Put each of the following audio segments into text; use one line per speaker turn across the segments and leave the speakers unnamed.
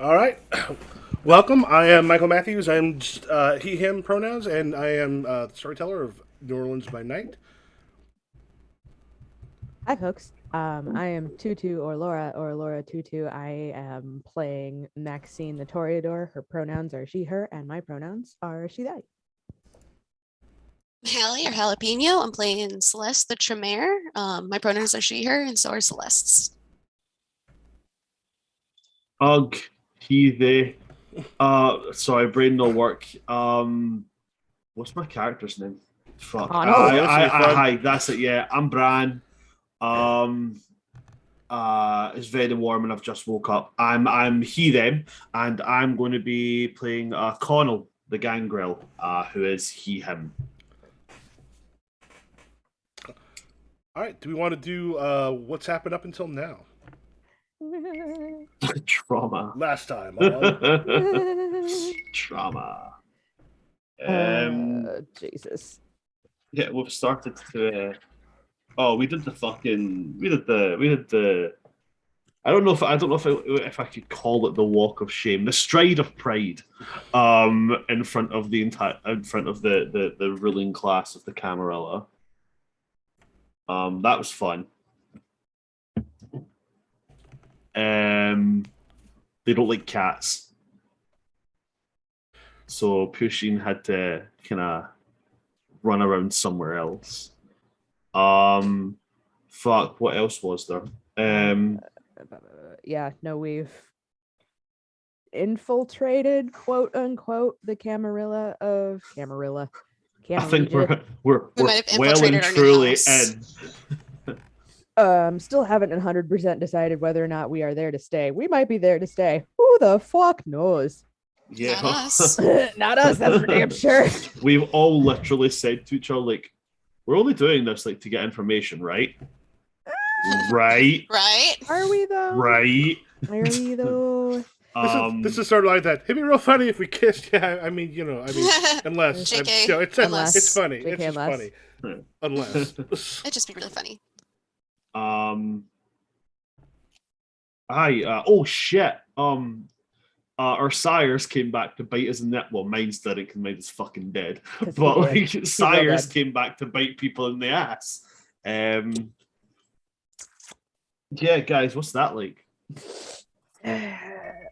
All right. Welcome. I am Michael Matthews. I'm just, he, him pronouns, and I am the storyteller of New Orleans by Night.
Hi, folks. I am Tutu or Laura Tutu. I am playing Maxine the Toreador. Her pronouns are she, her, and my pronouns are she, they.
Hallie or Jalapeno. I'm playing Celeste the Tremere. My pronouns are she, her, and so are Celeste's.
Ugh, he, they. Sorry, brain no work. What's my character's name? Fuck. Hi, that's it. Yeah, I'm Bran. It's very warm and I've just woke up. I'm he them, and I'm going to be playing Connell the Gangrel, who is he him.
All right. Do we want to do what's happened up until now?
Trauma.
Last time.
Trauma.
Jesus.
Yeah, we've started to. We did the fucking. We did the. I don't know if I could call it the walk of shame, the stride of pride, in front of the ruling class of the Camarilla. That was fun. They don't like cats, so Pusheen had to kind of run around somewhere else. Fuck, what else was there?
We've infiltrated, quote unquote, the Camarilla of Camarilla.
I think we're
We might have
well and
infiltrated our new
truly
house.
in.
Still haven't 100% decided whether or not we are there to stay. We might be there to stay. Who the fuck knows?
Yeah,
Not us.
Not us, that's for damn sure.
We've all literally said to each other, like, we're only doing this like to get information, right? Right.
Right?
Are we though?
Right.
Are we though?
This is sort of like that. It'd be real funny if we kissed. Yeah, I mean, unless
JK,
it's
unless.
funny.
JK,
It's just
unless.
funny. Unless.
It'd just be really funny.
Oh shit. Our sires came back to bite us in that. Well, mine's didn't because mine is fucking dead. But like sires came back to bite people in the ass. Yeah, guys, what's that like?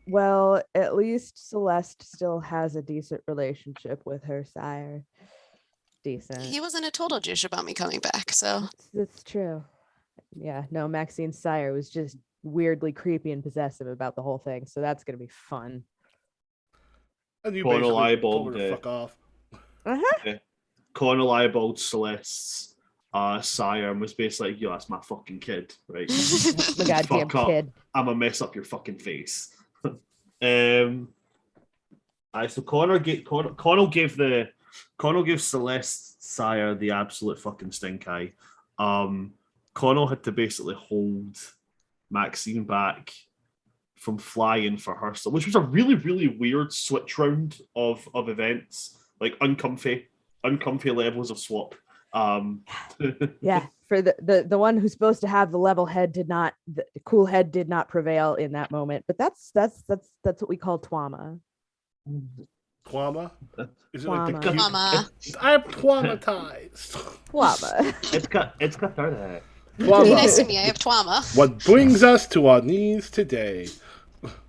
Well, at least Celeste still has a decent relationship with her sire. Decent.
He wasn't a total douche about me coming back, so
That's true. Yeah, no, Maxine's sire was just weirdly creepy and possessive about the whole thing, so that's gonna be fun.
And you
Connell
basically
eyeballed
told her to
it.
fuck off.
Connell eyeballed Celeste's sire and was basically like, yo, that's my fucking kid, right?
The goddamn
Fuck up.
kid.
I'm gonna mess up your fucking face. So Connell gave Celeste's sire the absolute fucking stink eye. Connell had to basically hold Maxine back from flying for her, which was a really, really weird switch round of events, like uncomfy levels of swap.
Yeah, for the one who's supposed to have the level head the cool head did not prevail in that moment, but that's what we call twama.
Twama? Is it
Twama.
like the cute?
Mama.
I'm traumatized.
Twama.
It's got that.
Be
Twama.
nice to me. I have Twama.
What brings us to our knees today?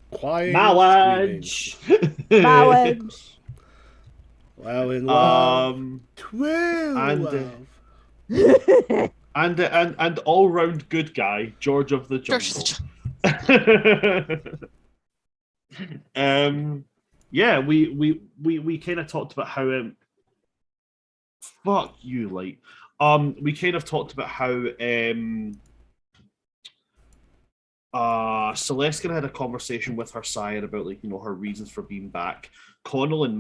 Quiet
Knowledge.
Knowledge.
Well, in love. True
and,
love.
and all round good guy, George of the Jungle. Yeah, we kind of talked about how fuck you, like we kind of talked about how Celeste had a conversation with her sire about her reasons for being back. Connell and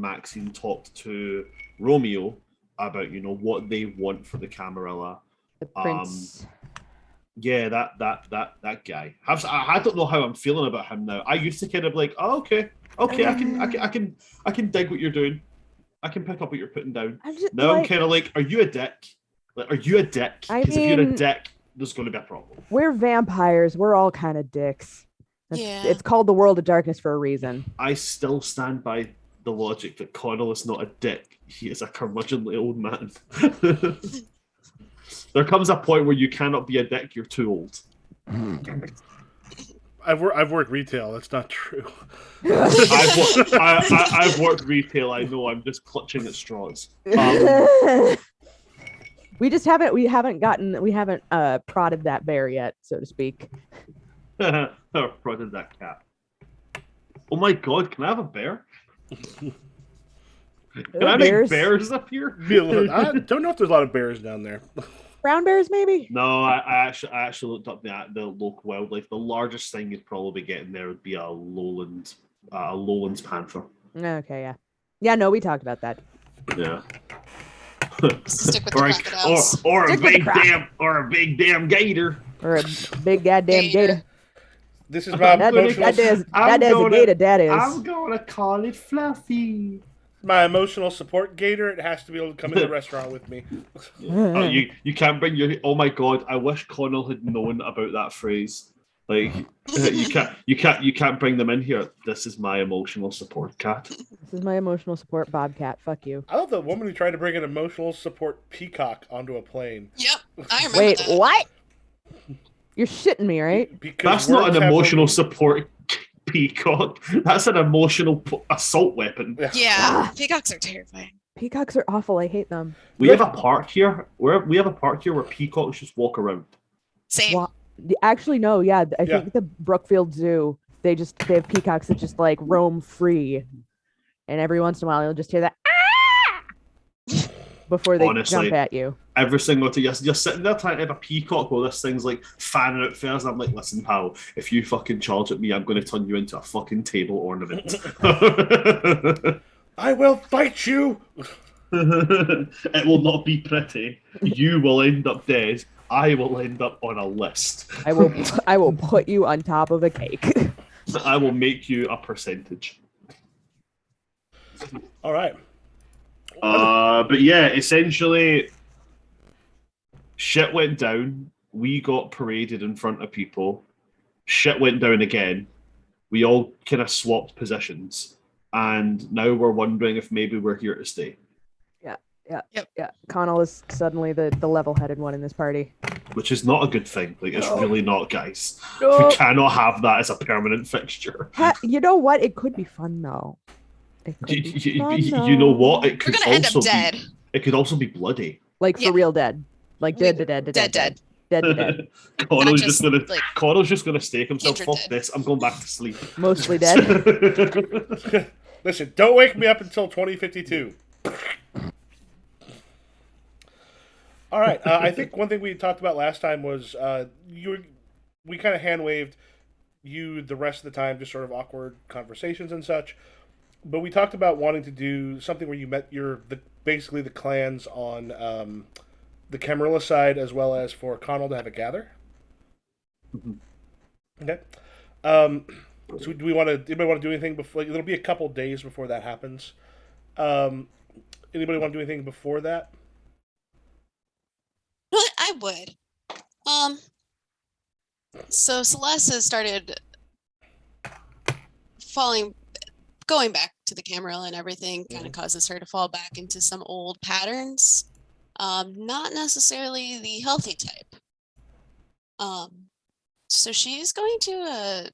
Maxine talked to Romeo about what they want for the Camarilla.
The prince.
Yeah, that guy. I don't know how I'm feeling about him now. I used to kind of like, oh, okay, I can dig what you're doing. I can pick up what you're putting down. I'm kind of like, are you a dick? Like, are you a dick? Because if you're a dick, there's going to be a problem.
We're vampires. We're all kind of dicks.
Yeah.
It's called the World of Darkness for a reason.
I still stand by the logic that Connell is not a dick. He is a curmudgeonly old man. There comes a point where you cannot be a dick. You're too old.
I've worked retail. That's not true.
I've worked retail. I know. I'm just clutching at straws.
We haven't prodded that bear yet, so to speak.
Prodded that cat. Oh my god! Can I have a bear? Can I make bears appear?
I don't know if there's a lot of bears down there.
Brown bears, maybe?
No, I actually looked up the local wildlife. The largest thing you'd probably get in there would be a lowlands panther.
Okay, yeah. Yeah, no, we talked about that.
Yeah.
Stick with the crocodiles.
or a
Stick with the
big damn gator.
Or a big goddamn gator.
This is my
That
emotional,
is a gator, that is.
I'm gonna call it Fluffy.
my emotional support gator. It has to be able to come in the restaurant with me.
Oh, you can't bring your. Oh my god! I wish Connell had known about that phrase. Like you can't bring them in here. This is my emotional support cat.
This is my emotional support bobcat. Fuck you.
I love the woman who tried to bring an emotional support peacock onto a plane.
Yep, I remember
Wait,
that.
what? You're shitting me, right?
Because
That's not
words
an
have
emotional
meaning.
support peacock. That's an emotional assault weapon.
Yeah, peacocks are terrifying.
Peacocks are awful. I hate them.
We have a park here. We have a park here where peacocks just walk around.
Same.
Wha- Actually, no. Yeah, I
Yeah.
think the Brookfield Zoo. They have peacocks that just like roam free, and every once in a while you'll just hear that "Ah!" before they
Honestly.
jump at you.
Every single time you're sitting there trying to have a peacock while this thing's like fanning out feathers. And I'm like, listen, pal, if you fucking charge at me, I'm going to turn you into a fucking table ornament.
I will fight you.
It will not be pretty. You will end up dead. I will end up on a list.
I will put you on top of a cake.
I will make you a percentage.
All right.
But yeah, essentially, shit went down. We got paraded in front of people. Shit went down again. We all kind of swapped positions. And now we're wondering if maybe we're here to stay.
Yeah, Connell is suddenly the level-headed one in this party.
Which is not a good thing. Like, it's really not, guys.
No.
We cannot have that as a permanent fixture.
You know what? It could be fun though. It could be fun,
You know
though.
what? It
We're
could
gonna end
also
up dead.
be. It could also be bloody.
Like for
Yeah.
real dead. Like dead.
Dead.
Connell's
just,
just gonna.
like,
Connell's just gonna stake himself.
injured
Fuck
dead.
this! I'm going back to sleep.
Mostly dead.
Listen, don't wake me up until 2052. All right. I think one thing we talked about last time was we kind of hand waved you the rest of the time, just sort of awkward conversations and such. But we talked about wanting to do something where you met basically the clans on the Camarilla side, as well as for Connell to have a gather.
Mhm.
Okay. So do we want to? Anybody want to do anything before? Like, it'll be a couple days before that happens. Anybody want to do anything before that?
But I would. So Celeste has started going back to the Camarilla and everything kind of causes her to fall back into some old patterns. Not necessarily the healthy type. So she's going to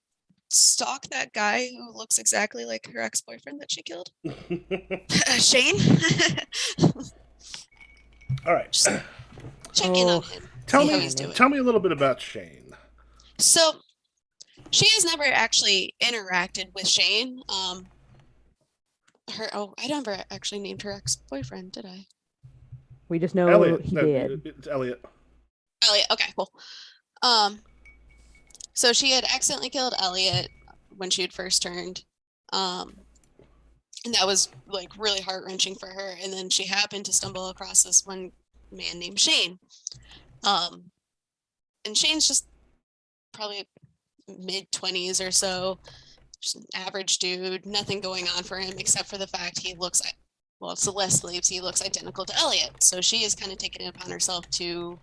stalk that guy who looks exactly like her ex-boyfriend that she killed. Shane.
All right.
Just check in on
Oh.
him.
Tell
see how
me,
he's doing.
tell me a little bit about Shane.
So she has never actually interacted with Shane. I never actually named her ex-boyfriend, did I?
We just know
Elliot.
he
No,
did.
it's Elliot.
Elliot. Okay, cool. So she had accidentally killed Elliot when she had first turned. And that was like really heart-wrenching for her. And then she happened to stumble across this one man named Shane. And Shane's just probably mid-20s or so. Just an average dude, nothing going on for him except for the fact he looks like, well, Celeste believes he looks identical to Elliot. So she is kind of taking it upon herself to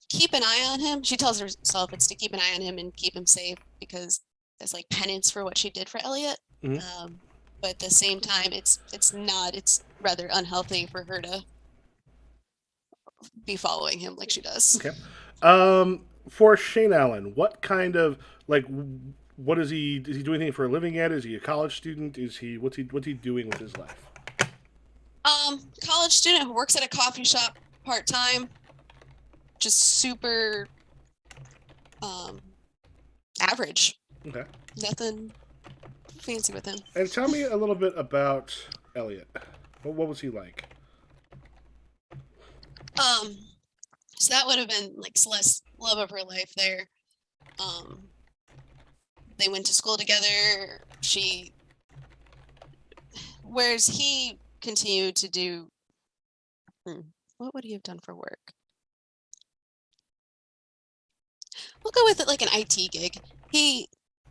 keep an eye on him. She tells herself it's to keep an eye on him and keep him safe because as like penance for what she did for Elliot.
Mhm.
But at the same time, it's not. It's rather unhealthy for her to be following him like she does.
Okay. For Shane Allen, what kind of like what is he? Does he do anything for a living yet? Is he a college student? Is he what's he doing with his life?
College student who works at a coffee shop part time. Just super average.
Okay.
Nothing fancy with him.
And tell me a little bit about Elliot. What was he like?
So that would have been like Celeste's love of her life there. They went to school together. Whereas he continued to do, what would he have done for work? We'll go with it like an IT gig. He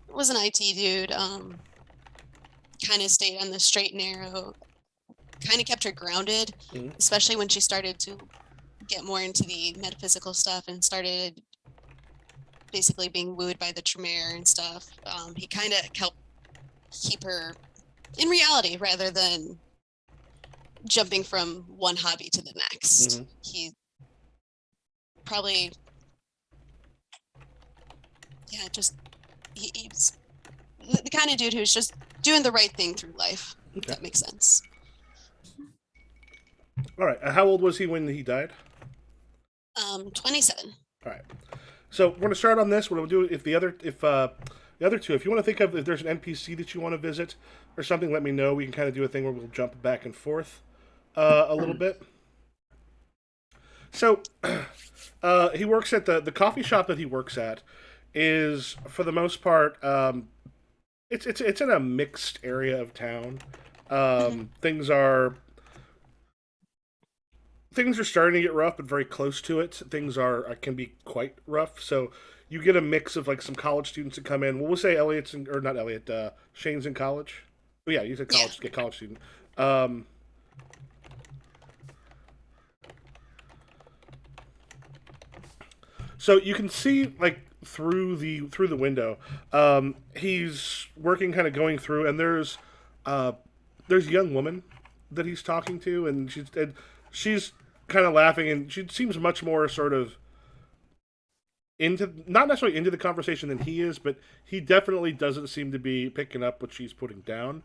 was an IT dude. Kind of stayed on the straight and narrow. Kind of kept her grounded,
Mhm.
especially when she started to get more into the metaphysical stuff and started basically being wooed by the Tremere and stuff. He kind of helped keep her in reality rather than jumping from one hobby to the next.
Mhm.
He probably, yeah, just he's the kind of dude who's just doing the right thing through life. If that makes sense.
All right. How old was he when he died?
27.
All right. So we're gonna start on this. What we'll do if the other two, if you want to think of if there's an NPC that you want to visit or something, let me know. We can kind of do a thing where we'll jump back and forth a little bit. So he works at the coffee shop that he works at is for the most part it's in a mixed area of town. Things are starting to get rough, but very close to it. Things can be quite rough. So you get a mix of like some college students that come in. Well, we'll say Elliot's or not Elliot. Shane's in college. Oh yeah, you said college.
Yeah.
Get college student. So you can see like through the window. He's working, kind of going through, and there's a young woman that he's talking to, and she's kind of laughing, and she seems much more sort of into not necessarily into the conversation than he is, but he definitely doesn't seem to be picking up what she's putting down.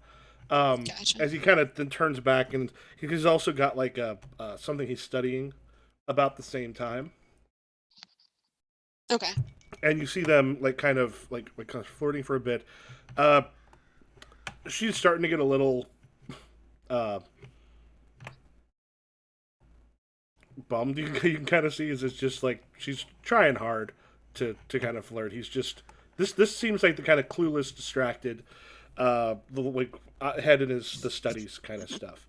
Gotcha.
As he kind of then turns back, and he's also got like something he's studying about the same time,
Okay.
and you see them like kind of flirting for a bit. She's starting to get a little bummed. You can kind of see is it's just like she's trying hard to kind of flirt. He's just this seems like the kind of clueless, distracted, head in the studies kind of stuff.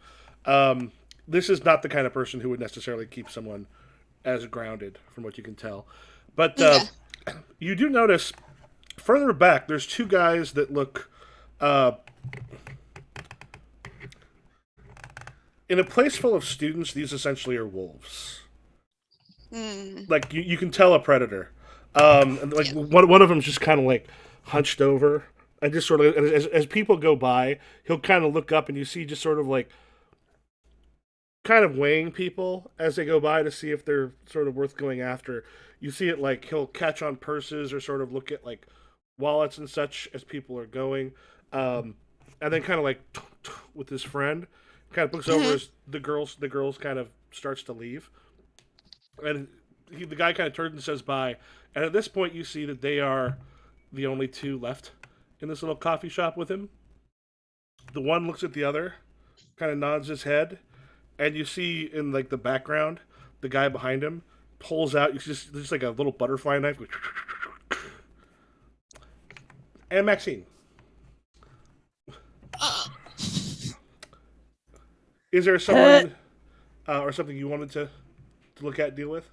This is not the kind of person who would necessarily keep someone as grounded, from what you can tell. But
Okay.
you do notice further back, there's two guys that look in a place full of students. These essentially are wolves. Like you can tell a predator. And like
Yeah.
one of them's just kind of like hunched over, and just sort of as people go by, he'll kind of look up, and you see just sort of like kind of weighing people as they go by to see if they're sort of worth going after. You see it like he'll catch on purses or sort of look at like wallets and such as people are going, and then kind of like with his friend, kind of looks over as the girls kind of starts to leave, and the guy kind of turns and says bye. And at this point, you see that they are the only two left in this little coffee shop with him. The one looks at the other, kind of nods his head, and you see in like the background, the guy behind him pulls out just like a little butterfly knife. And Maxine, is there someone or something you wanted to look at, deal with?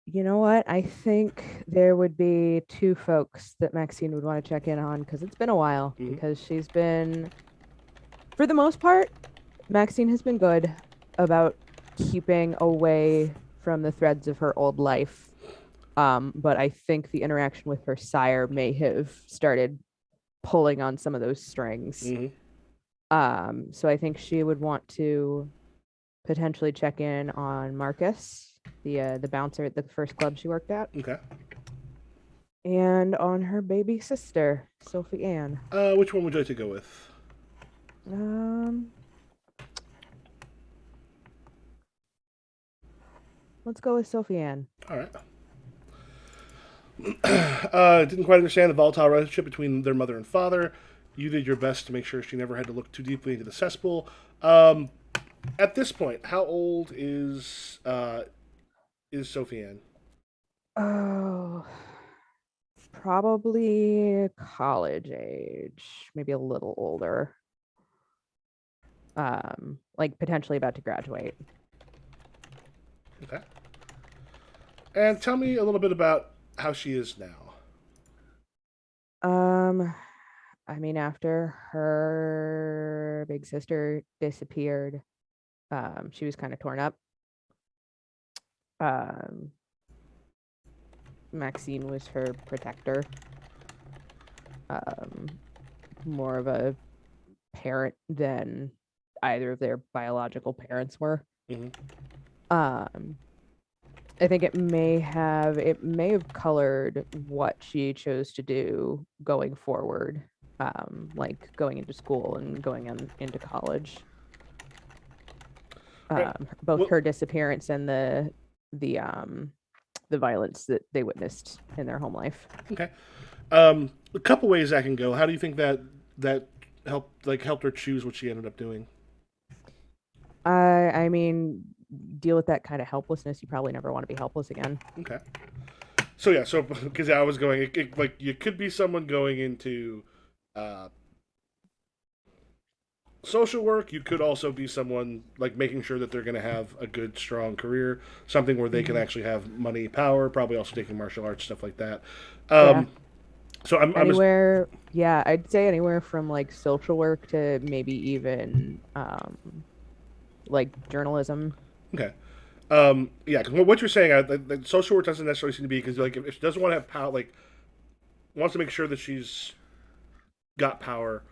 You know what? I think there would be two folks that Maxine would want to check in on because it's been a while.
Mhm.
Because she's been, for the most part, Maxine has been good about keeping away from the threads of her old life. But I think the interaction with her sire may have started pulling on some of those strings. So I think she would want to potentially check in on Marcus, the bouncer at the first club she worked at,
Okay.
and on her baby sister, Sophie Ann.
Which one would you like to go with?
Let's go with Sophie Ann.
All right. Didn't quite understand the volatile relationship between their mother and father. You did your best to make sure she never had to look too deeply into the cesspool. At this point, how old is Sophie Ann?
Oh, probably college age, maybe a little older. Like potentially about to graduate.
Okay. And tell me a little bit about how she is now.
I mean, after her big sister disappeared, she was kind of torn up. Maxine was her protector. More of a parent than either of their biological parents were. I think it may have colored what she chose to do going forward, like going into school and going into college.
Right.
Both
Well-
her disappearance and the violence that they witnessed in their home life.
Okay. A couple ways I can go. How do you think that helped her choose what she ended up doing?
I mean, deal with that kind of helplessness. You probably never want to be helpless again.
Okay. So yeah, because I was going, like you could be someone going into social work. You could also be someone like making sure that they're going to have a good, strong career, something where they can actually have money, power. Probably also taking martial arts, stuff like that.
Yeah.
So I'm
Anywhere, yeah, I'd say anywhere from like social work to maybe even like journalism.
okay. Yeah, 'cause what you're saying, the social work doesn't necessarily seem to be because like if she doesn't want to have power, like wants to make sure that she's got power.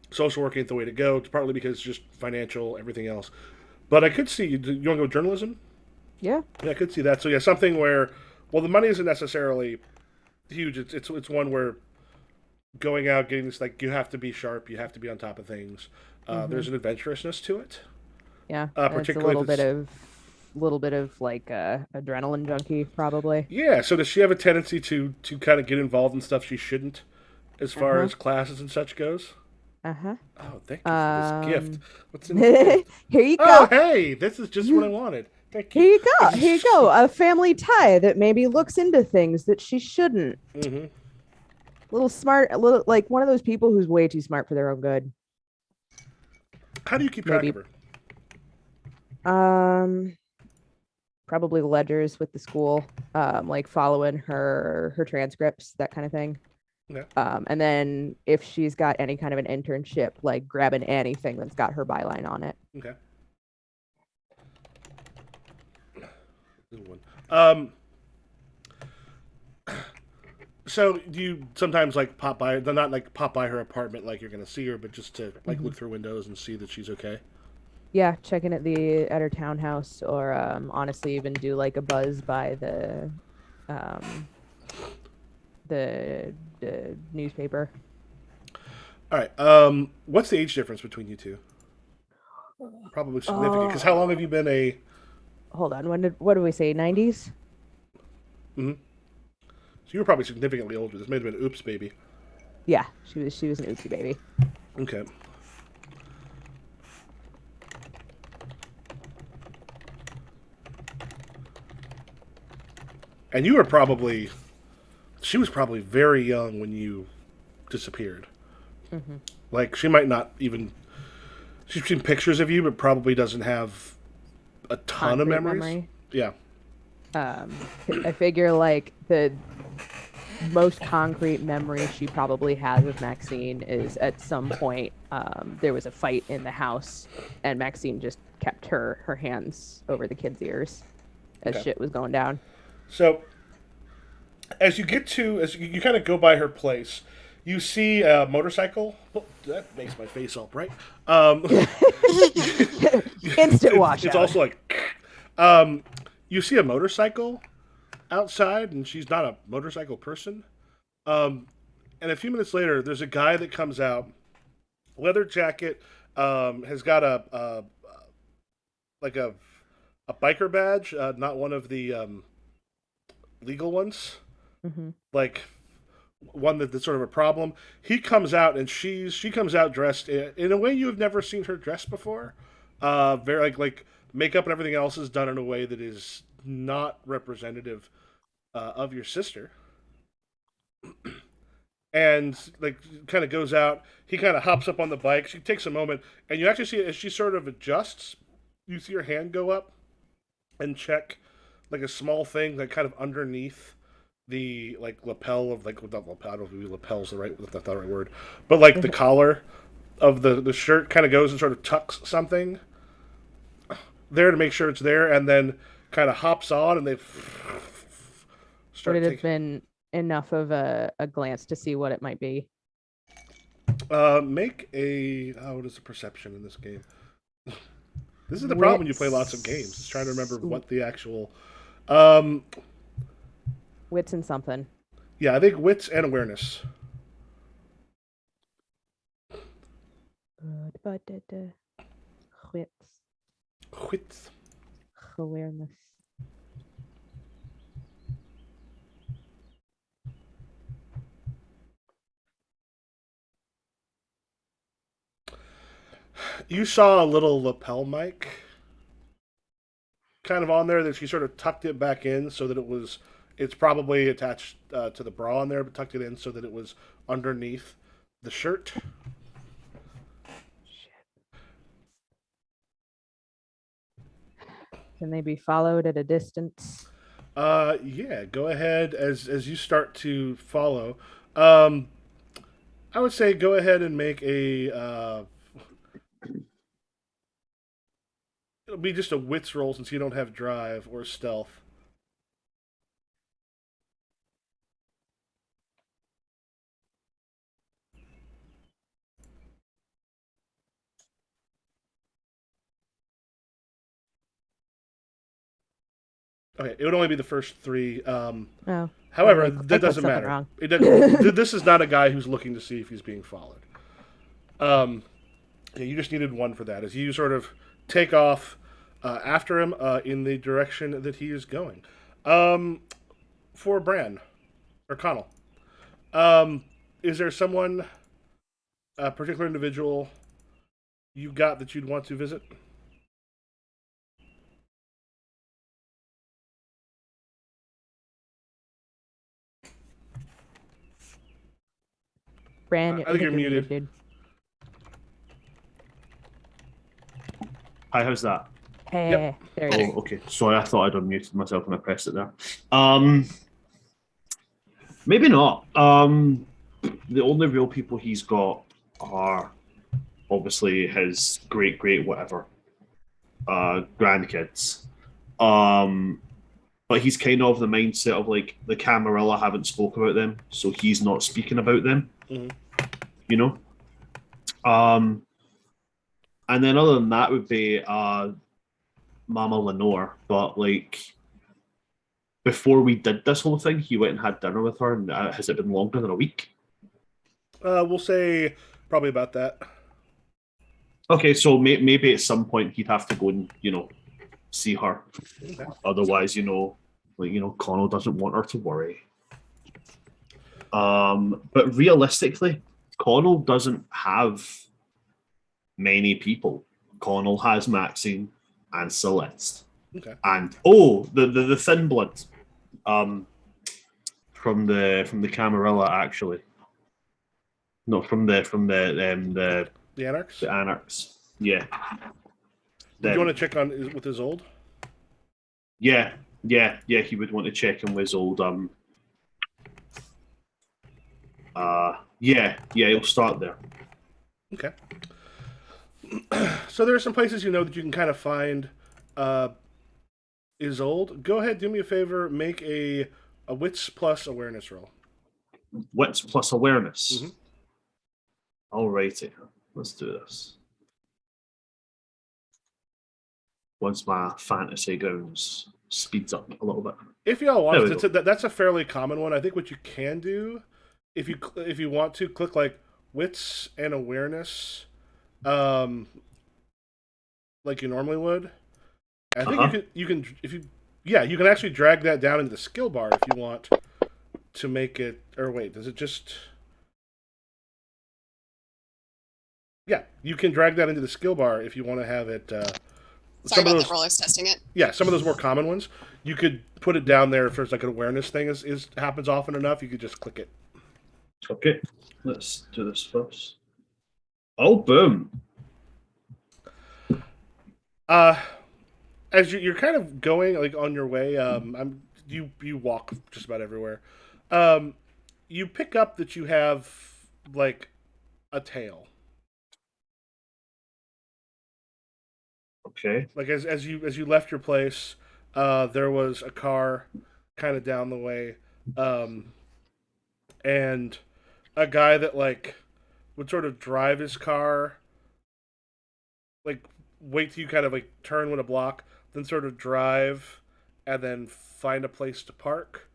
Social work ain't the way to go. It's partly because it's just financial, everything else. But I could see you want to go with journalism.
Yeah.
Yeah, I could see that. So yeah, something where, well, the money isn't necessarily huge. It's one where going out, getting this, like, you have to be sharp, you have to be on top of things. There's an adventurousness to it.
Yeah. And it's a
particularly
little
if
bit of like adrenaline junkie, probably.
Yeah. So does she have a tendency to kind of get involved in stuff she shouldn't, as far as classes and such goes?
Uh-huh.
Oh, thank you for this gift. What's in this gift?
Here you
Oh,
go.
hey, this is just what I wanted. Thank
Here
you.
you go. Here you go. A family tie that maybe looks into things that she shouldn't.
Mm-hmm.
Little smart, a little like one of those people who's way too smart for their own good.
How do you keep track
Maybe.
of her?
Probably ledgers with the school, like following her transcripts, that kind of thing.
Yeah.
And then if she's got any kind of an internship, like grabbing anything that's got her byline on it.
Okay. Good one. So do you sometimes like pop by? Not like pop by her apartment like you're gonna see her, but just to like look through windows and see that she's okay.
Yeah, checking at her townhouse, or honestly, even do like a buzz by the newspaper.
All right. What's the age difference between you two? Probably significant. Because how long have you been a?
Hold on. What did we say? 90s?
So you were probably significantly older. This may have been an oops baby.
Yeah, she was an oopsie baby.
Okay. And you were probably, she was probably very young when you disappeared. Like, she might not even, she's seen pictures of you, but probably doesn't have a ton of
Concrete
memories.
memory.
Yeah.
I figure like the most concrete memory she probably has of Maxine is at some point there was a fight in the house and Maxine just kept her hands over the kids' ears as
Okay.
shit was going down.
So, as you kind of go by her place, You see a motorcycle. Oh, that makes my face all bright.
Instant washout.
It's also like, um, you see a motorcycle outside, and she's not a motorcycle person. Um, and a few minutes later, there's a guy that comes out, leather jacket, has got a like a biker badge, not one of the legal ones,
Hmm.
like one that's sort of a problem. He comes out, and she comes out dressed in a way you have never seen her dressed before. Very like makeup and everything else is done in a way that is not representative of your sister. And like kind of goes out. He kind of hops up on the bike. She takes a moment, and you actually see as she sort of adjusts, you see her hand go up and check like a small thing like kind of underneath the like lapel of like not lapel. I don't know if lapel's the right that's not the right word, but like the collar of the shirt kind of goes and sort of tucks something there to make sure it's there, and then kind of hops on, and they
Would
start
it have
taking.
been enough of a glance to see what it might be?
Make a what is the perception in this game? This is the problem when you play lots of games. It's trying to remember what the actual. Um,
Wits and something.
yeah, I think wits and awareness.
Wits,
Wits.
awareness.
You saw a little lapel mic kind of on there that she sort of tucked it back in so that it was. It's probably attached to the bra on there, but tucked it in so that it was underneath the shirt.
Can they be followed at a distance?
Yeah. Go ahead as you start to follow. Um, I would say go ahead and make a. It'll be just a wits roll since you don't have drive or stealth. Okay, it would only be the first three.
Oh.
However,
I
that
clicked
doesn't
something
matter.
wrong.
It doesn't, this is not a guy who's looking to see if he's being followed. Um, yeah, you just needed one for that. As you sort of take off after him in the direction that he is going. For Bran or Connell, is there someone, a particular individual, you got that you'd want to visit?
Bran,
I think you're muted.
dude.
Hi, how's that?
Hey, there you
Oh,
go.
okay. Sorry, I thought I'd unmuted myself when I pressed it there. Maybe not. The only real people he's got are obviously his great whatever grandkids. But he's kind of the mindset of like the Camarilla haven't spoke about them, so he's not speaking about them.
Mhm.
You know. And then other than that would be Mama Lenore, but like before we did this whole thing, he went and had dinner with her, and has it been longer than a week?
We'll say probably about that.
Okay, so maybe at some point he'd have to go and see her.
Okay.
Otherwise, Connell doesn't want her to worry. But realistically, Connell doesn't have many people. Connell has Maxine and Celeste.
Okay.
And the thin blood from the Camarilla, actually. No, from the
The Anarchs.
the Anarchs. Yeah.
Do you
Them.
want to check on with his old?
Yeah, he would want to check in with his old yeah, he'll start there.
Okay. So there are some places you know that you can kind of find is old. Go ahead, do me a favor, make a wits plus awareness roll.
Wits plus awareness.
Mhm.
Alrighty, let's do this. Once my fantasy grounds speeds up a little bit.
If y'all
There
want,
we go.
that's a fairly common one. I think what you can do, if you want to, click like wits and awareness, um, like you normally would. I think
Uh-huh.
you can if you yeah, you can actually drag that down into the skill bar if you want to make it. Or wait, does it just? Yeah, you can drag that into the skill bar if you want to have it.
Sorry
Some of
about
those,
that. Roller's testing it.
yeah, some of those more common ones, you could put it down there if there's like an awareness thing is happens often enough. You could just click it.
Okay, let's do this first. Oh, boom.
Uh, as you're kind of going like on your way, you walk just about everywhere. You pick up that you have like a tail.
Okay.
Like as you left your place, there was a car kind of down the way, um, and a guy that like would sort of drive his car, like wait till you kind of like turn with a block, then sort of drive, and then find a place to park.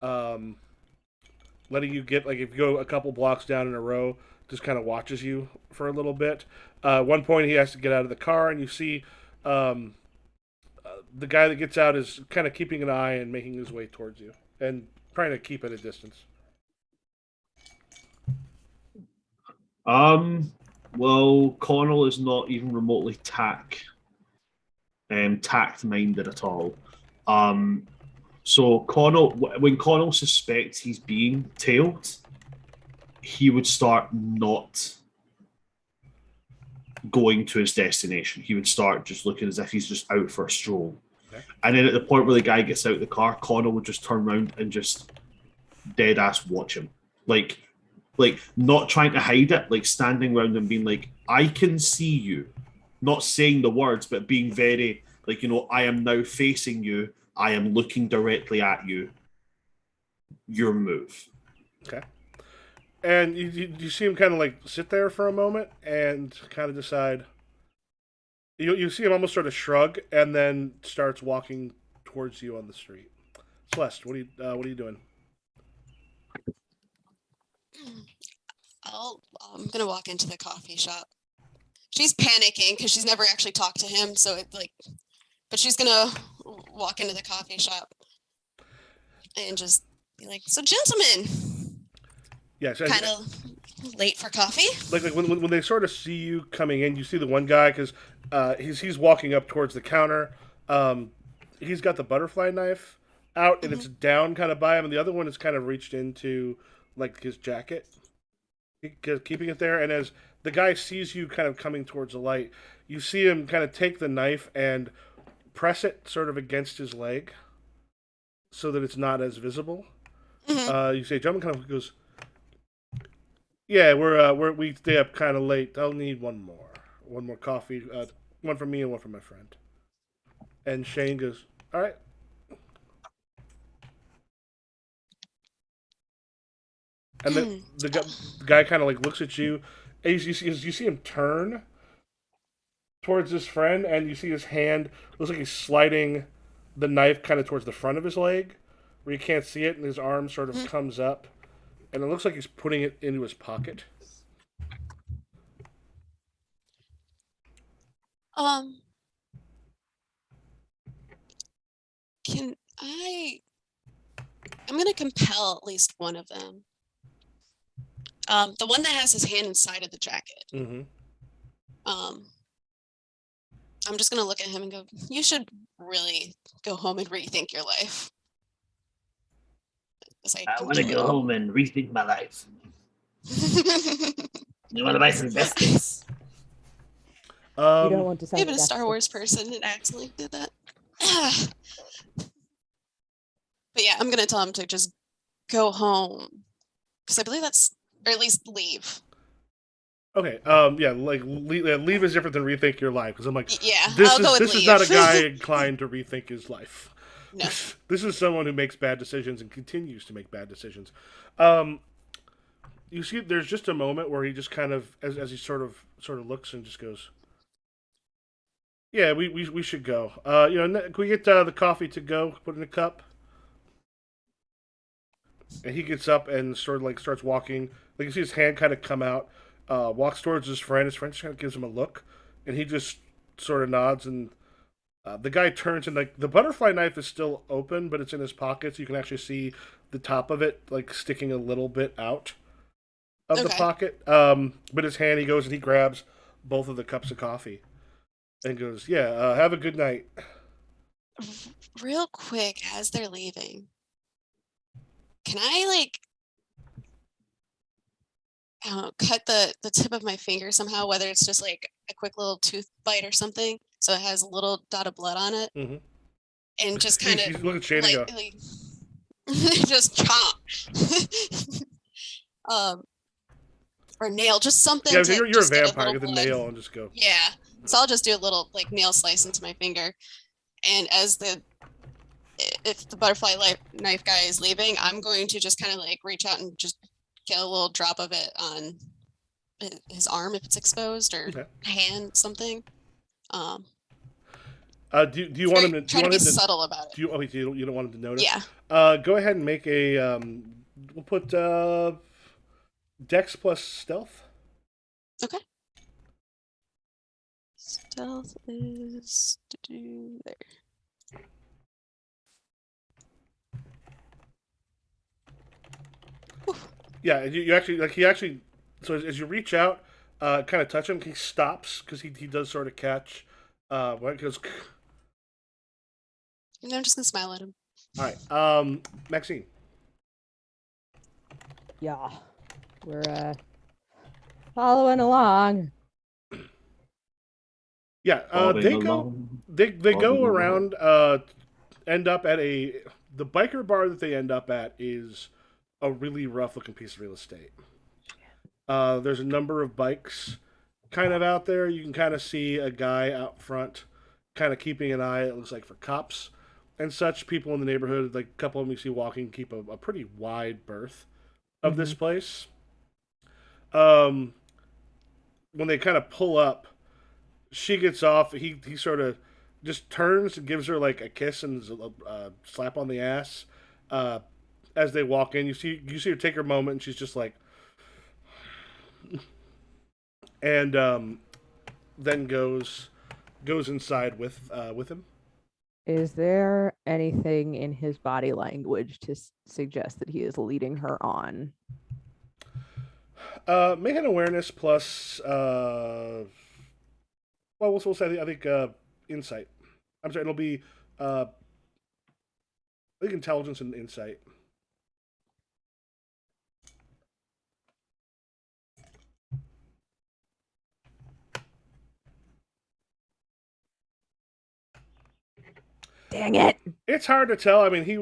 Um, Letting you get like if you go a couple blocks down in a row, just kind of watches you for a little bit. At one point, he has to get out of the car, and you see um, the guy that gets out is kind of keeping an eye and making his way towards you and trying to keep at a distance.
Well, Connell is not even remotely tact minded at all. So Connell, when Connell suspects he's being tailed, he would start not going to his destination. He would start just looking as if he's just out for a stroll.
Okay.
And then at the point where the guy gets out of the car, Connell would just turn around and just dead ass watch him. Like not trying to hide it, like standing around and being like, I can see you. Not saying the words, but being very like, I am now facing you. I am looking directly at you. Your move.
Okay. And you see him kind of like sit there for a moment and kind of decide. You see him almost sort of shrug and then starts walking towards you on the street. Celeste, what are you doing?
I'm gonna walk into the coffee shop. She's panicking because she's never actually talked to him, but she's gonna walk into the coffee shop and just be like, "So, gentlemen,
Yeah, so
kind of late for coffee?"
like when they sort of see you coming in, you see the one guy because he's walking up towards the counter. He's got the butterfly knife out and it's down kind of by him, and the other one is kind of reached into like his jacket, keeping it there. And as the guy sees you kind of coming towards the light, you see him kind of take the knife and press it sort of against his leg so that it's not as visible. You say, "Gentleman," kind of goes, "Yeah, we stay up kind of late. I'll need one more coffee, one for me and one for my friend." And Shane goes, "All right." And then the guy kind of like looks at you, and you see him turn towards his friend, and you see his hand looks like he's sliding the knife kind of towards the front of his leg, where you can't see it, and his arm sort of comes up, and it looks like he's putting it into his pocket.
Can I'm gonna compel at least one of them. The one that has his hand inside of the jacket.
Mm-hmm.
I'm just gonna look at him and go, "You should really go home and rethink your life."
I want to go home and rethink my life. You want to buy some biscuits?
You don't want to sound
Even a Star
desperate.
Wars person and accidentally did that. But yeah, I'm gonna tell him to just go home because I believe that's, or at least leave.
Okay. Yeah. Like leave is different than rethink your life because I'm like,
Yeah,
this
I'll go with
this
leave.
is not a guy inclined to rethink his life.
No.
This is someone who makes bad decisions and continues to make bad decisions. you see, there's just a moment where he just kind of, as he sort of looks and just goes, "Yeah, we should go. Can we get the coffee to go? Put in a cup." And he gets up and sort of like starts walking. Like you see his hand kind of come out, walks towards his friend. His friend just kind of gives him a look, and he just sort of nods. And the guy turns and like the butterfly knife is still open, but it's in his pocket, so you can actually see the top of it like sticking a little bit out of the
Okay.
pocket. But his hand, he goes and he grabs both of the cups of coffee and goes, "Yeah, have a good night."
Real quick, as they're leaving, can I like I don't know, cut the tip of my finger somehow, whether it's just like a quick little tooth bite or something, so it has a little dot of blood on it,
Mhm.
and just kind
You
of
look at Shane and go,
lightly just chomp. um, or nail, just something
"Yeah,
to
you're a
just get a
vampire.
little
Get the
blood.
nail and just go."
Yeah. So I'll just do a little like nail slice into my finger. And as if the butterfly knife guy is leaving, I'm going to just kind of like reach out and just get a little drop of it on his arm if it's exposed or
Okay.
hand, something. Um,
Do you want him to? Do
try
you
to
want
be
him to?
subtle about it.
Do you? Oh, wait, you don't want him to notice.
Yeah.
Go ahead and make a. We'll put Dex plus Stealth.
Okay. Stealth is there.
Yeah, you actually like he actually. So as you reach out, kind of touch him, he stops because he does sort of catch. What goes?
And I'm just gonna smile at him.
All right, Maxine.
Yeah. We're following along.
Yeah,
Bobbing
they go
along.
they go
Bobbing
around. End up at the biker bar that they end up at is a really rough looking piece of real estate. There's a number of bikes kind of out there. You can kind of see a guy out front, kind of keeping an eye. It looks like for cops and such. People in the neighborhood, like a couple of them you see walking, keep a pretty wide berth of this place. Um, when they kind of pull up, she gets off. He sort of just turns and gives her like a kiss and a slap on the ass. As they walk in, you see her take her moment, and she's just like, and then goes inside with him.
Is there anything in his body language to suggest that he is leading her on?
Make an awareness plus. Well, we'll say I think insight. I'm sorry, it'll be I think intelligence and insight.
Dang it.
It's hard to tell. I mean, he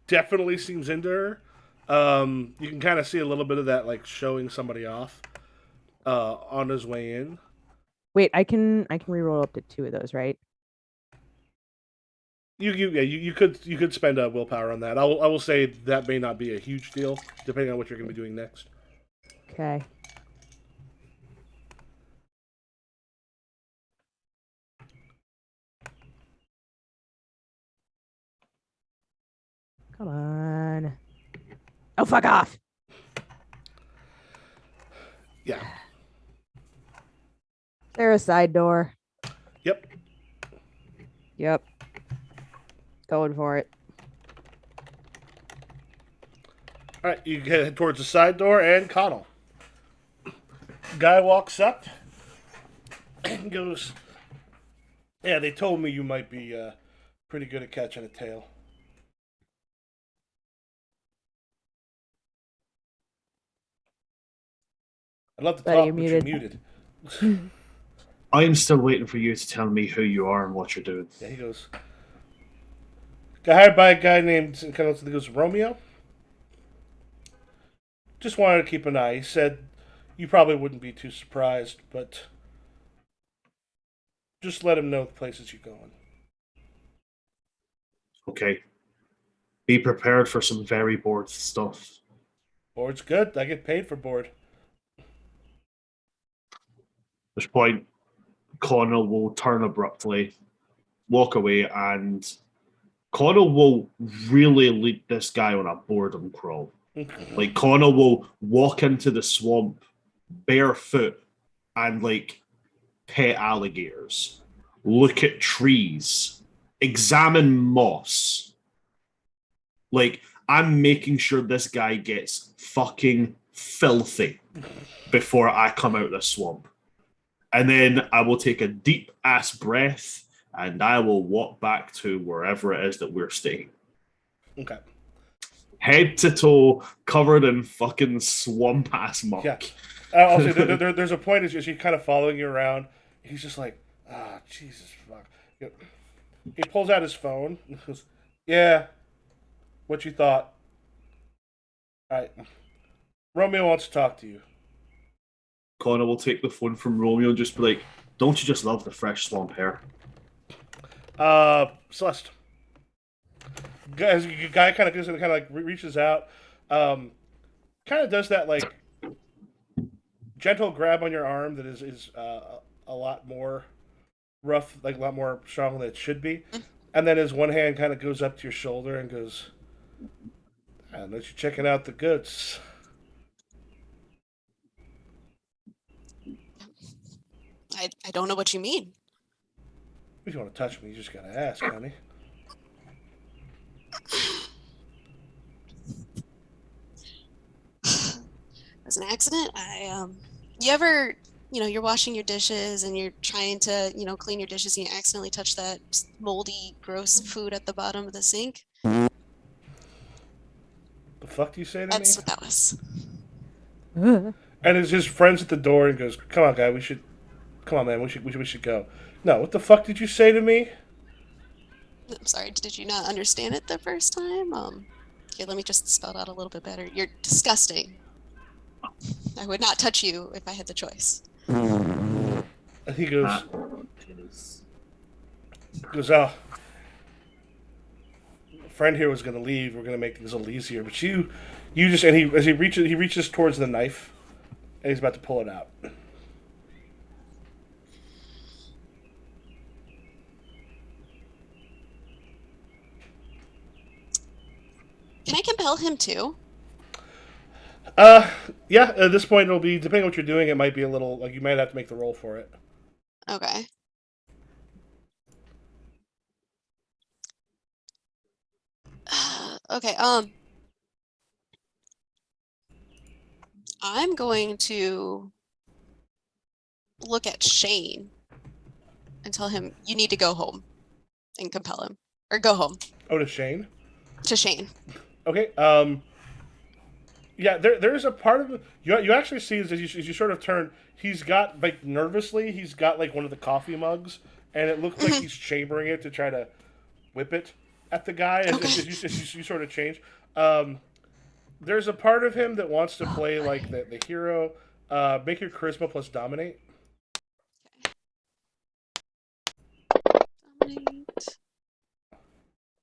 definitely seems into her. You can kind of see a little bit of that, like showing somebody off on his way in.
Wait, I can reroll up to 2 of those, right?
You could spend a willpower on that. I will say that may not be a huge deal, depending on what you're going to be doing next.
Okay. Come on. Oh, fuck off.
Yeah.
Is there a side door?
Yep.
Yep. Going for it.
All right, you head towards the side door, and Connell. Guy walks up and goes, "Yeah, they told me you might be pretty good at catching a tail." I'd love to
Buddy,
talk,
you're
but you're
muted.
muted.
I am still waiting for you to tell me who you are and what you're doing.
Yeah, he goes. Got hired by a guy named he goes Romeo. Just wanted to keep an eye. He said you probably wouldn't be too surprised, but just let him know the places you're going.
Okay. Be prepared for some very bored stuff.
Board's good. I get paid for board.
At this point, Connor will turn abruptly, walk away, and Connor will really lead this guy on a boredom crawl. Like, Connor will walk into the swamp barefoot and, like, pet alligators, look at trees, examine moss. Like, I'm making sure this guy gets fucking filthy before I come out of the swamp. And then I will take a deep ass breath and I will walk back to wherever it is that we're staying.
Okay.
Head to toe, covered in fucking swamp ass muck.
Yeah. Also, there's a point as he's kind of following you around. He's just like, Jesus fuck. He pulls out his phone. And goes, yeah. What you thought? All right. Romeo wants to talk to you.
Connor will take the phone from Romeo and just be like, don't you just love the fresh swamp hair?
Celeste. As the guy kind of reaches out, kind of does that like gentle grab on your arm that is a lot more rough, like a lot more strong than it should be, and then his one hand kind of goes up to your shoulder and goes, "I know you're checking out the goods."
I don't know what you mean.
If you want to touch me, you just gotta ask, honey.
As an accident, you ever, you're washing your dishes and you're trying to, clean your dishes and you accidentally touch that moldy, gross food at the bottom of the sink?
The fuck do you say to
That's
me?
what that was.
And his friends at the door and goes, "Come on, guy, come on, man, we should go." No, what the fuck did you say to me?
I'm sorry, did you not understand it the first time? Here, let me just spell it out a little bit better. You're disgusting. I would not touch you if I had the choice.
And he goes, "Oh, a friend here was gonna leave. We're gonna make things a little easier, but you just..." And he reaches towards the knife, and he's about to pull it out.
Can I compel him too?
Yeah. At this point, it'll be depending on what you're doing. It might be a little like you might have to make the roll for it.
Okay. Okay, I'm going to look at Shane and tell him you need to go home and compel him. Or go home
Oh, to Shane.
to Shane.
Okay. Yeah. There's a part of you actually see as you sort of turn. He's got like nervously. He's got like one of the coffee mugs, and it looks like he's chambering it to try to whip it at the guy as you sort of change. There's a part of him that wants to play like the hero. Make your charisma plus dominate.
Dominate.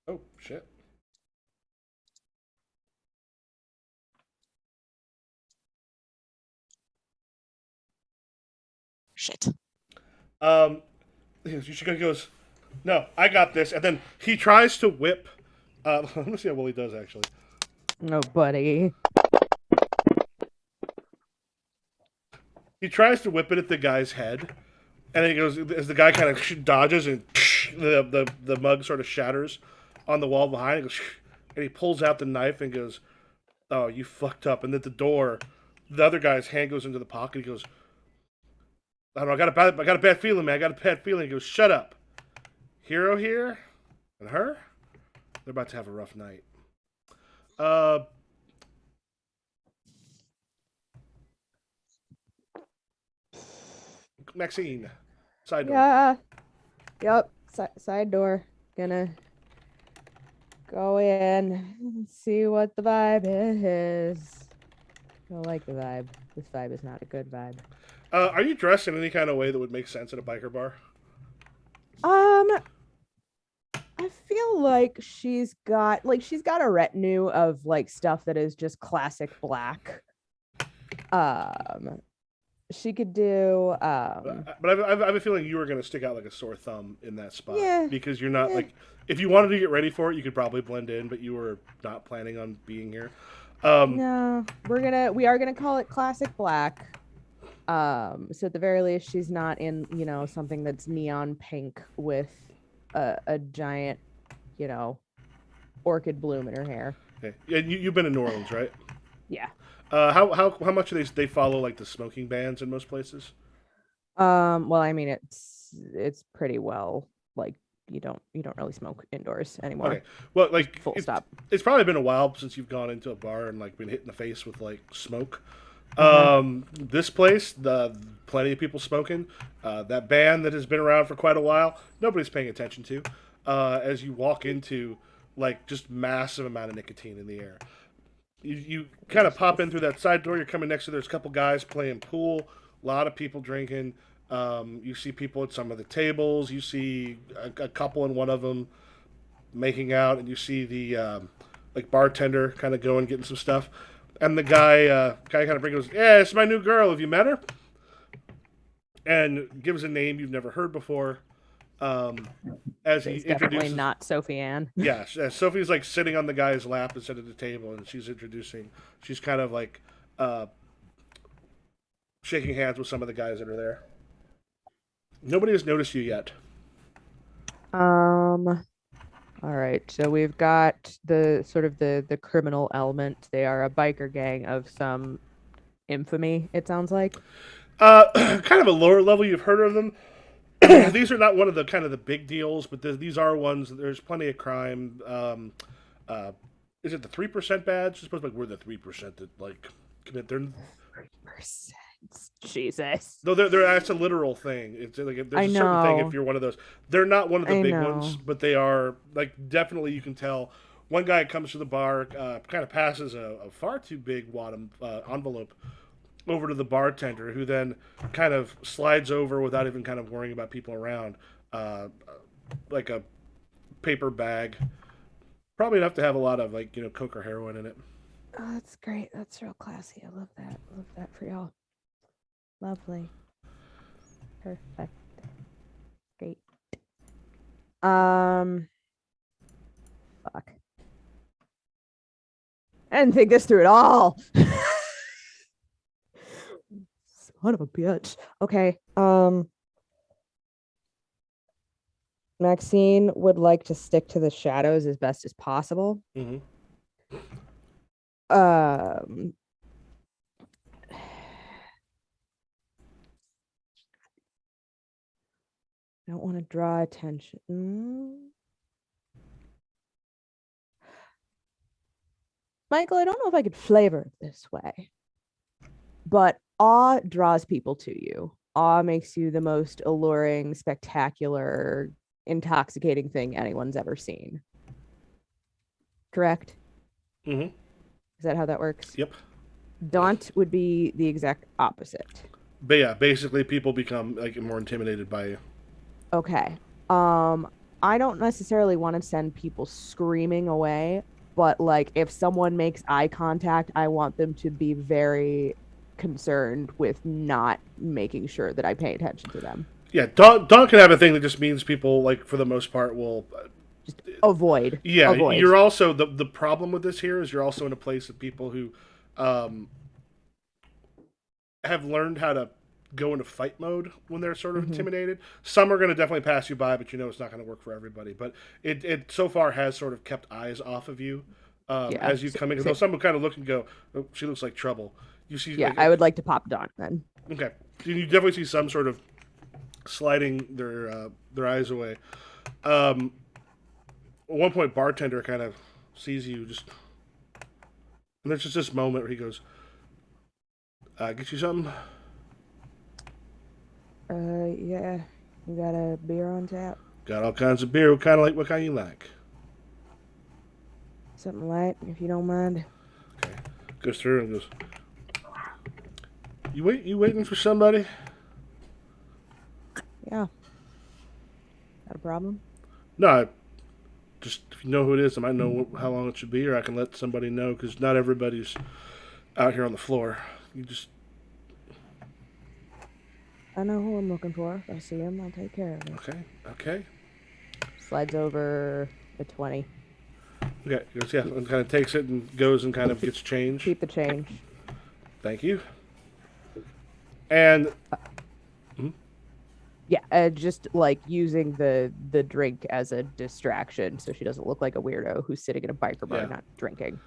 Oh shit.
Shit.
He goes, "No, I got this," and then he tries to whip. Let me see how well he does actually.
Oh, buddy.
He tries to whip it at the guy's head, and he goes as the guy kind of dodges, and the mug sort of shatters on the wall behind. He goes, and he pulls out the knife and goes, "Oh, you fucked up!" And at the door, the other guy's hand goes into the pocket. He goes, "I don't know. I got a bad feeling, man. I got a bad feeling." He goes, "Shut up." Hero here, and her, they're about to have a rough night. Maxine, side door.
Yeah. Yep. Side door. Gonna go in, see what the vibe is. Don't like the vibe. This vibe is not a good vibe.
Are you dressed in any kind of way that would make sense at a biker bar?
I feel like she's got a retinue of like stuff that is just classic black. Um, she could do
But I have a feeling you were going to stick out like a sore thumb in that spot.
Yeah,
Because you're not
yeah.
like, if you wanted to get ready for it, you could probably blend in, but you were not planning on being here.
No, we are gonna call it classic black. So at the very least, she's not in, something that's neon pink with a giant, orchid bloom in her hair.
Okay. And you've been in New Orleans, right?
Yeah.
How much do they follow like the smoking bans in most places?
Well, I mean, it's pretty well like you don't really smoke indoors anymore.
Okay. Well, like
Full stop.
It's probably been a while since you've gone into a bar and like been hit in the face with like smoke. This place, plenty of people smoking. That band that has been around for quite a while, nobody's paying attention to. As you walk into like just massive amount of nicotine in the air. You kind of pop in through that side door. You're coming next to there's a couple guys playing pool. A lot of people drinking. You see people at some of the tables. You see a couple in one of them making out, and you see the like bartender kind of going getting some stuff. And the guy kind of brings, "Yeah, it's my new girl. Have you met her?" And gives a name you've never heard before. As he
It's definitely
introduces,
not Sophie Ann.
yeah, Sophie's like sitting on the guy's lap instead of the table, and she's introducing. She's kind of like shaking hands with some of the guys that are there. Nobody has noticed you yet.
All right, so we've got the sort of the criminal element. They are a biker gang of some infamy, it sounds like.
Kind of a lower level. You've heard of them. These are not one of the kind of the big deals, but these are ones. There's plenty of crime. Is it the 3% badge? It's supposed to be like we're the 3% that like commit. They're
3%. Jesus.
no, that's a literal thing. It's like there's
I
a certain thing
know.
if you're one of those. They're not one of the
I
big
know.
ones, but they are like definitely you can tell. One guy comes to the bar, kind of passes a far too big wad envelope over to the bartender, who then kind of slides over without even kind of worrying about people around, like a paper bag, probably enough to have a lot of like coke or heroin in it.
Oh, that's great. That's real classy. I love that. Love that for y'all. Lovely. Perfect. Great. Fuck. I didn't think this through at all. Son of a bitch. Okay. Maxine would like to stick to the shadows as best as possible.
Mm-hmm.
I don't want to draw attention. Michael, I don't know if I could flavor it this way, but awe draws people to you. Awe makes you the most alluring, spectacular, intoxicating thing anyone's ever seen. Correct?
Mm-hmm.
Is that how that works?
Yep.
Daunt would be the exact opposite.
But yeah, basically people become like more intimidated by you.
Okay. I don't necessarily want to send people screaming away, but like if someone makes eye contact, I want them to be very concerned with not making sure that I pay attention to them.
Yeah, Dawn can have a thing that just means people like for the most part will.
Just avoid.
Yeah,
Avoid.
you're also the problem with this here is you're also in a place of people who have learned how to go into fight mode when they're sort of intimidated. Some are going to definitely pass you by, but it's not going to work for everybody. But it so far has sort of kept eyes off of you as you come in. Because some will kind of look and go, "Oh, she looks like trouble." You see,
Yeah,
like,
I would like to pop Daunt then.
okay. You definitely see some sort of sliding their eyes away. At one point, bartender kind of sees you just, and there's just this moment where he goes, "Get you something."
Yeah. You got a beer on tap?
Got all kinds of beer. What kind you like?
Something light, if you don't mind.
Okay. Goes through and goes, You waiting for somebody?
Yeah. Got a problem?
No, Just if you know who it is, I might know how long it should be, or I can let somebody know because not everybody's out here on the floor. You just
I know who I'm looking for. If I see him, I'll take care of it.
okay.
Slides over the 20.
Okay, yeah, and kind of takes it and goes and kind of gets change.
Keep the change.
Thank you. And
Yeah, just like using the drink as a distraction so she doesn't look like a weirdo who's sitting in a biker bar
Yeah.
not drinking.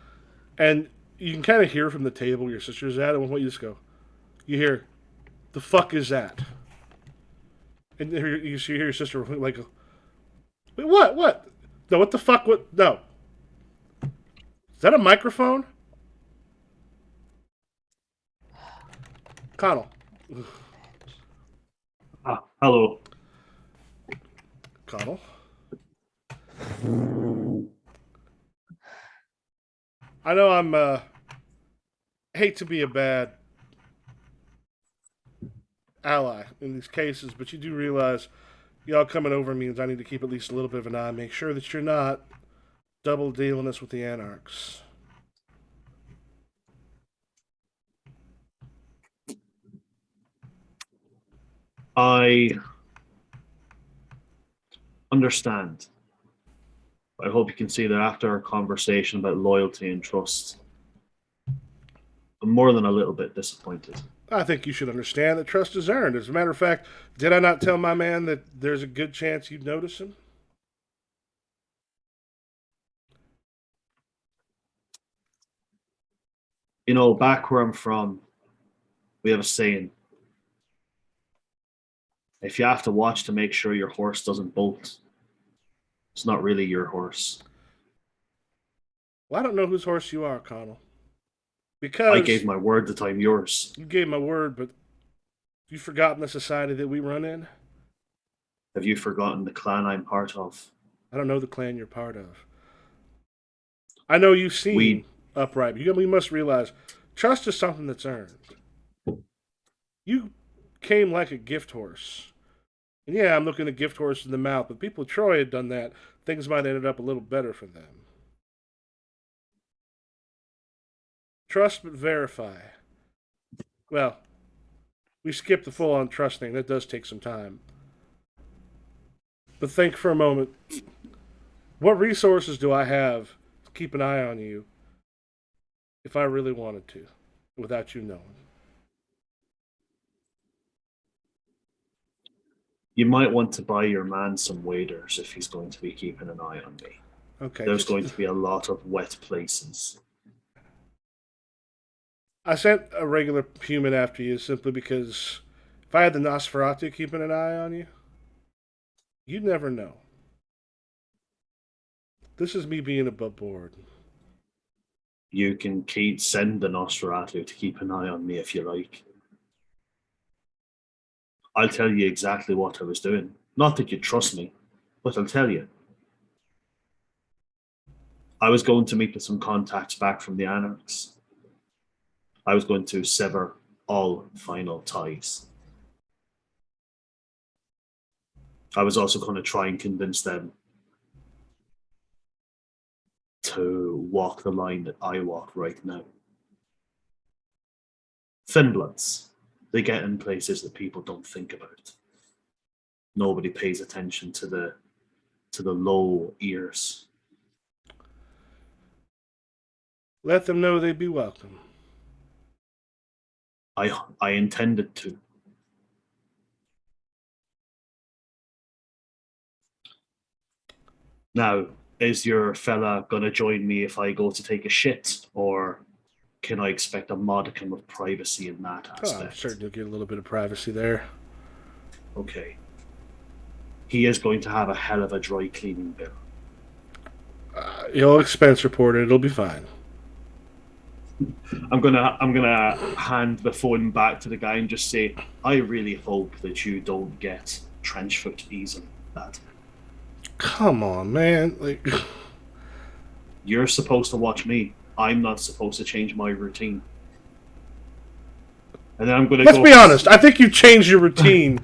And you can kind of hear from the table your sister's at, and you just go, you hear, the fuck is that? And you hear your sister like, wait, what? What? No, what the fuck? What? No. Is that a microphone? Connell.
Hello.
Connell. I know I'm, hate to be a bad ally in these cases, but you do realize y'all coming over means I need to keep at least a little bit of an eye, make sure that you're not double dealing this with the Anarchs.
I understand. I hope you can see that after our conversation about loyalty and trust, I'm more than a little bit disappointed.
I think you should understand that trust is earned. As a matter of fact, did I not tell my man that there's a good chance you'd notice him?
You know, back where I'm from, we have a saying. If you have to watch to make sure your horse doesn't bolt, it's not really your horse.
Well, I don't know whose horse you are, Connell. Because
I gave my word that I'm yours.
you gave my word, but you've forgotten the society that we run in?
Have you forgotten the clan I'm part of?
I don't know the clan you're part of. I know you seem
We-
upright. We must realize trust is something that's earned. You came like a gift horse. And yeah, I'm looking a gift horse in the mouth, but people of Troy had done that. Things might have ended up a little better for them. Trust but verify. Well, we skipped the full-on trust thing. That does take some time. But think for a moment. What resources do I have to keep an eye on you if I really wanted to, without you knowing?
You might want to buy your man some waders if he's going to be keeping an eye on me.
Okay.
There's going to be a lot of wet places.
I sent a regular human after you simply because if I had the Nosferatu keeping an eye on you, you'd never know. This is me being above board.
You can send the Nosferatu to keep an eye on me if you like. I'll tell you exactly what I was doing. Not that you trust me, but I'll tell you. I was going to meet with some contacts back from the Anarchs. I was going to sever all final ties. I was also going to try and convince them to walk the line that I walk right now. Thin bloods. They get in places that people don't think about. Nobody pays attention to the low ears.
Let them know they'd be welcome.
I intended to. Now, is your fella gonna join me if I go to take a shit, or can I expect a modicum of privacy in that
Oh,
aspect?
I'm certain you'll get a little bit of privacy there.
Okay. He is going to have a hell of a dry cleaning bill.
You'll expense report it. It'll be fine.
I'm gonna hand the phone back to the guy and just say, I really hope that you don't get trench foot easily. That
Come on, man. Like,
you're supposed to watch me. I'm not supposed to change my routine. And then I'm gonna
let's
go.
be honest. I think you changed your routine.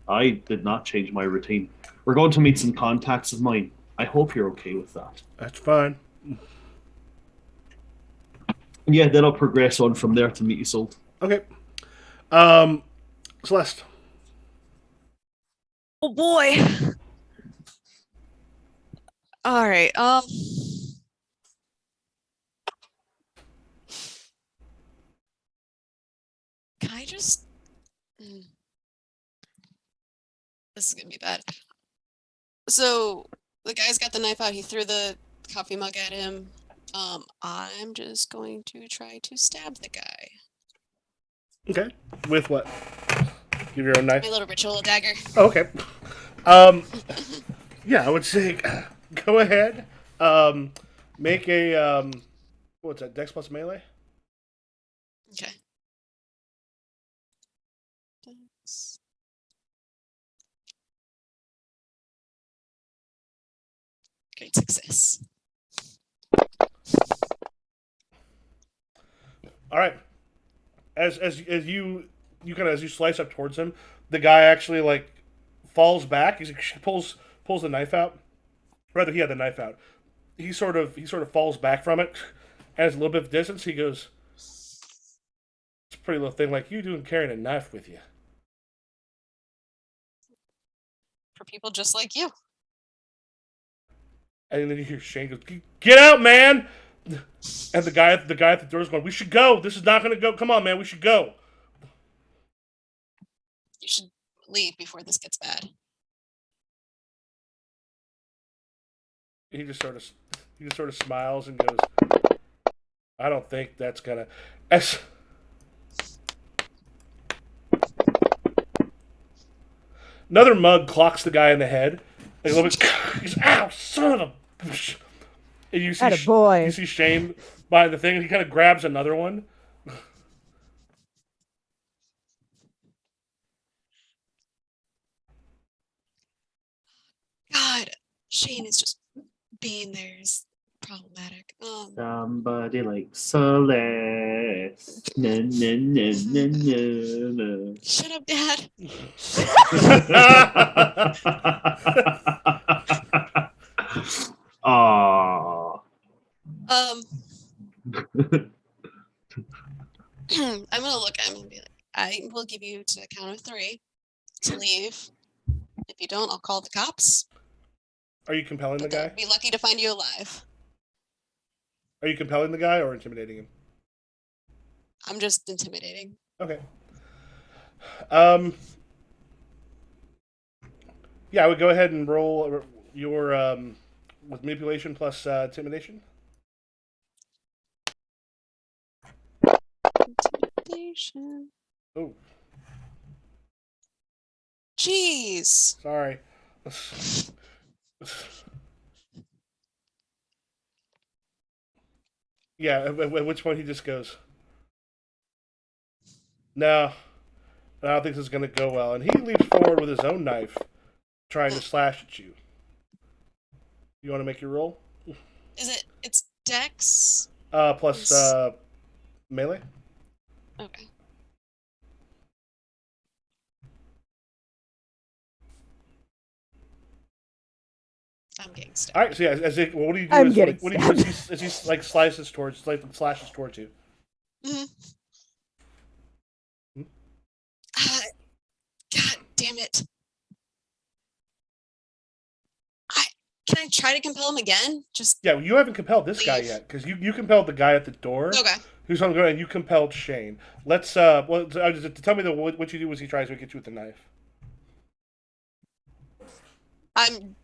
I did not change my routine. We're going to meet some contacts of mine. I hope you're okay with that.
That's fine.
Yeah, then I'll progress on from there to meet Isolde.
Okay. Celeste.
Oh boy. All right. Can I just? This is gonna be bad. So the guy's got the knife out. He threw the coffee mug at him. I'm just going to try to stab the guy.
Okay. With what? Give your own knife.
My little ritual dagger.
Oh, okay. Yeah, I would say go ahead. Make a what's that? Dex plus melee.
Okay. Thanks. Great success.
All right. As you kind of as you slice up towards him, the guy actually like falls back. He pulls the knife out. Rather, he had the knife out. He sort of falls back from it, and as a little bit of distance, he goes, "It's a pretty little thing like you doing carrying a knife with you."
For people just like you.
And then you hear Shane goes, "Get out, man!" And the guy at the door is going, "We should go. This is not going to go. Come on, man. We should go."
You should leave before this gets bad.
He just sort of smiles and goes, "I don't think that's gonna." As another mug clocks the guy in the head, like a little bit. He's ow, son of a. And you see,
Attaboy.
you see Shane behind the thing, and he kind of grabs another one.
God, Shane is just being there is problematic.
Somebody like Celeste. Na, na, na, na, na,
Shut up, Dad.
na. Aww.
I'm gonna look at him and be like, I will give you to the count of 3 to leave. If you don't, I'll call the cops.
Are you compelling the
But they'll
guy?
be lucky to find you alive.
Are you compelling the guy or intimidating him?
I'm just intimidating.
Okay. Yeah, I would go ahead and roll your with manipulation plus intimidation.
Intimidation.
Oh,
Jeez.
sorry. Yeah, at which point he just goes, "No, I don't think this is going to go well." And he leaps forward with his own knife, trying to slash at you. You want to make your roll?
It's Dex?
Plus melee?
Okay. I'm getting stuck.
All right, so yeah, what do you do?
I'm
as,
getting
what do you do as he like slashes towards you?
Mhm. God damn it. Can I try to compel him again? Just
Yeah, you haven't compelled this guy
leave.
yet because you compelled the guy at the door.
Okay.
Who's on the ground, and you compelled Shane. Let's tell me what you do as he tries to get you with the knife.
I'm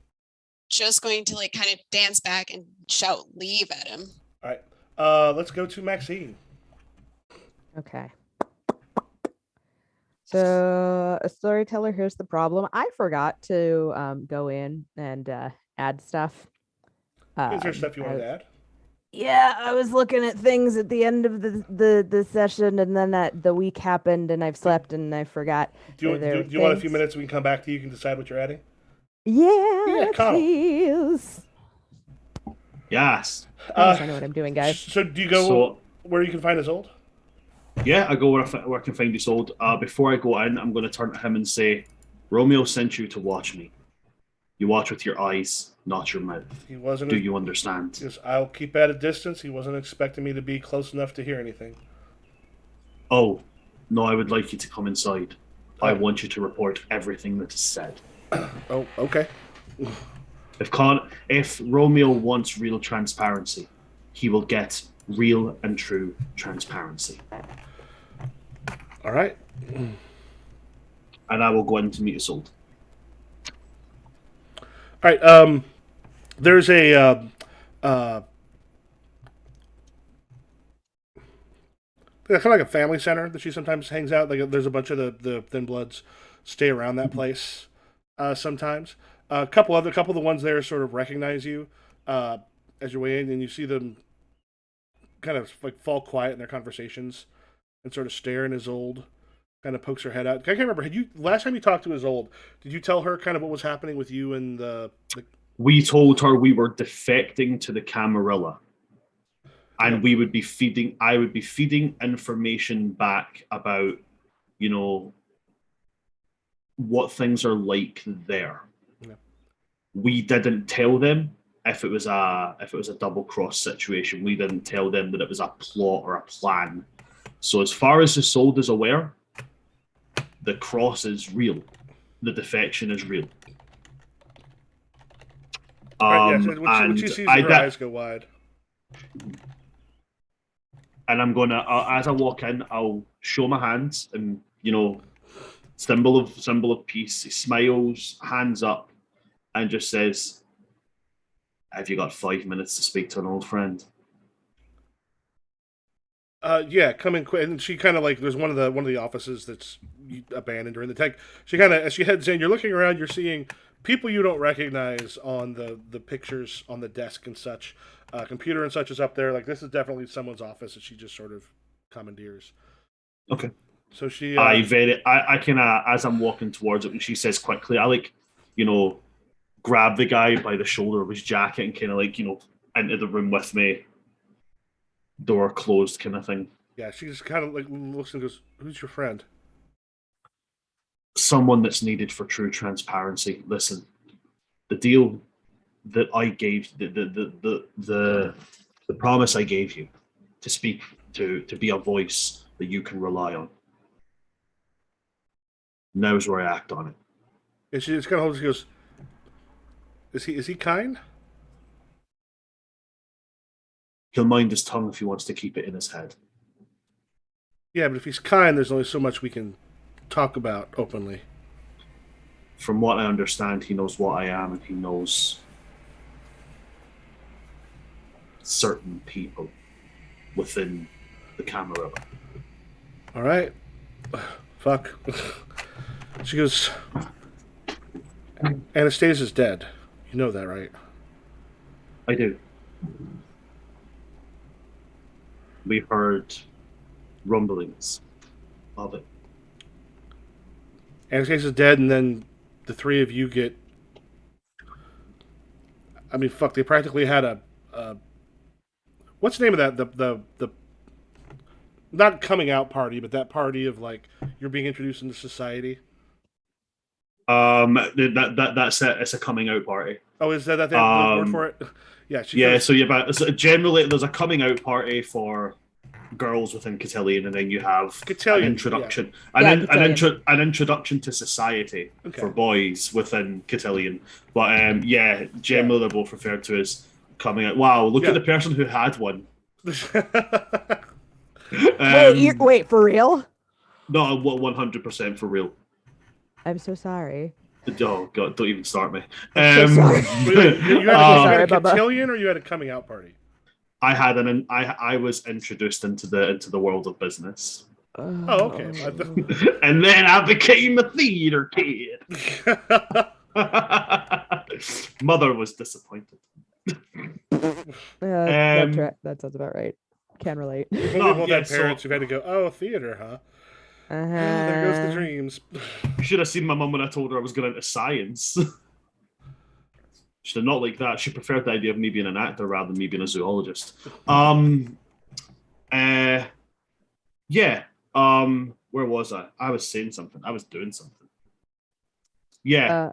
just going to like kind of dance back and shout leave at him.
All right, let's go to Maxine.
Okay. So, a storyteller, here's the problem. I forgot to go in and add stuff.
Is there stuff you want
I-
to add?
Yeah, I was looking at things at the end of the session, and then the week happened, and I've slept, and I forgot.
Do
there
you
were
want a few
things.
minutes? We can come back to you. You can decide what you're adding.
Yeah,
Connell.
please.
Yes.
I know what I'm doing, guys.
So do you go
So-
where you can find Isolde?
Yeah, I go where I can find Isolde. Before I go in, I'm going to turn to him and say, Romeo sent you to watch me. You watch with your eyes, not your mouth.
He wasn't.
Do you understand?
Just, I'll keep at a distance. He wasn't expecting me to be close enough to hear anything.
Oh, no, I would like you to come inside. I
Oh.
want you to report everything that is said.
Oh, okay.
If Romeo wants real transparency, he will get real and true transparency.
All right.
And I will go in to meet Isolde.
All right. There's a kind of like a family center that she sometimes hangs out. Like there's a bunch of the Thin Bloods stay around that place sometimes. A couple of the ones there sort of recognize you as you're way in, and you see them kind of like fall quiet in their conversations and sort of stare. And Isolde kind of pokes her head out. I can't remember. Had you last time you talked to Isolde? Did you tell her kind of what was happening with you and the
We told her we were defecting to the Camarilla. And we would be feeding, I would be feeding information back about, you know, what things are like there.
Yeah.
We didn't tell them if it was a double cross situation. We didn't tell them that it was a plot or a plan. So as far as Isolde is aware, the cross is real. The defection is real.
Right, yeah, when she sees her eyes go wide.
And I'm gonna, as I walk in, I'll show my hands and, you know, symbol of peace. He smiles, hands up, and just says, "Have you got 5 minutes to speak to an old friend?"
Yeah, come in quick. And she kind of like there's one of the offices that's abandoned during the tech. She kind of as she heads in, you're looking around, you're seeing people you don't recognize on the pictures on the desk and such. Computer and such is up there. Like this is definitely someone's office that she just sort of commandeers.
Okay.
So she.
I kind of, as I'm walking towards it, and she says quickly, I like, you know, grab the guy by the shoulder of his jacket and kind of like, you know, into the room with me. Door closed, kind of thing.
Yeah, she just kind of like looks and goes, "Who's your friend?"
Someone that's needed for true transparency. Listen, the deal that I gave, the promise I gave you to speak to be a voice that you can rely on. Now is where I act on it.
And she just kind of holds. She goes, "Is he kind?"
He'll mind his tongue if he wants to keep it in his head.
Yeah, but if he's kind, there's only so much we can talk about openly.
From what I understand, he knows what I am, and he knows certain people within the Camarilla.
All right. Fuck. She goes, Anastasia's dead. You know that, right?
I do. We heard rumblings of it.
Anastasia's dead, and then the three of you get. I mean, fuck. They practically had a. What's the name of that? The not coming out party, but that party of like you're being introduced into society.
That's it. It's a coming out party.
Oh, is that the word for it? Yeah.
So generally there's a coming out party for girls within Cotillion, and then you have
Cotillion,
an introduction,
Yeah.
an introduction to society
Okay.
for boys within Cotillion. But generally they're both referred to as coming out. Wow, look
Yeah.
at the person who had one.
Wait, for real?
No, 100% for real.
I'm so sorry.
Oh God, don't even start me.
I'm so sorry.
You had
Sorry,
a
Bubba.
cotillion, or you had a coming out party?
I was introduced into the world of business.
Oh, okay.
And then I became a theater kid. Mother was disappointed.
That sounds about right. Can relate.
We've
Oh,
both
yeah,
had parents who've had to go, oh, theater, huh? Oh, there goes the dreams.
You should have seen my mum when I told her I was going into science. She did not like that. She preferred the idea of me being an actor rather than me being a zoologist. Where was I? I was saying something. I was doing something. Yeah.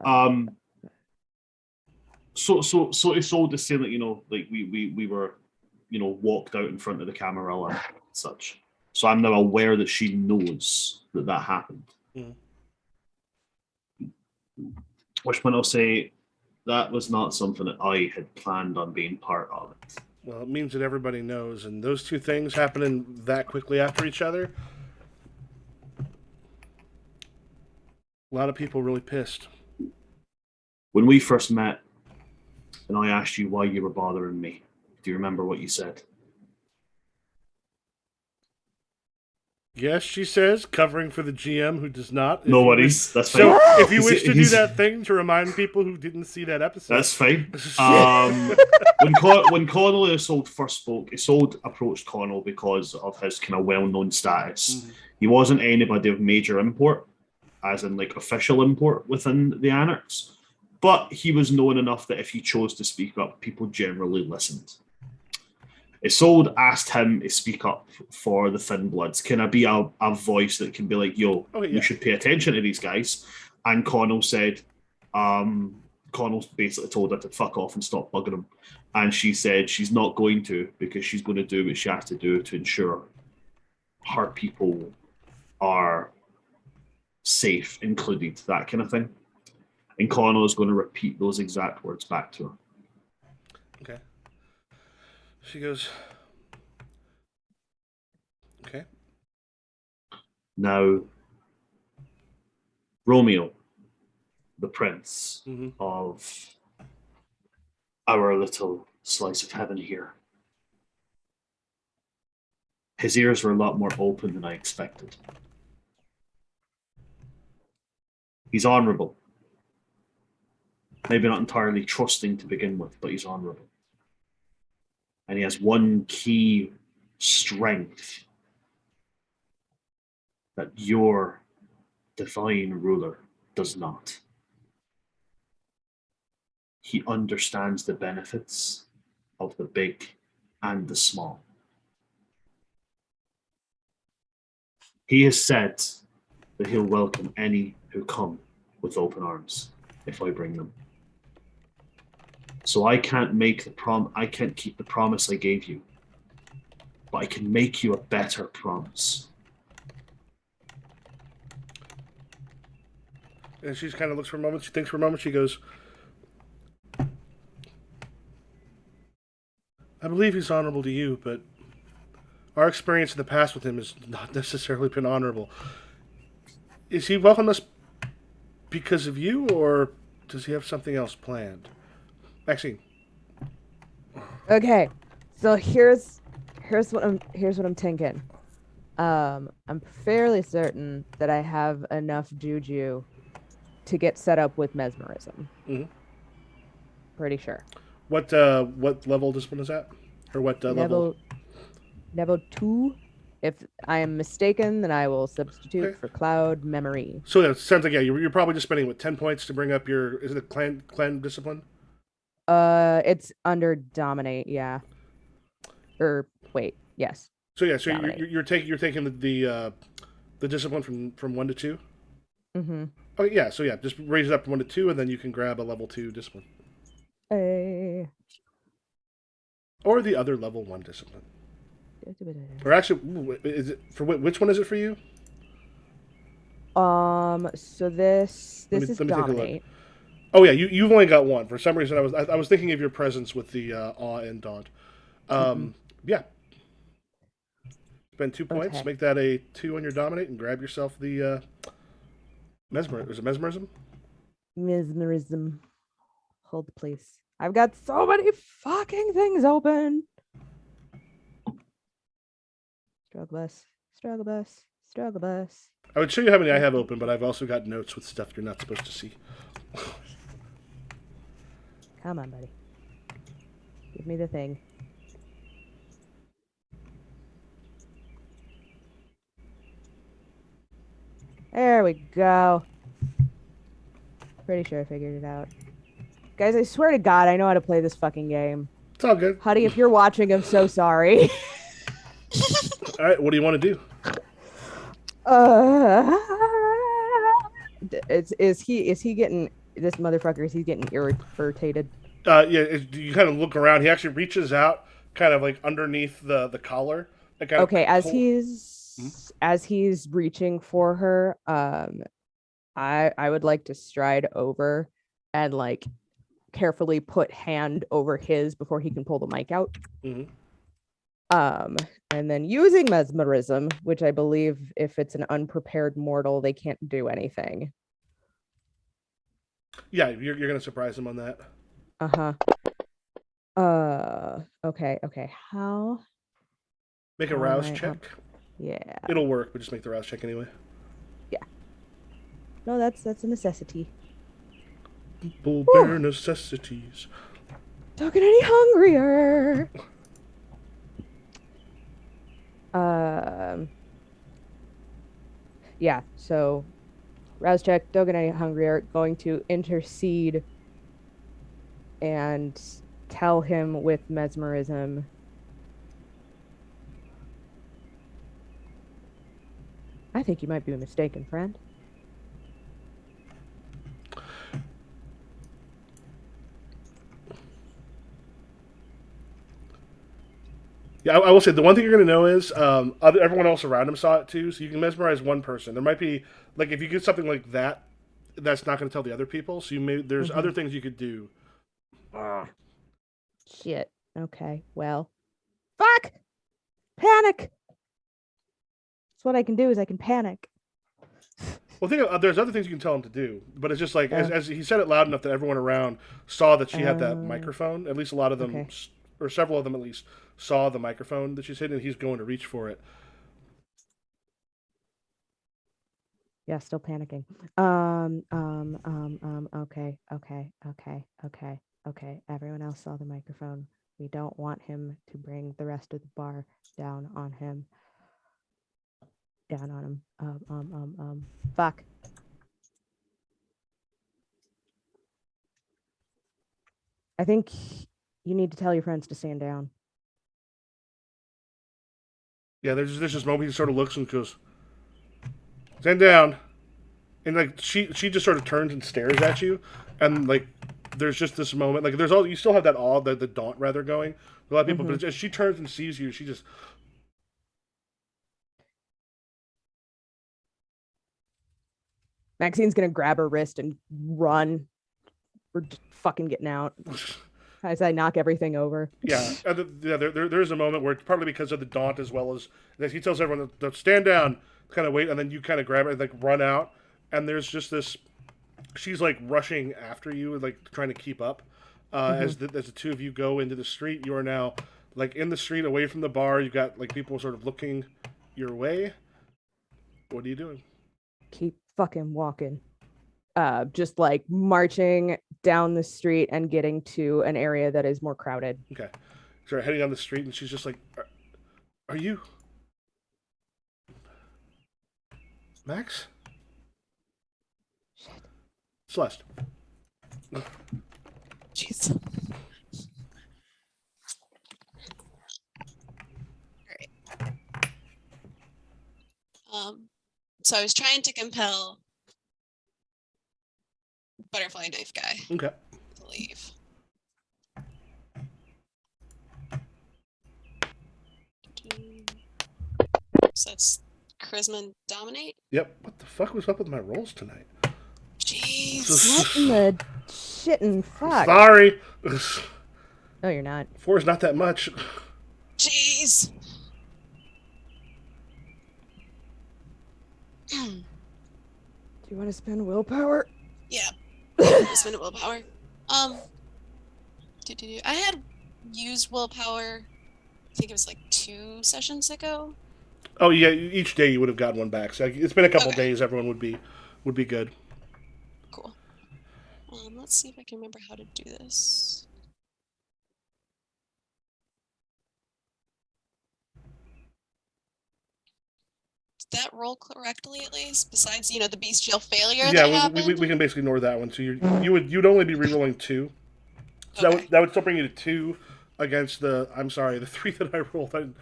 So Isolde is saying that, like we were, walked out in front of the Camarilla and such. So I'm now aware that she knows that happened.
Mhm.
Which one I'll say that was not something that I had planned on being part of it.
Well, it means that everybody knows, and those two things happening that quickly after each other, a lot of people really pissed.
When we first met, and I asked you why you were bothering me, do you remember what you said?
Yes, she says, covering for the GM who does not. If
No
you
worries.
wish-
That's
So,
fine.
if you wish to do
He's-
that thing to remind people who didn't see that episode,
That's fine. When Connell and Isolde first spoke, Isolde approached Connell because of his kind of well-known status.
Mhm.
He wasn't anybody of major import, as in like official import within the Anarchs, but he was known enough that if he chose to speak up, people generally listened. Isolde asked him to speak up for the Thin Bloods. Can I be a voice that can be like, yo,
Okay, yeah.
we should pay attention to these guys? And Connell said, Connell basically told her to fuck off and stop bugging him. And she said she's not going to, because she's going to do what she has to do to ensure her people are safe, included, that kind of thing. And Connell is going to repeat those exact words back to her.
Okay. She goes, okay.
Now, Romeo, the prince
Mm-hmm.
of our little slice of heaven here, his ears were a lot more open than I expected. He's honorable. Maybe not entirely trusting to begin with, but he's honorable. And he has one key strength that your divine ruler does not. He understands the benefits of the big and the small. He has said that he'll welcome any who come with open arms if I bring them. So I can't make I can't keep the promise I gave you, but I can make you a better promise.
And she kind of looks for a moment. She thinks for a moment. She goes, I believe he's honorable to you, but our experience in the past with him has not necessarily been honorable. Is he welcome us because of you, or does he have something else planned? Maxine.
Okay, so here's what I'm thinking. I'm fairly certain that I have enough juju to get set up with mesmerism.
Mhm.
Pretty sure.
What level discipline is that? Or what level?
Level 2. If I am mistaken, then I will substitute
Okay.
for cloud memory.
So yeah, it sounds like, yeah, you're probably just spending, 10 points to bring up your, is it a clan discipline?
It's under dominate, yeah. Or wait, yes.
So yeah, so
Dominate.
you're taking the discipline from 1 to 2?
Mm-hmm.
Oh yeah, so yeah, just raise it up from 1 to 2, and then you can grab a level 2 discipline. Or the other level 1 discipline. Or actually, is it for which one is it for you?
So this
Let me
is
take a look.
dominate.
Oh yeah, you've only got one. For some reason, I was thinking of your presence with the awe and daunt. Yeah. Spend 2 points,
Okay.
make that a 2 on your dominate, and grab yourself the mesmerism. Is it mesmerism?
Mesmerism. Hold please. I've got so many fucking things open. Struggle bus. Struggle bus. Struggle bus.
I would show you how many I have open, but I've also got notes with stuff you're not supposed to see.
Come on, buddy. Give me the thing. There we go. Pretty sure I figured it out. Guys, I swear to God, I know how to play this fucking game.
It's all good.
Huddy, if you're watching, I'm so sorry.
All right, what do you want to do?
Is he getting this motherfucker? Is he getting irritated?
You kind of look around. He actually reaches out, kind of like underneath the collar. Like kind
Okay,
of
as he's reaching for her, I would like to stride over and like carefully put hand over his before he can pull the mic out.
Mhm.
And then using mesmerism, which I believe if it's an unprepared mortal, they can't do anything.
Yeah, you're gonna surprise him on that.
Uh-huh. Okay. How
Make a
How am
rouse
I-
check.
yeah.
It'll work, but just make the rouse check anyway.
No, that's a necessity.
People
Whew.
bare necessities.
Don't get any hungrier. Yeah, so rouse check, don't get any hungrier, going to intercede and tell him with mesmerism. I think you might be mistaken, friend.
Yeah, I will say the one thing you're gonna know is everyone else around him saw it too, so you can mesmerize one person. There might be like if you get something like that, that's not gonna tell the other people. So there's other things you could do.
Shit. Okay, well. Fuck! Panic! That's what I can do is I can panic.
Well, there's other things you can tell him to do, but it's just like
Oh.
as he said it loud enough that everyone around saw that she had that
Oh.
microphone. At least a lot of them,
Okay.
or several of them at least, saw the microphone that she's hitting. And he's going to reach for it.
Yeah, still panicking. Okay. Everyone else saw the microphone. We don't want him to bring the rest of the bar down on him. Down on him. Fuck. I think you need to tell your friends to stand down.
Yeah, there's this moment he sort of looks and goes, "Stand down," and like she just sort of turns and stares at you, and like there's just this moment like there's all you still have that awe the daunt rather going a lot of people, but as she turns and sees you, she just
Maxine's gonna grab her wrist and run. We're just fucking getting out. As I knock everything over.
yeah, there's a moment where it's partly because of the daunt as well as that he tells everyone to stand down, kind of wait, and then you kind of grab it and like run out, and there's just this. She's like rushing after you, like trying to keep up. As the two of you go into the street, you are now like in the street, away from the bar. You've got like people sort of looking your way. What are you doing?
Keep fucking walking. Just like marching down the street and getting to an area that is more crowded.
Okay, so heading down the street, and she's just like, "Are you Max?
Shit.
Celeste?"
Jeez. Alright. So I was trying to compel Butterfly Knife Guy
Okay.
to leave. So that's Charisma and Dominate.
Yep. What the fuck was up with my rolls tonight?
Jeez.
What in the shitting fuck?
Sorry.
No, you're not.
4 is not that much.
Jeez.
Do you want to spend willpower?
Yeah. Spend a willpower. I had used willpower. I think it was like 2 sessions ago.
Oh yeah, each day you would have gotten one back. So it's been a couple
Okay.
days. Everyone would be good.
Cool. Let's see if I can remember how to do this. Did that roll correctly at least? Besides, the bestial failure that
Yeah,
happened?
we can basically ignore that one. So you'd only be rerolling 2. So
Okay.
that would still bring you to 2 against the 3 that I rolled. I did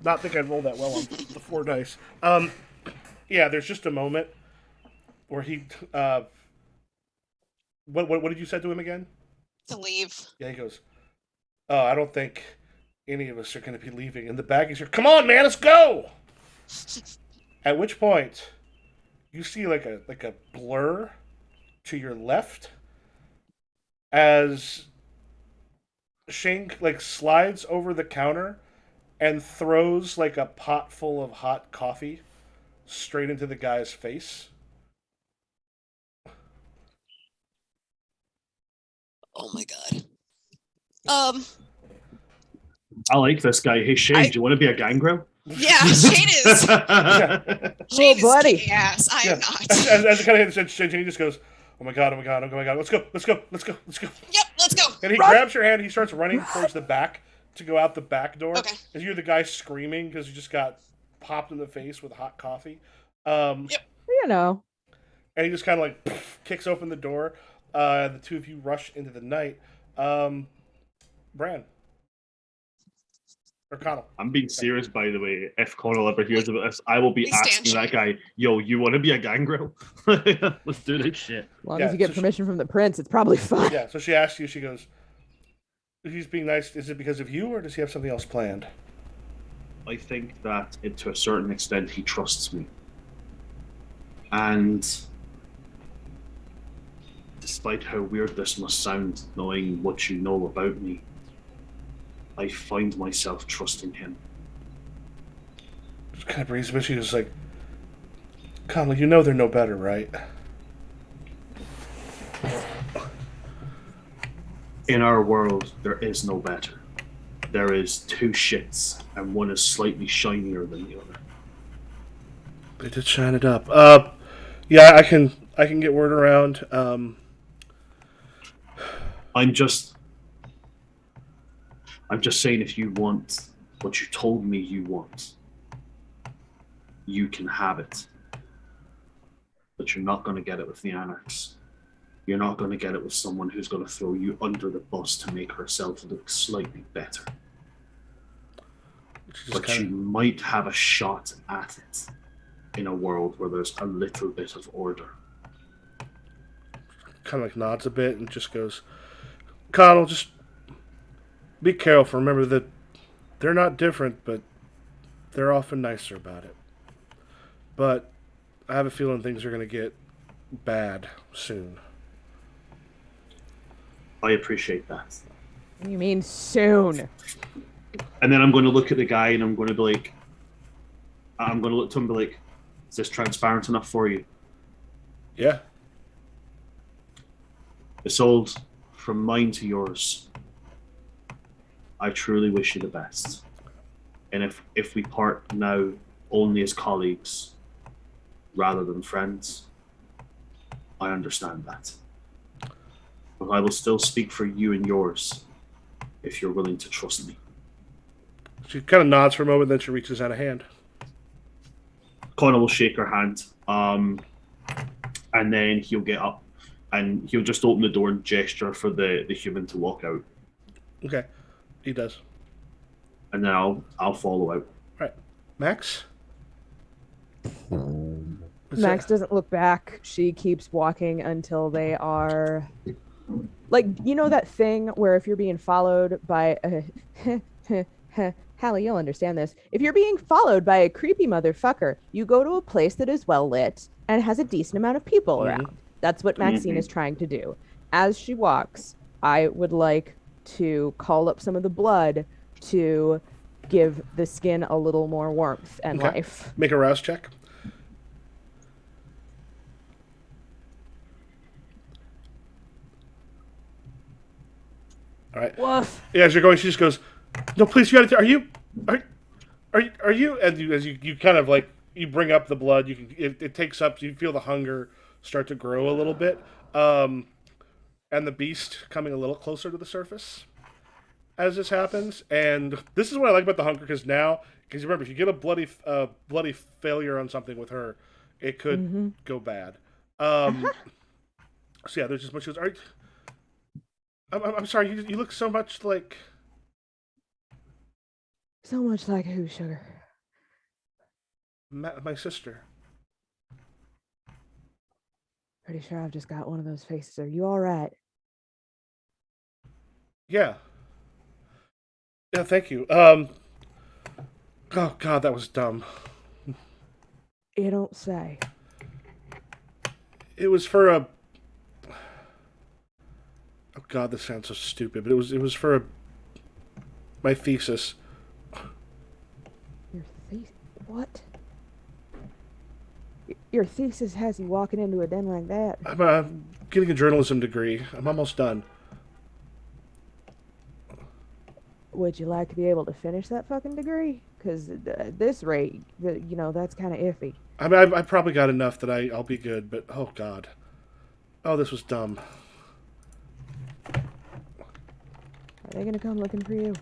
not think I'd roll that well on the 4 dice. Yeah, there's just a moment where he what did you say to him again?
To leave.
Yeah, he goes, "Oh, I don't think any of us are going to be leaving." And the baggies are, "Come on, man, let's go!" At which point, you see like a blur to your left as Shank like slides over the counter and throws like a pot full of hot coffee straight into the guy's face.
Oh my god. Um,
I like this guy. Hey Shane,
I-
do you want to be a gangrel?
yeah, Shane is Shane is
buddy.
kicking ass. I am
Yeah.
not.
As it kind of hits, Shank, he just goes, "Oh my god, oh my god, oh my god, let's go, let's go, let's go, let's go."
Yep, let's go.
And he
Run!
grabs your hand. He starts running towards the back to go out the back door.
Okay.
And you hear the guy screaming because he just got popped in the face with hot coffee. Um,
Yep.
You know.
And he just kind of like kicks open the door. The two of you rush into the night. Bran. Or Connell.
I'm being serious, by the way. If Connell ever hears about this, I will be
Please stand
asking that guy, "Yo, you want to be a gangrel? Let's do this shit."
As long
Yeah,
as you get
so she-
permission from the prince, it's probably fine.
Yeah, so she asks you, she goes, "He's being nice. Is it because of you, or does he have something else planned?"
I think that to a certain extent he trusts me. And despite how weird this must sound, knowing what you know about me, I find myself trusting him.
Just kind of breathes, but she was like, "Connell, you know they're no better, right?"
In our world, there is no better. There is two shits, and one is slightly shinier than the other.
They did shine it up. Yeah, I can get word around.
I'm just saying, if you want what you told me you want, you can have it. But you're not going to get it with the Anarchs. You're not going to get it with someone who's going to throw you under the bus to make herself look slightly better.
She just
But you
kind
might have a shot at it in a world where there's a little bit of order.
of like nods a bit and just goes, "Connell, just be careful. Remember that they're not different, but they're often nicer about it. But I have a feeling things are going to get bad soon."
I appreciate that.
You mean soon?
And then I'm going to look at the guy and I'm going to be like, I'm going to look to him and be like, "Is this transparent enough for you?"
Yeah.
Isolde, from mine to yours, I truly wish you the best. And if we part now only as colleagues rather than friends, I understand that. But I will still speak for you and yours if you're willing to trust me.
She kind of nods for a moment, then she reaches out a hand.
Connor will shake her hand, and then he'll get up and he'll just open the door and gesture for the human to walk out.
Okay. He does.
And then I'll follow out.
All right. Max? What's
Max
that?
doesn't look back. She keeps walking until they are like, you know that thing where if you're being followed by a Hallie, you'll understand this. If you're being followed by a creepy motherfucker, you go to a place that is well lit and has a decent amount of people around. That's what Maxine is trying to do. As she walks, I would like to call up some of the blood to give the skin a little more warmth and
Okay.
life.
Make a rouse check. All right.
Woof.
Yeah, as you're going, she just goes, "No, please, you got to. Are you?" And you kind of like you bring up the blood. You can. It takes up. You feel the hunger start to grow a little bit, and the beast coming a little closer to the surface as this happens. And this is what I like about the hunger because you remember, if you get a bloody failure on something with her, it could go bad. So yeah, there's just much. She goes, I'm sorry. You look so much like.
So much like who, sugar?
My sister.
Pretty sure I've just got one of those faces. Are you all right?
Yeah. Yeah, thank you. Oh god, that was dumb.
You don't say.
It was for a. Oh god, this sounds so stupid, but it was for my thesis.
Your thesis? What? Your thesis has you walking into a den like that.
I'm getting a journalism degree. I'm almost done.
Would you like to be able to finish that fucking degree? Because at this rate, that's kind of iffy.
I mean, I probably got enough that I'll be good, but oh god. Oh, this was dumb.
Are they gonna come looking for you?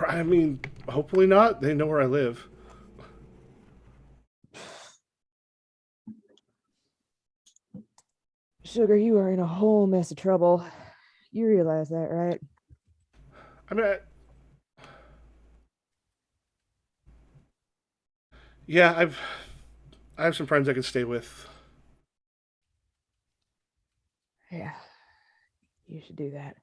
I mean, hopefully not. They know where I live.
Sugar, you are in a whole mess of trouble. You realize that, right?
I mean, yeah, I have some friends I can stay with.
Yeah. You should do that.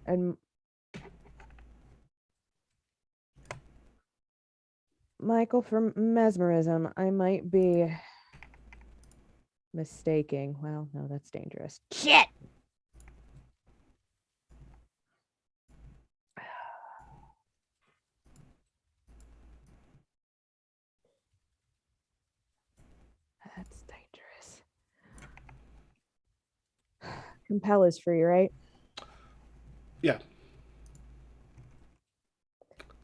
And Michael, for mesmerism, I might be mistaking. Well, no, that's dangerous. Shit! That's dangerous. Compel is free, right?
Yeah.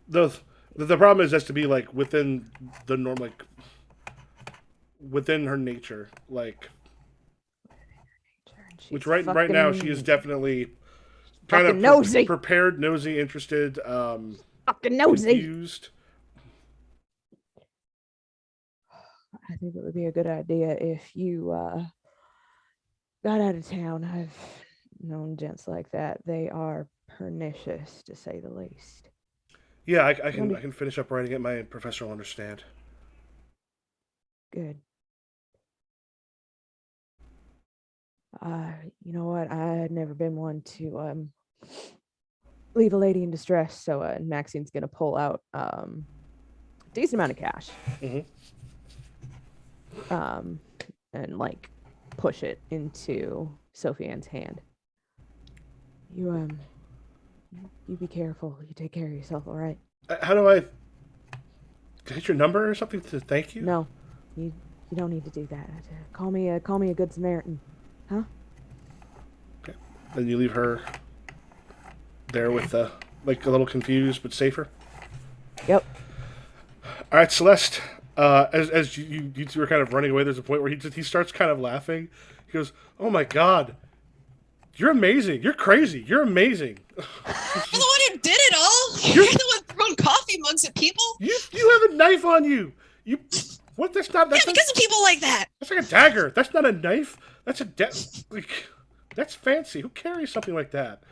The problem is has to be like within the norm, like within her nature, like which right now she is definitely kind of
fucking nosy.
prepared, nosy, interested,
Fucking nosy.
confused.
I think it would be a good idea if you got out of town. I've known gents like that. They are pernicious, to say the least.
Yeah, I can finish up writing it. My professor will understand.
Good. You know what? I had never been one to leave a lady in distress, so Maxine's gonna pull out a decent amount of cash.
Mhm.
And like push it into Sophie Ann's hand. You be careful. You take care of yourself, all right?
How do I get your number or something to thank you?
No, you don't need to do that. Call me a good Samaritan, huh?
Okay. Then you leave her there with like a little confused but safer.
Yep.
All right, Celeste. As you two are kind of running away, there's a point where he starts kind of laughing. He goes, "Oh my god, you're amazing! You're crazy! You're amazing!"
You're the one who did it all. You're the one throwing coffee mugs at people.
You have a knife on you. You what? That's not. That's
Yeah, because of people like that.
That's like a dagger. That's not a knife. That's like that's fancy. Who carries something like that?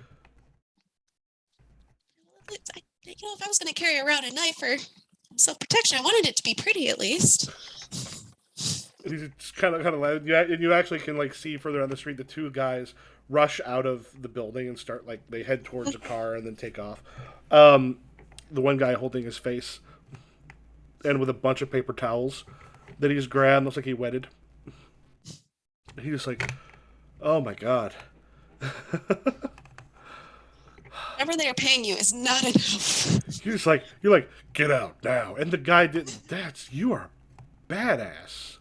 If I was going to carry around a knife for self-protection, I wanted it to be pretty at least.
He's just kind of loud. Yeah, and you actually can like see further on the street the two guys rush out of the building and start like they head towards a car and then take off. The one guy holding his face and with a bunch of paper towels that he's grabbed, looks like he wetted. He's just like, oh my god.
Whatever they are paying you is not enough.
You're like, get out now. And the guy didn't. You are badass.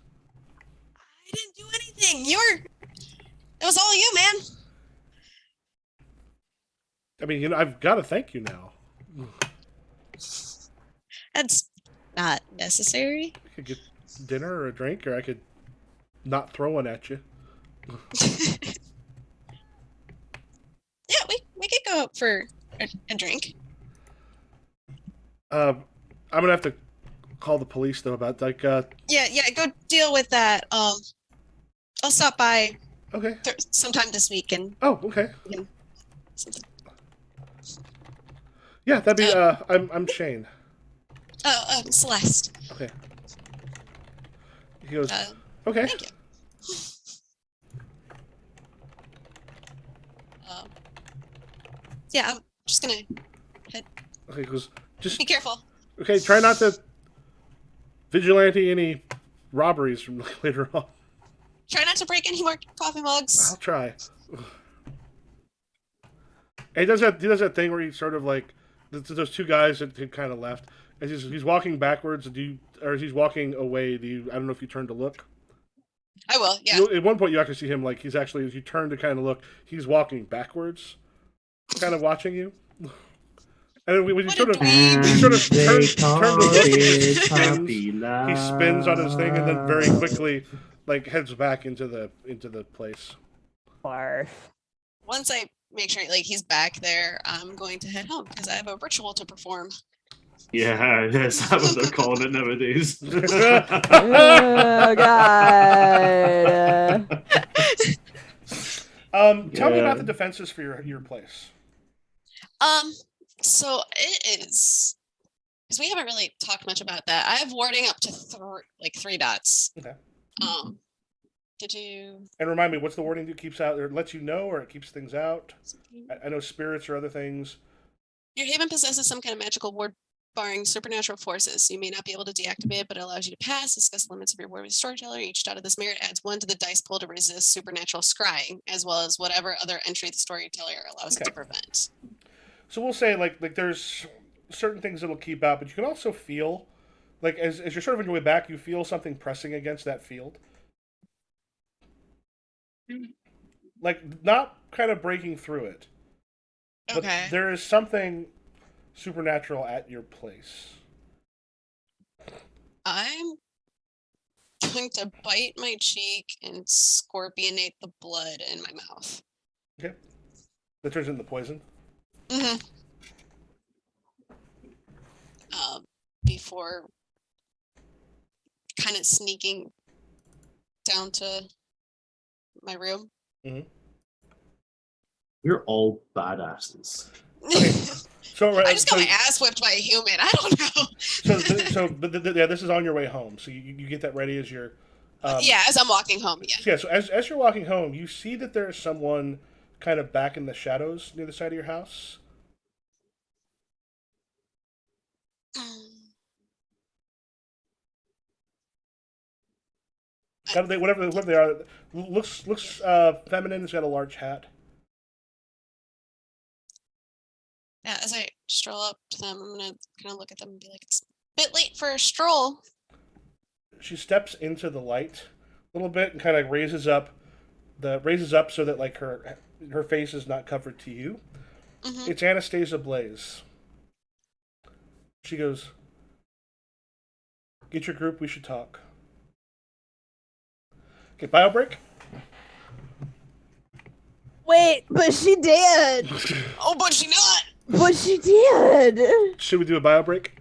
I didn't do anything. It was all you, man.
I mean, I've got to thank you now.
That's not necessary.
I could get dinner or a drink, or I could not throw one at you.
Yeah, we could go out for a drink.
I'm gonna have to call the police though about like.
Yeah, go deal with that. I'll stop by
Okay.
sometime this week and
Oh, okay.
something.
Yeah, that'd be. I'm Shane.
Oh, Celeste.
Okay. He goes,
Uh,
okay.
Thank you. Um, yeah, I'm just gonna
Okay, he goes, just
be careful.
okay. Try not to vigilante any robberies from later on.
Try not to break any more coffee
I'll
mugs.
try. And he does that thing where he sort of like those two guys that had kind of left. As he's walking backwards, or as he's walking away, I don't know if you turn to look.
I will. Yeah.
At one point, you actually see him like he's actually as you turn to kind of look, he's walking backwards, kind of watching you. And then when you
What
sort
a
of
dweeb.
when you sort of
They
turn to
call
look, he
it
spins.
happy
He spins on his thing and then very
life.
quickly like heads back into the place.
Barf.
Once I make sure like he's back there, I'm going to head home because I have a ritual to perform.
Yeah, yes, that's what they're calling it nowadays.
Oh God.
Tell me about
Yeah.
the defenses for your place.
So it is because we haven't really talked much about that. I have warding up to three dots.
Okay.
Did you?
And remind me, what's the wording that keeps out or lets you know or it keeps things out? I know spirits or other things.
Your haven possesses some kind of magical ward barring supernatural forces. You may not be able to deactivate it, but it allows you to pass. Discuss the limits of your ward with storyteller. Each dot of this merit adds 1 to the dice pool to resist supernatural scrying, as well as whatever other entry the storyteller allows it to
Okay.
prevent.
So we'll say like there's certain things that'll keep out, but you can also feel like as you're sort of on your way back, you feel something pressing against that field. Like not kind of breaking through it. But
Okay.
there is something supernatural at your place.
I'm going to bite my cheek and scorpionate the blood in my mouth.
Okay. That turns into poison.
Mm-hmm. Before kind of sneaking down to my room.
We're all badasses.
So
I just got my ass whipped by a human. I don't know.
yeah, this is on your way home. So you get that ready as you're.
Yeah, as I'm walking home. Yeah.
Yeah. So as you're walking home, you see that there is someone kind of back in the shadows near the side of your house. Whatever they are, looks feminine. Has got a large hat.
Yeah, as I stroll up to them, I'm gonna kind of look at them and be like, "It's a bit late for a stroll."
She steps into the light a little bit and kind of raises up so that like her face is not covered to you.
Mm-hmm.
It's Anastasia Blaze. She goes, "Get your group. We should talk." Okay, bio break.
Wait, but she did.
Oh, but she not.
But she did.
Should we do a bio break?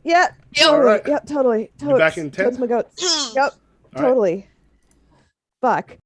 Yep.
Yep.
Totally.
Alright.
Yep. Totally.
Be back in 10?
Totes my goats.
Mm.
Yep.
All right.
Totally. Fuck.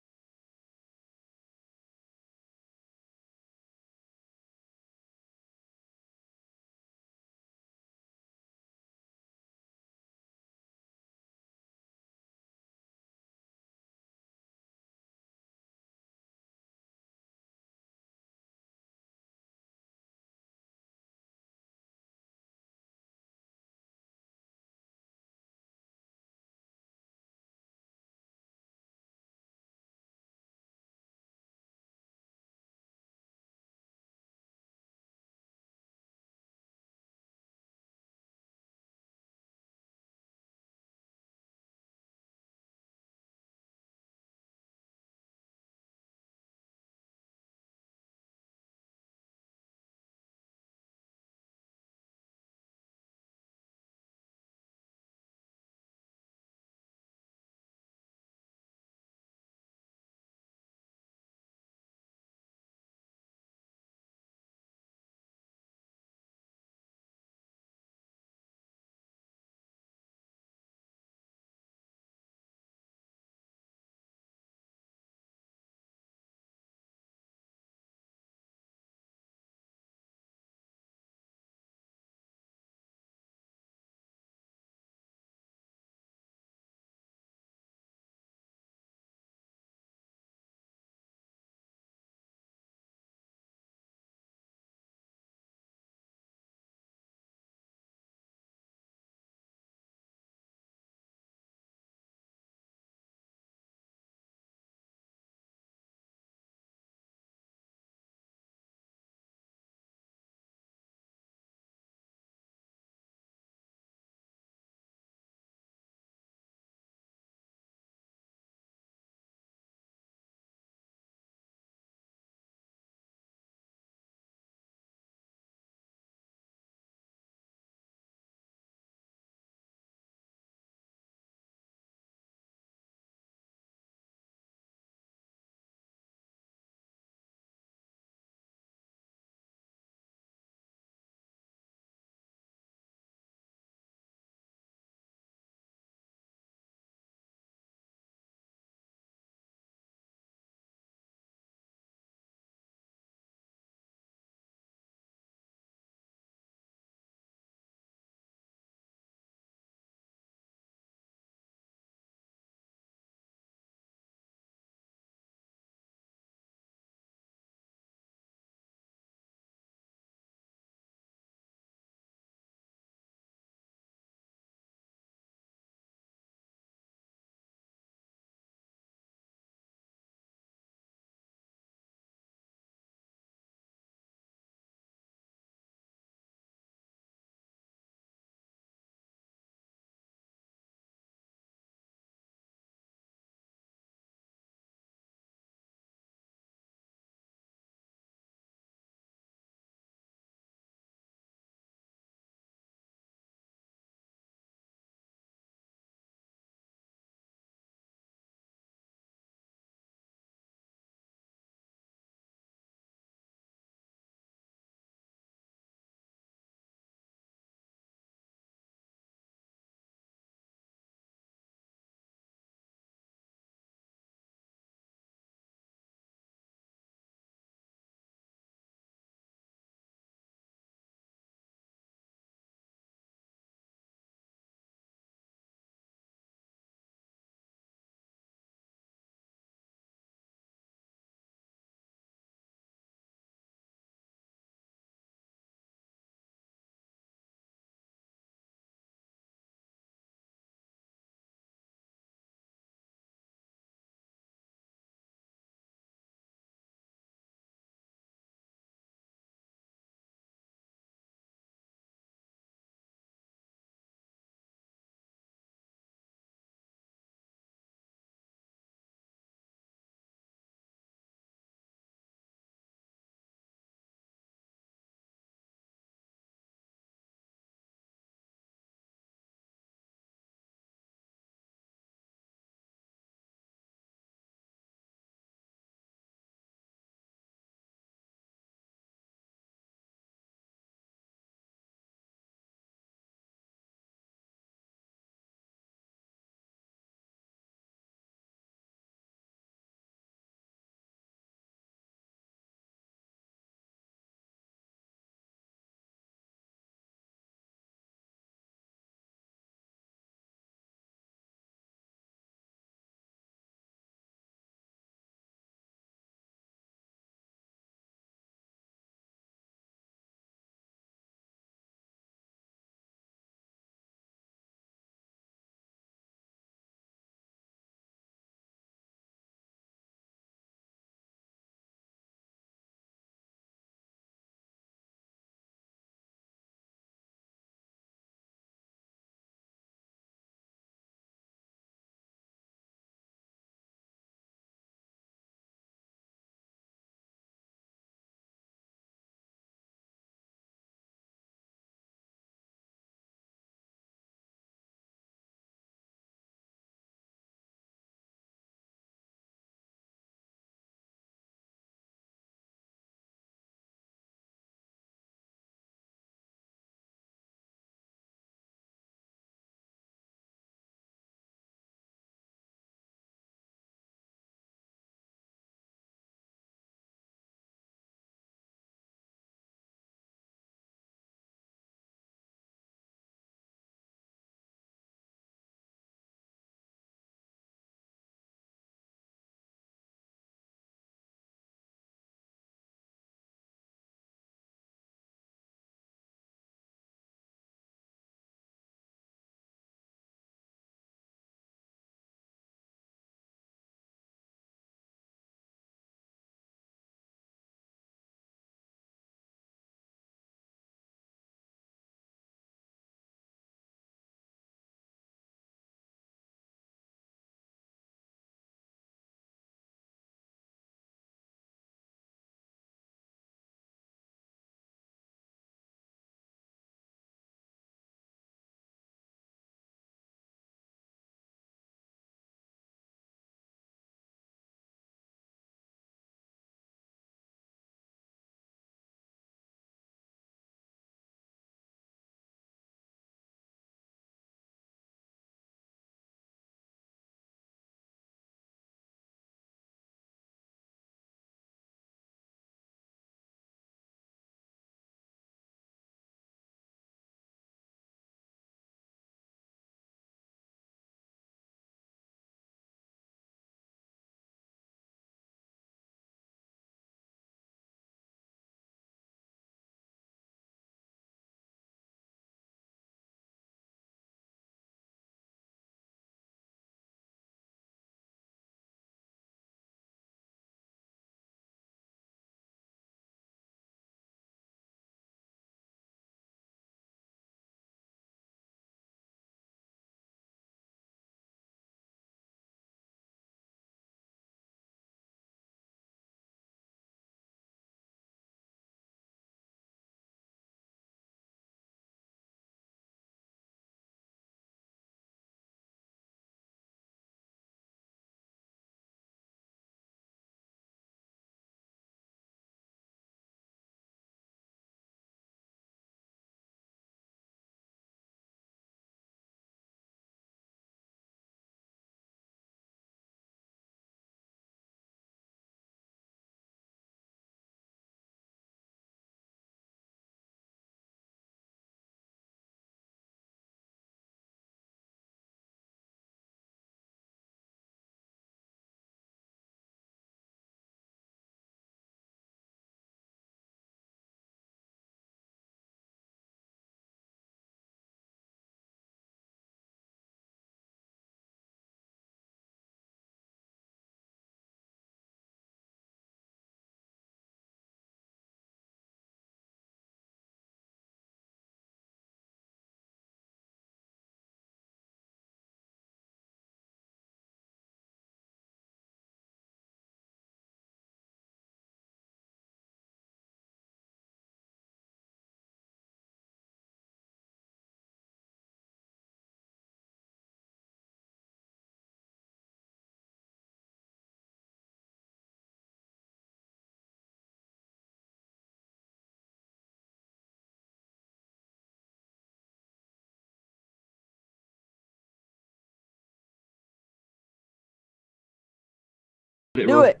Do it.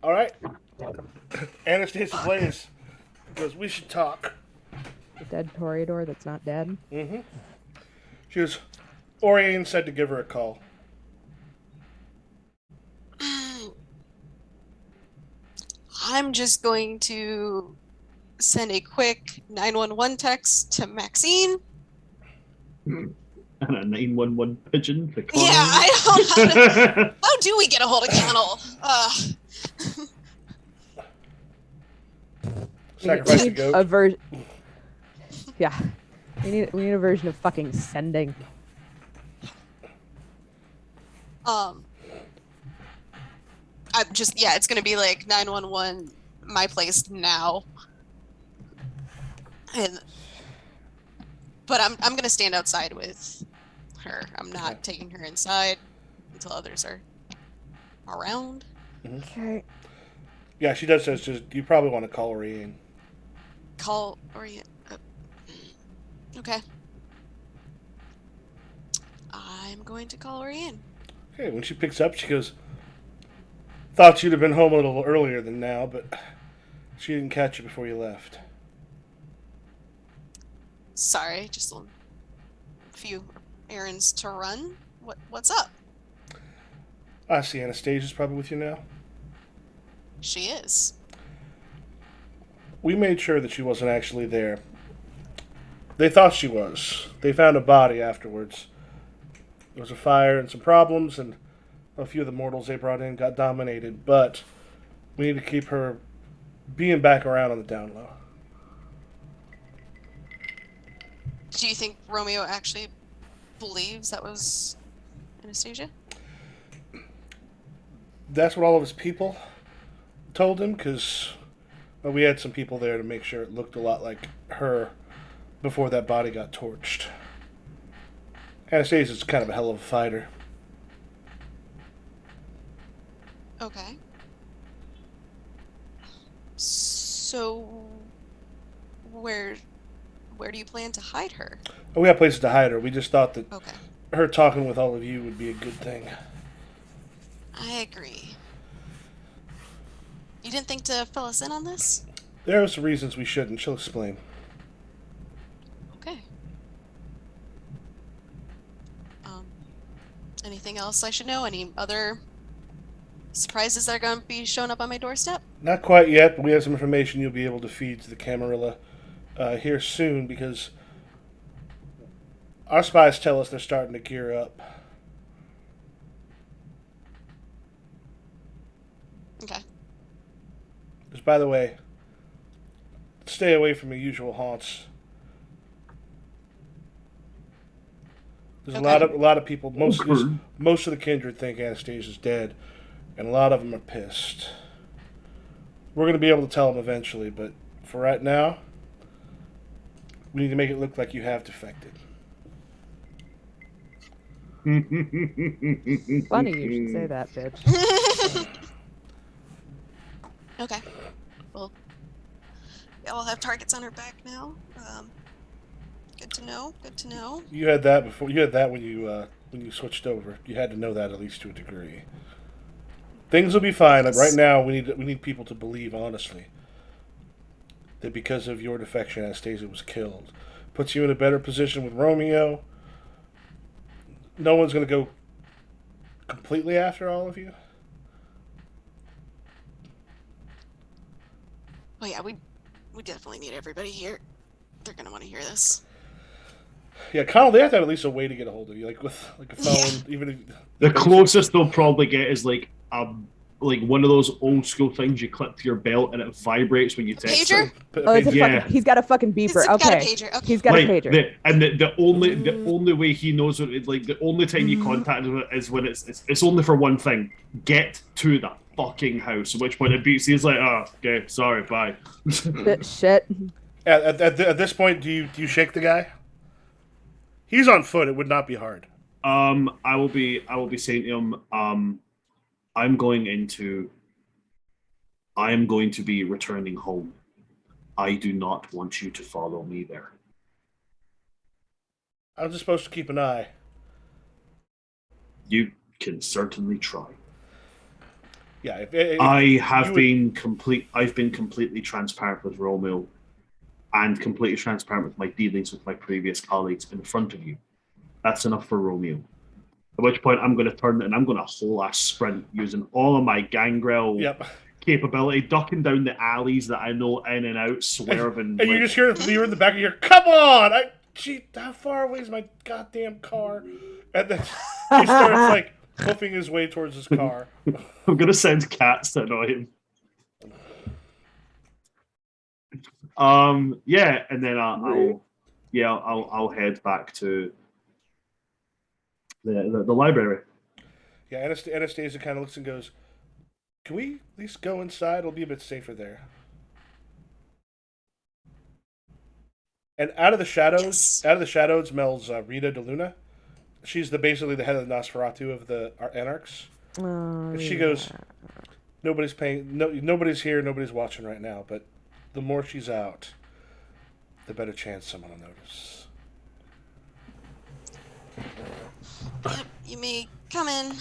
All right. Anastasia Blaze goes, we should talk.
The dead Toreador that's not dead.
Mm-hmm. She goes, Oriane said to give her a call.
I'm just going to send a quick 911 text to Maxine.
And a 911 pigeon for Connor.
Yeah, I don't know. How do we get a hold of Connell?
Sacrifice
we
the
need
goat.
a version. Yeah, we need a version of fucking sending.
I'm just it's gonna be like 911, my place now. But I'm gonna stand outside with her. I'm not taking her inside until others are around.
Okay.
Yeah, she does say just you probably want to call Oriane.
Call Orient. Okay. I'm going to call Oriane.
Okay, when she picks up, she goes, thought you'd have been home a little earlier than now, but she didn't catch you before you left.
Sorry, just a few errands to run. What's up?
I see Anastasia's probably with you now.
She is.
We made sure that she wasn't actually there. They thought she was. They found a body afterwards. There was a fire and some problems, and a few of the mortals they brought in got dominated, but we need to keep her being back around on the down low.
Do you think Romeo actually believes that was Anastasia?
That's what all of his people told him, because we had some people there to make sure it looked a lot like her before that body got torched. Anastasia's kind of a hell of a fighter.
Okay. So, where do you plan to hide her?
We got places to hide her. We just thought that
Okay,
her talking with all of you would be a good thing.
I agree. You didn't think to fill us in on this?
There are some reasons we shouldn't. She'll explain.
Okay. Anything else I should know? Any other surprises that are going to be showing up on my doorstep?
Not quite yet, but we have some information you'll be able to feed to the Camarilla here soon, because our spies tell us they're starting to gear up.
Okay.
Just by the way, stay away from your usual haunts. There's
Okay.
a lot of people. Most of the kindred think Anastasia's dead, and a lot of them are pissed. We're going to be able to tell them eventually, but for right now, we need to make it look like you have defected.
Funny you should say that, bitch.
Okay. Well, we all have targets on our back now. Good to know. Good to know.
You had that before. You had that when you switched over. You had to know that at least to a degree. Things will be fine.
Yes.
Right now, we need people to believe honestly that because of your defection, Anastasia was killed. Puts you in a better position with Romeo. No one's going to go completely after all of you.
Oh yeah, we definitely need everybody here. They're gonna want to hear this.
Yeah, Connell, they have to have at least a way to get a hold of you, like with like a phone,
Yeah.
even if
The closest they'll probably get is like one of those old school things you clip to your belt and it vibrates when you text
Pager?
them.
Oh, it's a
Yeah.
fucking. He's got a fucking beeper.
He's got a
Okay.
pager. Okay.
He's got a
Like,
pager.
the only way he knows what it, like the only time you contact him is when it's only for one thing: get to the fucking house. At which point it beats. He's like, oh, okay, sorry, bye.
Shit.
At this point, do you shake the guy? He's on foot. It would not be hard.
I will be saying to him, I am going to be returning home. I do not want you to follow me there.
I was just supposed to keep an eye.
You can certainly try.
Yeah,
I've been completely transparent with Romeo and completely transparent with my dealings with my previous colleagues in front of you. That's enough for Romeo. At which point I'm going to turn and I'm going to whole ass sprint using all of my gangrel
Yep.
capability, ducking down the alleys that I know in and out, swerving.
And you just hear you're in the back of your, come on! How far away is my goddamn car? And then he starts like hoofing his way towards his car.
I'm going to send cats to annoy him. Yeah, and then I'll head back to the library.
Yeah, Anastasia kind of looks and goes, "Can we at least go inside? It'll be a bit safer there." And out of the shadows, melds Rita De Luna. She's basically the head of the Nosferatu of the Anarchs. And she goes, "Nobody's paying. Nobody's here. Nobody's watching right now. But the more she's out, the better chance someone will notice."
Yep, you may come in.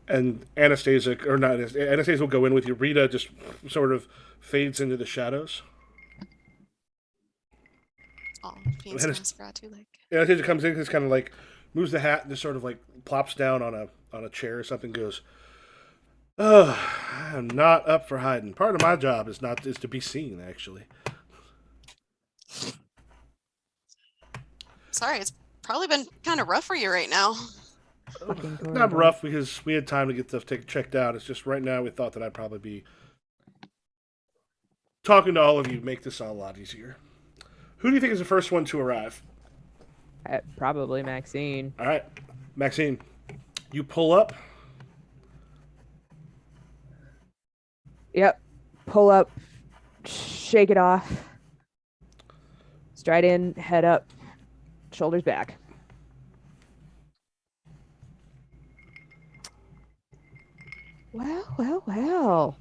And Anastasia will go in with you. Rita just sort of fades into the shadows.
Oh, Fiend's Nosferatu, like.
Anastasia comes in, just kind of like moves the hat and just sort of like plops down on a chair or something. Goes, "Oh, I'm not up for hiding. Part of my job is to be seen. Actually,
Sorry, it's probably been kind of rough for you right now.
not rough because we had time to get stuff checked out. It's just right now we thought that I'd probably be talking to all of you, make this all a lot easier. Who do you think is the first one to arrive?"
Probably Maxine.
All right, Maxine, you pull up.
Yep. Pull up, shake it off. Stride in, head up, shoulders back. Well.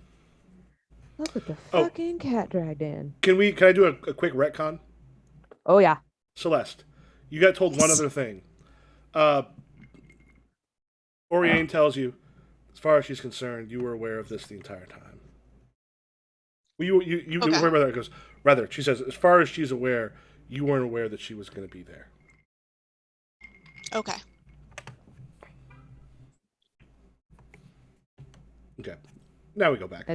Look what the fucking cat dragged in.
Can I do a quick retcon?
Oh, yeah.
Celeste, you got told one other thing. Oriane tells you, as far as she's concerned, you were aware of this the entire time. You
Okay.
worry about that. It goes, rather, she says, as far as she's aware, you weren't aware that she was going to be there.
Okay.
Okay. Now we go back.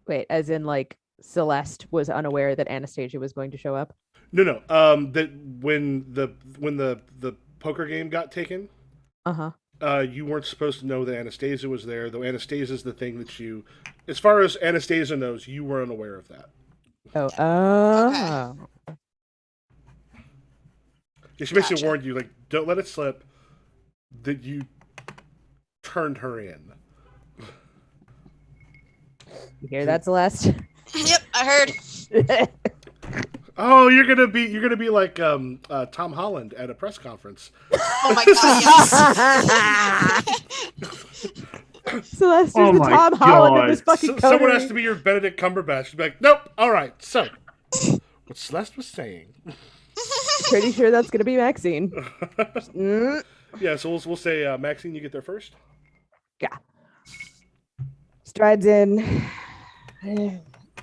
Wait, as in like Celeste was unaware that Anastasia was going to show up?
No. That when the poker game got taken, you weren't supposed to know that Anastasia was there, though Anastasia's the thing that you, as far as Anastasia knows, you were unaware of that.
Oh.
Yeah, she basically
Gotcha.
warned you, like, don't let it slip that you turned her in.
You hear that, Celeste?
Yep, I heard.
Oh, you're gonna be like Tom Holland at a press conference.
Oh my god, yes.
Celeste
Oh
is the
my
Tom Holland of this
God.
fucking
Someone
coterie.
has to be your Benedict Cumberbatch. You'd be like, nope. All right. So, what Celeste was saying.
Pretty sure that's gonna be Maxine.
Yeah. So we'll say Maxine, you get there first.
Yeah. Strides in.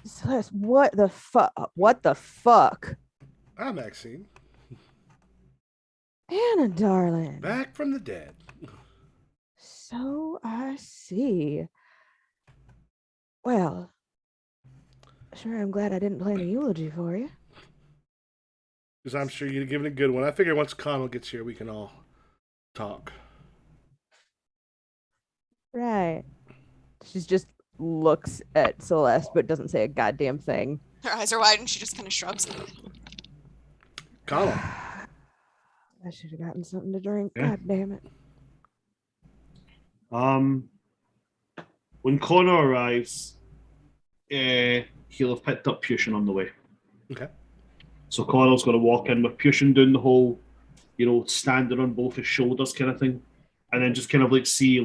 Celeste, what the fuck? What the fuck?
Maxine,
Anna, darling.
back from the dead.
So I see. Well, sure, I'm glad I didn't plan a eulogy for you.
Because I'm sure you'd given a good one. I figure once Connell gets here, we can all talk.
Right. She just looks at Celeste but doesn't say a goddamn thing.
Her eyes are wide and she just kind of shrugs.
Connell.
I should have gotten something to drink.
Yeah.
God damn it.
When Connor arrives, he'll have picked up Pushin on the way.
Okay.
So Connor's going to walk in with Pushin doing the whole, standing on both his shoulders kind of thing, and then just kind of like see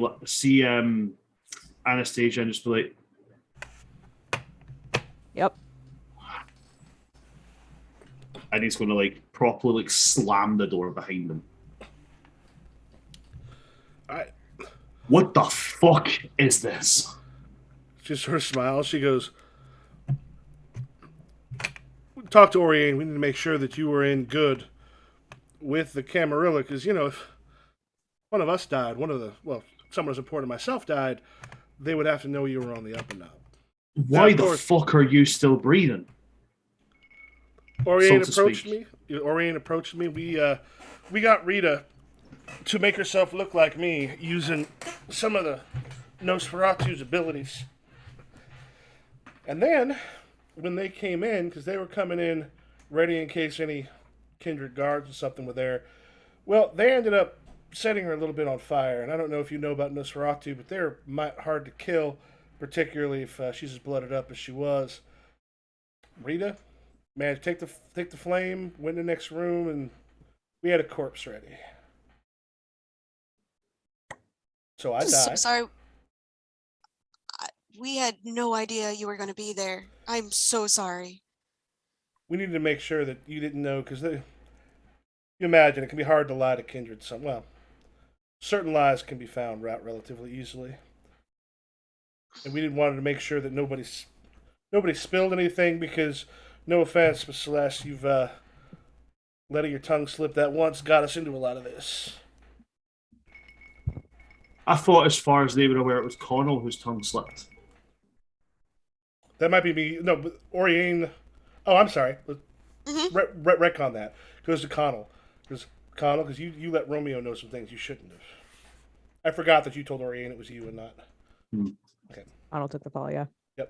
Anastasia and just be like,
Yep.
and he's going to like properly like slam the door behind him.
All right.
What the fuck is this?
She sort of smiles. She goes, talk to Oriane. We need to make sure that you were in good with the Camarilla, because, if one of us died, someone as important as myself died, they would have to know you were on the up and up.
Why
of
the
course-
fuck are you still breathing?
Oriane
So to
approached
speak.
me. Oriane approached me. We got Rita to make herself look like me using some of the Nosferatu's abilities. And then, when they came in, because they were coming in ready in case any kindred guards or something were there, well, they ended up setting her a little bit on fire. And I don't know if you know about Nosferatu, but they're hard to kill, particularly if she's as blooded up as she was. Rita managed to take the flame, went in the next room, and we had a corpse ready. So I
I'm so
died.
sorry. We had no idea you were going to be there. I'm so sorry.
We needed to make sure that you didn't know, because you imagine it can be hard to lie to kindred. Certain lies can be found out relatively easily, and we didn't want to make sure that nobody spilled anything, because no offense, but Celeste, you've letting your tongue slip that once got us into a lot of this.
I thought, as far as they were aware, it was Connell whose tongue slipped.
That might be me. No, but Oriane. Oh, I'm sorry.
Mhm.
Retcon that. Goes to Connell. Because you let Romeo know some things you shouldn't have. I forgot that you told Oriane it was you and not.
Arnold took the fall, yeah.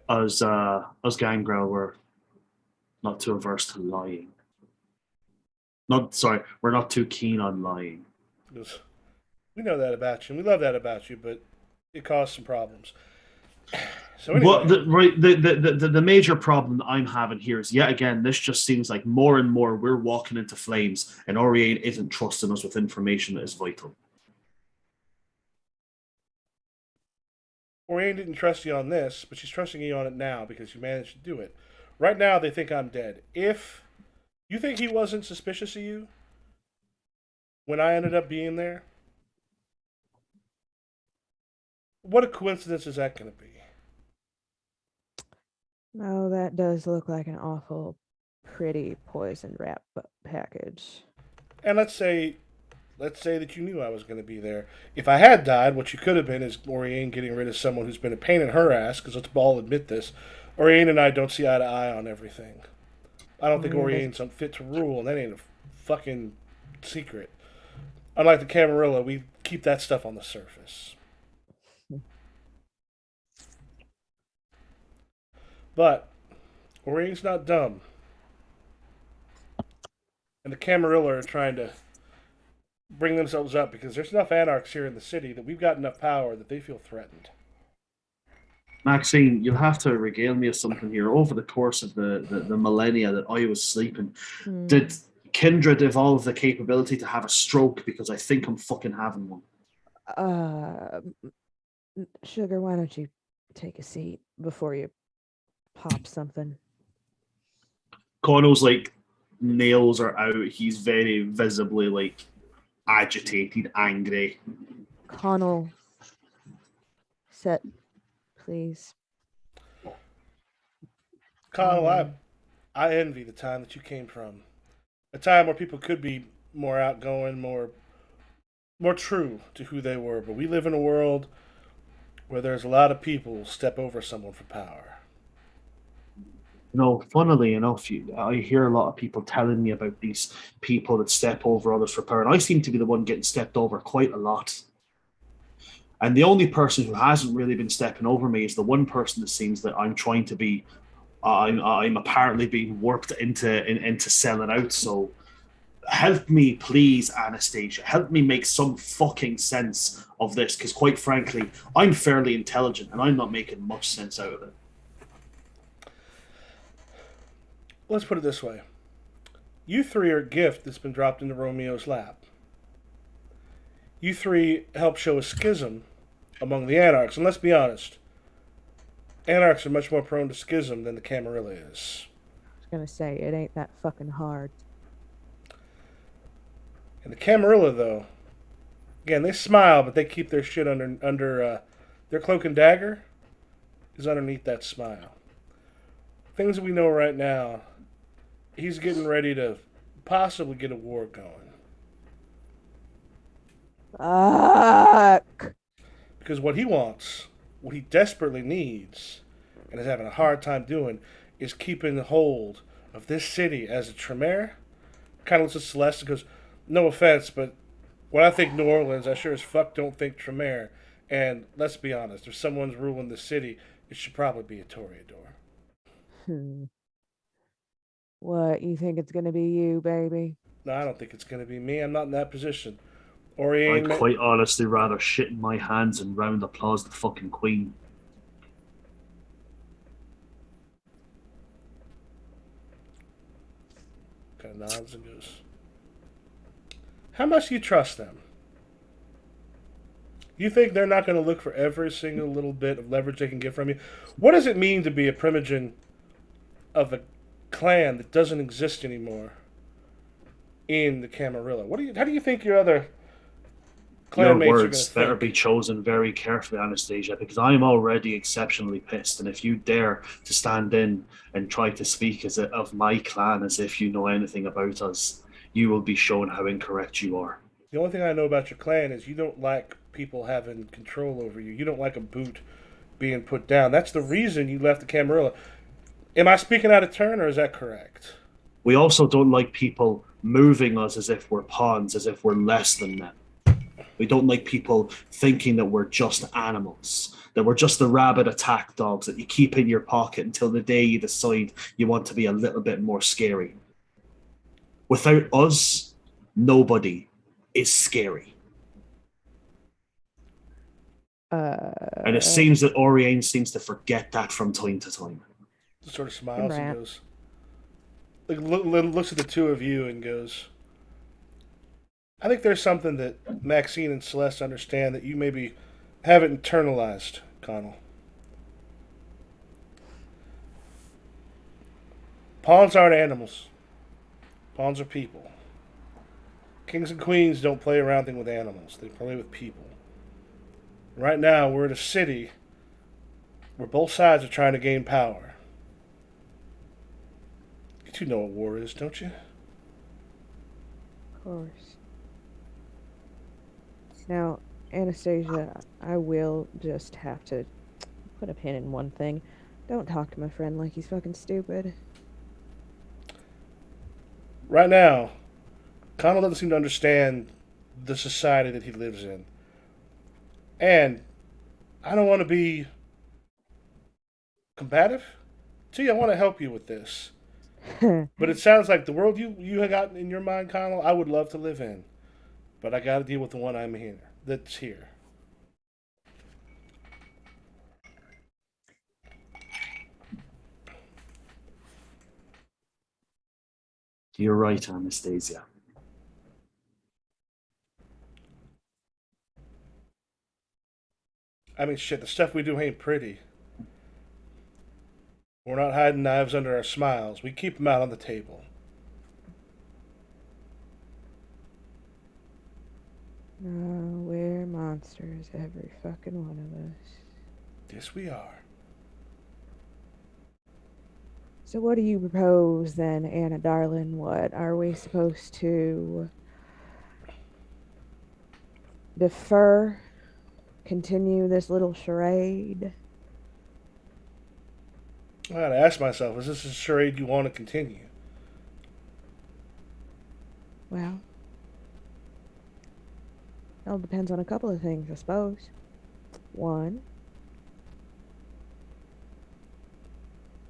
Us Gangrel were not too averse to lying. We're not too keen on lying.
Because we know that about you, and we love that about you, but it caused some problems. So anyway,
Well, the major problem that I'm having here is, yet again, this just seems like more and more we're walking into flames, and Oriane isn't trusting us with information that is vital.
Oriane didn't trust you on this, but she's trusting you on it now because you managed to do it. Right now, they think I'm dead. If you think he wasn't suspicious of you when I ended up being there, what a coincidence is that going to be?
Oh, that does look like an awful pretty poison wrap package.
And let's say that you knew I was going to be there. If I had died, what you could have been is Oriane getting rid of someone who's been a pain in her ass, because let's all admit this. Oriane and I don't see eye to eye on everything. I don't think
Yeah,
Oriane's unfit to rule, and that ain't a fucking secret. Unlike the Camarilla, we keep that stuff on the surface. But Oriane's not dumb. And the Camarilla are trying to bring themselves up, because there's enough anarchs here in the city that we've got enough power that they feel threatened.
Maxine, you'll have to regale me of something here. Over the course of the millennia that I was sleeping, did Kindred evolve the capability to have a stroke? Because I think I'm fucking having one.
Sugar, why don't you take a seat before you pop something?
Connell's like nails are out. He's very visibly like agitated, angry.
Connell, sit, please.
Connell, I envy the time that you came from. A time where people could be more outgoing, more true to who they were. But we live in a world where there's a lot of people step over someone for power.
No, funnily enough, I hear a lot of people telling me about these people that step over others for power, and I seem to be the one getting stepped over quite a lot. And the only person who hasn't really been stepping over me is the one person that seems that I'm trying to be. I'm apparently being warped into selling out. So help me, please, Anastasia. Help me make some fucking sense of this, because quite frankly, I'm fairly intelligent and I'm not making much sense out of it.
Let's put it this way. You three are a gift that's been dropped into Romeo's lap. You three help show a schism among the Anarchs. And let's be honest, Anarchs are much more prone to schism than the Camarilla is.
I was gonna say, it ain't that fucking hard.
And the Camarilla, though, again, they smile, but they keep their shit under their cloak and dagger is underneath that smile. Things that we know right now, he's getting ready to possibly get a war going.
Fuck.
Because what he wants, what he desperately needs, and is having a hard time doing, is keeping hold of this city as a Tremere. Kind of looks at Celeste and goes, no offense, but when I think New Orleans, I sure as fuck don't think Tremere. And let's be honest, if someone's ruling the city, it should probably be a Toreador.
Hmm. What, you think it's gonna be you, baby?
No, I don't think it's going to be me. I'm not in that position.
I'd
Oriane,
quite honestly rather shit in my hands and round applause the fucking queen.
kind of nods and goes, how much do you trust them? You think they're not going to look for every single little bit of leverage they can get from you? What does it mean to be a primogen of a clan that doesn't exist anymore in the Camarilla? How do you think your other
Your
clanmates are going
words
to
better
think?
be chosen very carefully, Anastasia, because I'm already exceptionally pissed. And if you dare to stand in and try to speak of my clan as if you know anything about us, you will be shown how incorrect you are.
The only thing I know about your clan is you don't like people having control over you. You don't like a boot being put down. That's the reason you left the Camarilla. Am I speaking out of turn, or is that correct?
We also don't like people moving us as if we're pawns, as if we're less than them. We don't like people thinking that we're just animals, that we're just the rabid attack dogs that you keep in your pocket until the day you decide you want to be a little bit more scary. Without us, nobody is scary. And it seems that Oriane seems to forget that from time to time.
Just sort of smiles and
Rat.
goes, looks at the two of you and goes, I think there's something that Maxine and Celeste understand that you maybe haven't internalized, Connell. Pawns aren't animals. Pawns are people. Kings and queens don't play around with animals. They play with people. Right now, we're in a city where both sides are trying to gain power. You two know what war is, don't you?
Of course. Now, Anastasia, I will just have to put a pin in one thing. Don't talk to my friend like he's fucking stupid.
Right now, Connell doesn't seem to understand the society that he lives in. And I don't want to be combative to you. I want to help you with this. But it sounds like the world you have got in your mind, Connell, I would love to live in. But I got to deal with the one that's here.
You're right, Anastasia.
I mean, shit, the stuff we do ain't pretty. We're not hiding knives under our smiles. We keep them out on the table.
No, we're monsters, every fucking one of us.
Yes, we are.
So what do you propose then, Anna darling? What are we supposed to defer? Continue this little charade?
I gotta ask myself, is this a charade you want to continue?
Well, it all depends on a couple of things, I suppose. One,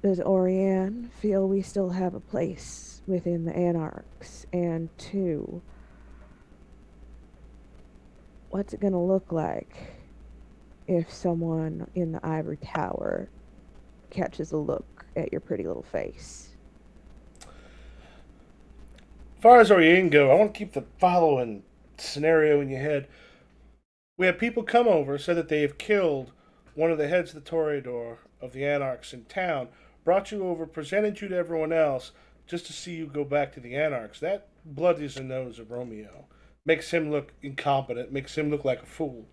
does Oriane feel we still have a place within the Anarchs? And two, what's it gonna look like if someone in the Ivory Tower catches a look at your pretty little face?
As far as Oriane go, I want to keep the following scenario in your head. We have people come over, say that they have killed one of the heads of the Toreador of the Anarchs in town, brought you over, presented you to everyone else, just to see you go back to the Anarchs. That bloodies the nose of Romeo. Makes him look incompetent, makes him look like a fool.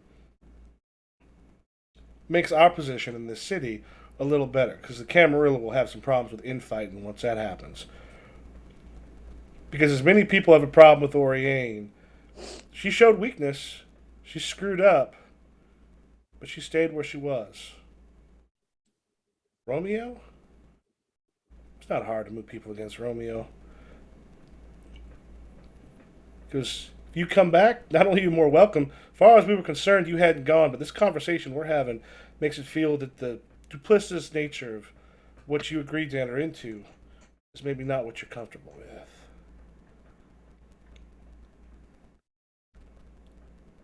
Makes our position in this city a little better, because the Camarilla will have some problems with infighting once that happens. Because as many people have a problem with Oriane, she showed weakness, she screwed up, but she stayed where she was. Romeo? It's not hard to move people against Romeo. Because if you come back, not only are you more welcome, as far as we were concerned, you hadn't gone, but this conversation we're having makes it feel that the duplicitous nature of what you agreed to enter into is maybe not what you're comfortable with.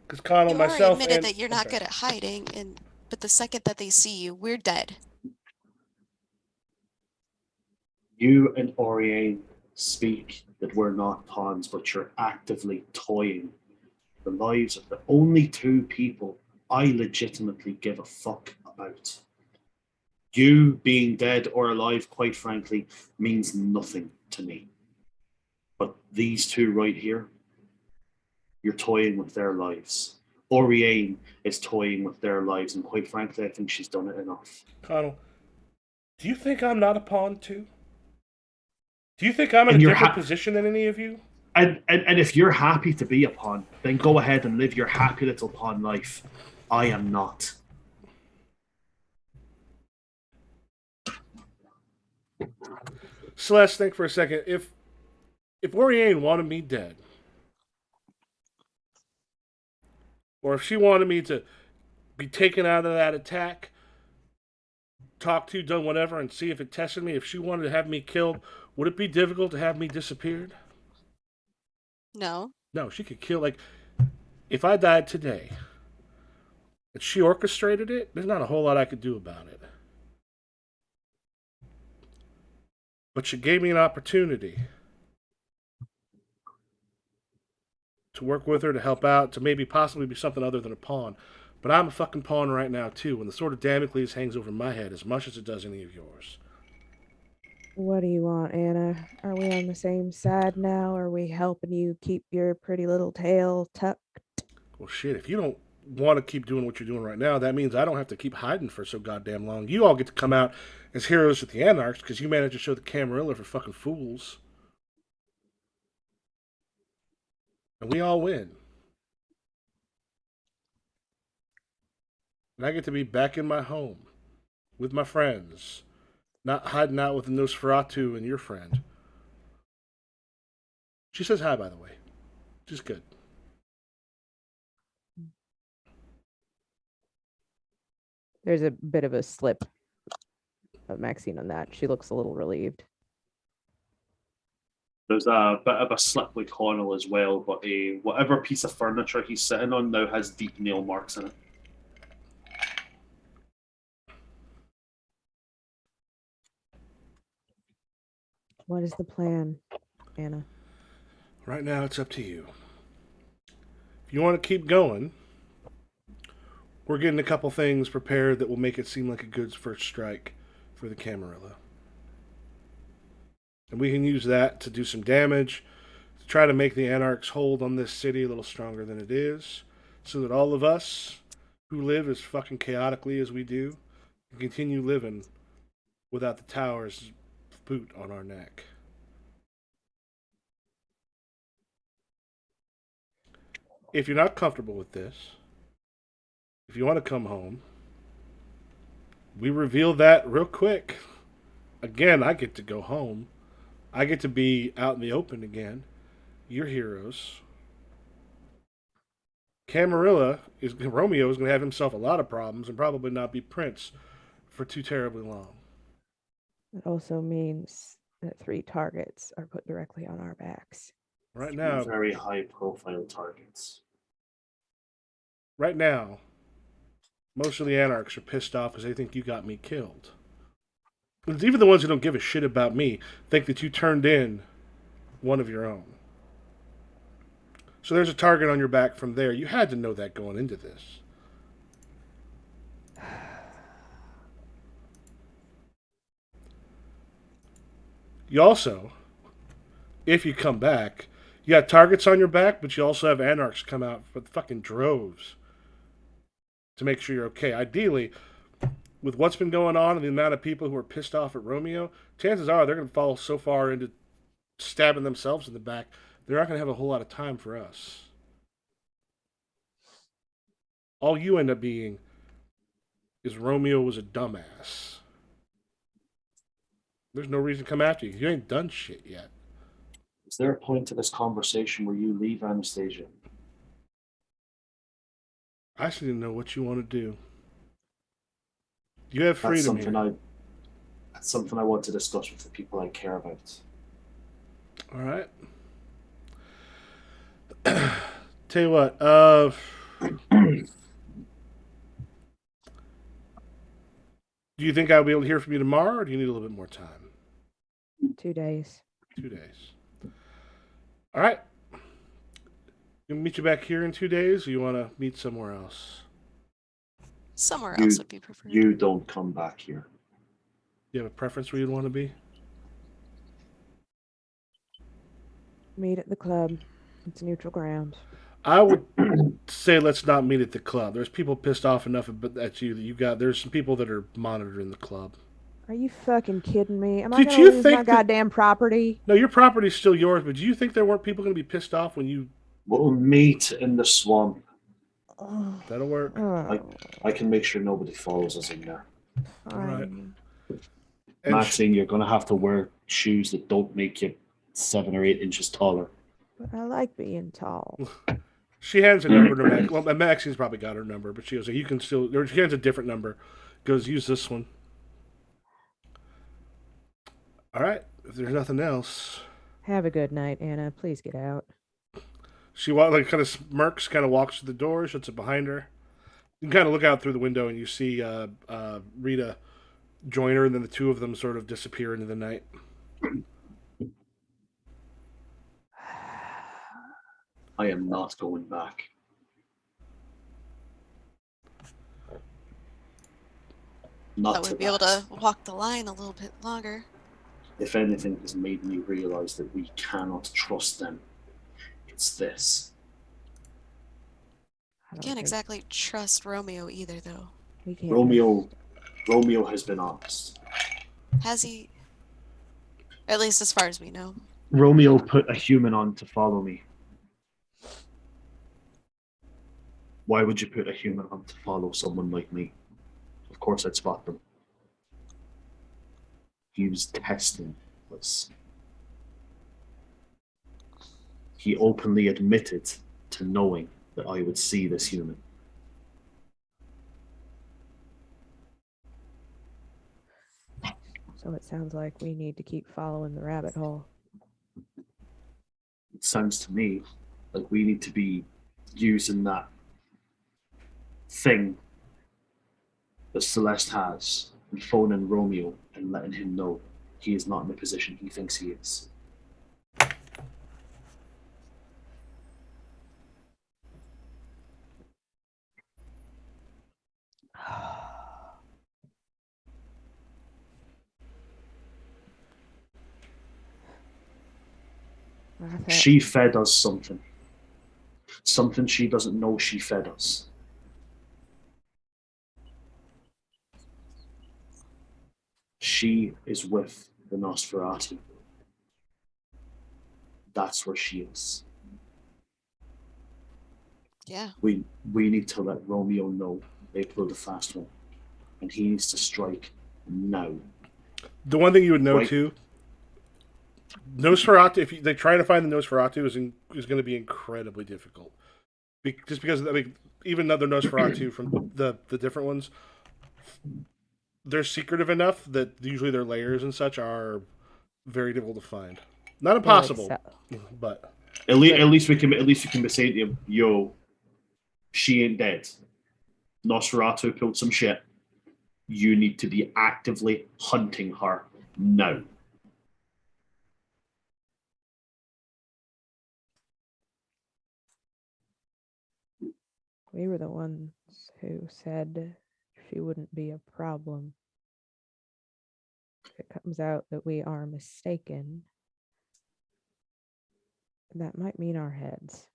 Because Connell,
You already
myself,
admitted
and
that you're not good at hiding, but the second that they see you, we're dead.
You and Oriane speak that we're not pawns, but you're actively toying the lives of the only two people I legitimately give a fuck about. You being dead or alive, quite frankly, means nothing to me. But these two right here, you're toying with their lives. Oriane is toying with their lives, and quite frankly, I think she's done it enough.
Connell, do you think I'm not a pawn too? Do you think I'm in
And
a
you're
different position than any of you?
And if you're happy to be a pawn, then go ahead and live your happy little pawn life. I am not.
Celeste, think for a second. If Oriane wanted me dead, or if she wanted me to be taken out of that attack, talked to, done whatever, and see if it tested me, if she wanted to have me killed, would it be difficult to have me disappeared?
No.
No, she could kill. Like, if I died today, and she orchestrated it, there's not a whole lot I could do about it. But she gave me an opportunity to work with her, to help out, to maybe possibly be something other than a pawn. But I'm a fucking pawn right now, too, and the sword of Damocles hangs over my head as much as it does any of yours.
What do you want, Anna? Are we on the same side now? Are we helping you keep your pretty little tail tucked?
Well, shit, if you don't want to keep doing what you're doing right now, that means I don't have to keep hiding for so goddamn long. You all get to come out as heroes with the Anarchs because you managed to show the Camarilla for fucking fools. And we all win. And I get to be back in my home with my friends, not hiding out with Nosferatu and your friend. She says hi, by the way. Just good.
There's a bit of a slip of Maxine on that. She looks a little relieved.
There's a bit of a slip with Connell as well, but whatever piece of furniture he's sitting on now has deep nail marks in it.
What is the plan, Anna?
Right now, it's up to you. If you want to keep going, we're getting a couple things prepared that will make it seem like a good first strike for the Camarilla. And we can use that to do some damage, to try to make the Anarchs hold on this city a little stronger than it is, so that all of us who live as fucking chaotically as we do can continue living without the tower's boot on our neck. If you're not comfortable with this, if you want to come home, we reveal that real quick. Again, I get to go home. I get to be out in the open again. You're heroes. Romeo is going to have himself a lot of problems and probably not be Prince for too terribly long.
It also means that 3 targets are put directly on our backs.
Right now,
Very high profile targets.
Right now, most of the Anarchs are pissed off because they think you got me killed. Even the ones who don't give a shit about me think that you turned in one of your own. So there's a target on your back from there. You had to know that going into this. You also, if you come back, you got targets on your back, but you also have Anarchs come out with fucking droves to make sure you're okay. Ideally, with what's been going on and the amount of people who are pissed off at Romeo, chances are they're going to fall so far into stabbing themselves in the back, they're not going to have a whole lot of time for us. All you end up being is Romeo was a dumbass. There's no reason to come after you. You ain't done shit yet.
Is there a point to this conversation where you leave Anastasia?
I just need to know what you want to do. You have
That's
freedom
something
here.
that's something I want to discuss with the people I care about.
All right. Tell you what. Do you think I'll be able to hear from you tomorrow, or do you need a little bit more time?
2 days.
2 days. All right. Gonna meet you back here in 2 days, or you want to meet somewhere else?
Somewhere
You-
else would be preferred.
You don't come back here.
You have a preference where you'd want to be?
Meet at the club. It's neutral ground.
I would say let's not meet at the club. There's people pissed off enough at you that you got. There's some people that are monitoring the club.
Are you fucking kidding me? Am I
Did
gonna
you
lose
think
my
that-
goddamn property?
No, your property's still yours, but do you think there weren't people going to be pissed off when you?
We'll meet in the swamp.
Oh,
That'll work.
I can make sure nobody follows us in there.
Right.
fine.
And
Maxine, you're gonna have to wear shoes that don't make you 7 or 8 inches taller.
But I like being tall.
she hands a number to Max. Well, Maxine's probably got her number, but she goes, "You can still." Or she hands a different number. Goes, "Use this one." All right. If there's nothing else,
Have a good night, Anna. Please get out.
she kind of smirks, kind of walks to the door, shuts it behind her. You can kind of look out through the window and you see Rita join her, and then the two of them sort of disappear into the night.
I am not going back. Not
Thought
to
we'd be able
that.
to walk the line a little bit longer.
If anything has made me realize that we cannot trust them, it's this.
I don't
Can't
think
exactly trust Romeo either, though.
we can't
Romeo has been honest.
Has he? At least as far as we know.
Romeo put a human on to follow me. Why would you put a human on to follow someone like me? Of course I'd spot them. He was testing us. He openly admitted to knowing that I would see this human.
So it sounds like we need to keep following the rabbit hole.
It sounds to me like we need to be using that thing that Celeste has and phoning Romeo and letting him know he is not in the position he thinks he is. She fed us something. Something she doesn't know she fed us. She is with the Nosferatu. That's where she is.
Yeah.
We need to let Romeo know they pulled a fast one. And he needs to strike now.
The one thing you would know
Right.
too, Nosferatu. If they try to find the Nosferatu, is going to be incredibly difficult. Just because even other Nosferatu from the different ones, they're secretive enough that usually their layers and such are very difficult to find. Not impossible, but
At least we can be saying to him, yo, she ain't dead. Nosferatu pulled some shit. You need to be actively hunting her now.
We were the ones who said she wouldn't be a problem. If it comes out that we are mistaken, that might mean our heads.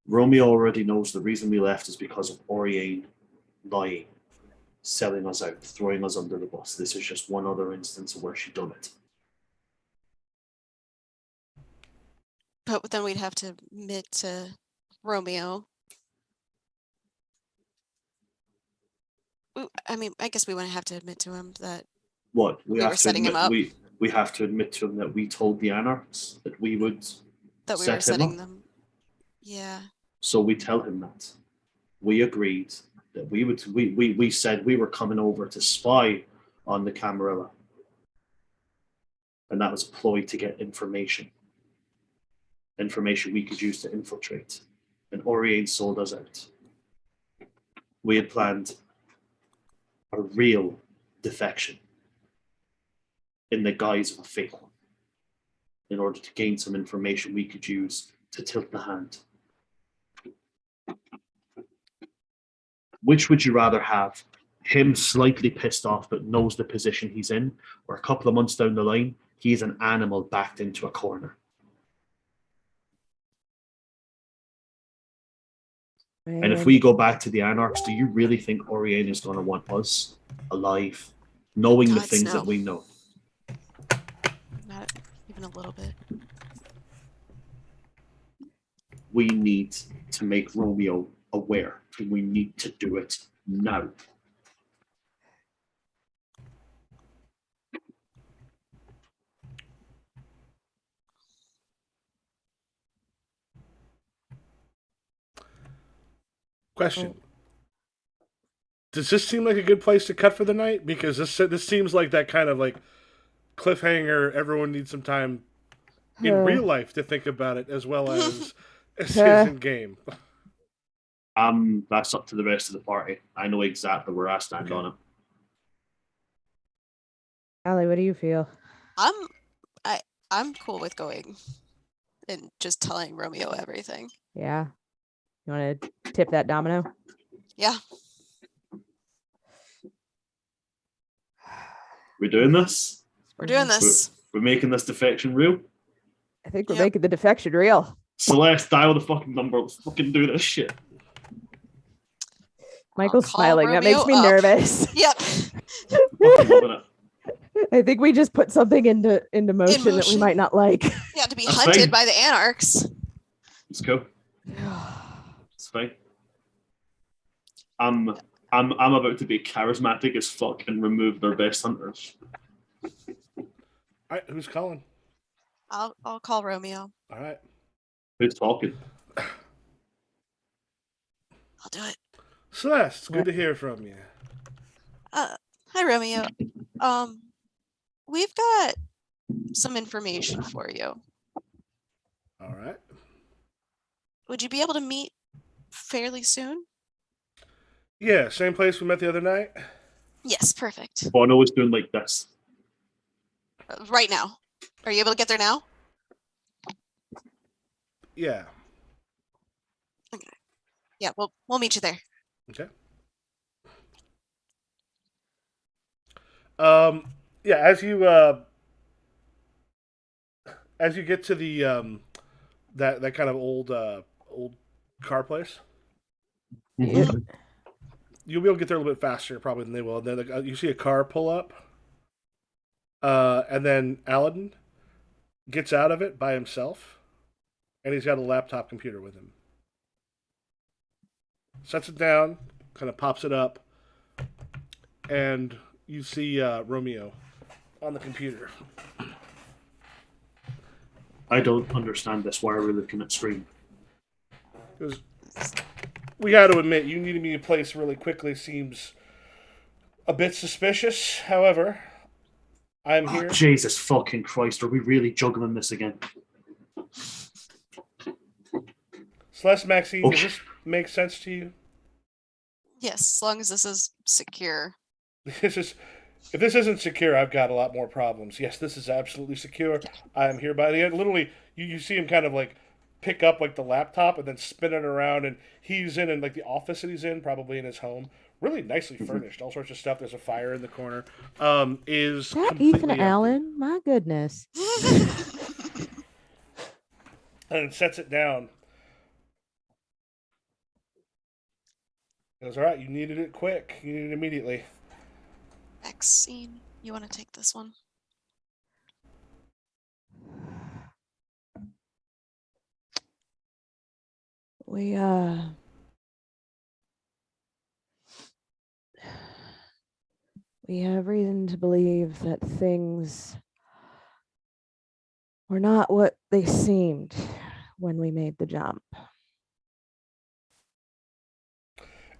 Romeo already knows the reason we left is because of Oriane lying. selling us out, throwing us under the bus. This is just one other instance of where she done it.
But then we'd have to admit to Romeo. I mean, I guess we wouldn't have to admit to him that
What we
We
have
were
to
setting him
admit,
up.
we have to admit to him that we told the Anarchs that we would
we
set
were
him
setting
up.
them. Yeah.
So we tell him that. We agreed that we said we were coming over to spy on the Camarilla. And that was a ploy to get information. Information we could use to infiltrate. And Oriane sold us out. We had planned a real defection in the guise of a fake one in order to gain some information we could use to tilt the hand. Which would you rather have? Him slightly pissed off but knows the position he's in, or a couple of months down the line, he's an animal backed into a corner? And if we go back to the Anarchs, do you really think Oriane is going to want us alive, knowing the
God,
things
no.
that we know?
Not even a little bit.
We need to make Romeo aware, and we need to do it now.
Question. Does this seem like a good place to cut for the night? Because this seems like that kind of like cliffhanger. Everyone needs some time in real life to think about it, as well as in game.
That's up to the rest of the party. I know exactly where I stand on it.
Allie, what do you feel?
I'm cool with going and just telling Romeo everything.
Yeah. You want to tip that domino?
Yeah.
We're doing this.
We're doing this.
We're making this defection real.
I think we're
Yep.
making the defection real.
Celeste, dial the fucking number. Let's fucking do this shit.
Michael's
call
smiling. That makes me
Romeo up.
nervous.
Yep.
Fucking loving it.
I think we just put something into motion that we
motion.
might not like.
Yeah, to be
That's
hunted
fine.
by the Anarchs.
Let's go. It's fine. I'm about to be charismatic as fuck and remove their best hunters.
All right, who's calling?
I'll call Romeo.
All right.
Who's talking?
I'll do it.
Celeste, it's good to hear from you.
Hi Romeo. We've got some information for you.
All right.
Would you be able to meet fairly soon?
Yeah, same place we met the other night.
Yes, perfect.
Bono was doing like this.
Right now. Are you able to get there now?
Yeah.
Yeah, we'll meet you there.
Okay. Yeah, as you get to the that kind of old car place,
Yeah.
you'll be able to get there a little bit faster probably than they will. And then you see a car pull up, and then Aladdin gets out of it by himself, and he's got a laptop computer with him. Sets it down, kind of pops it up, and you see Romeo on the computer.
I don't understand this. Why are we looking at screen?
Because we got to admit, you needing me in place really quickly seems a bit suspicious. However, I'm
Oh,
here.
Jesus fucking Christ. Are we really juggling this again?
Celeste, Maxine,
Okay.
does this make sense to you?
Yes, as long as this is secure.
If this isn't secure, I've got a lot more problems. Yes, this is absolutely secure. I am here by the end. Literally, you see him kind of like pick up like the laptop and then spin it around, and he's in like the office that he's in, probably in his home. Really nicely furnished, all sorts of stuff. There's a fire in the corner. Is
That
completely
Ethan
empty.
Allen? My goodness.
And sets it down. He goes, all right, you needed it quick. You needed it immediately.
Maxine, you want to take this one?
We we have reason to believe that things were not what they seemed when we made the jump.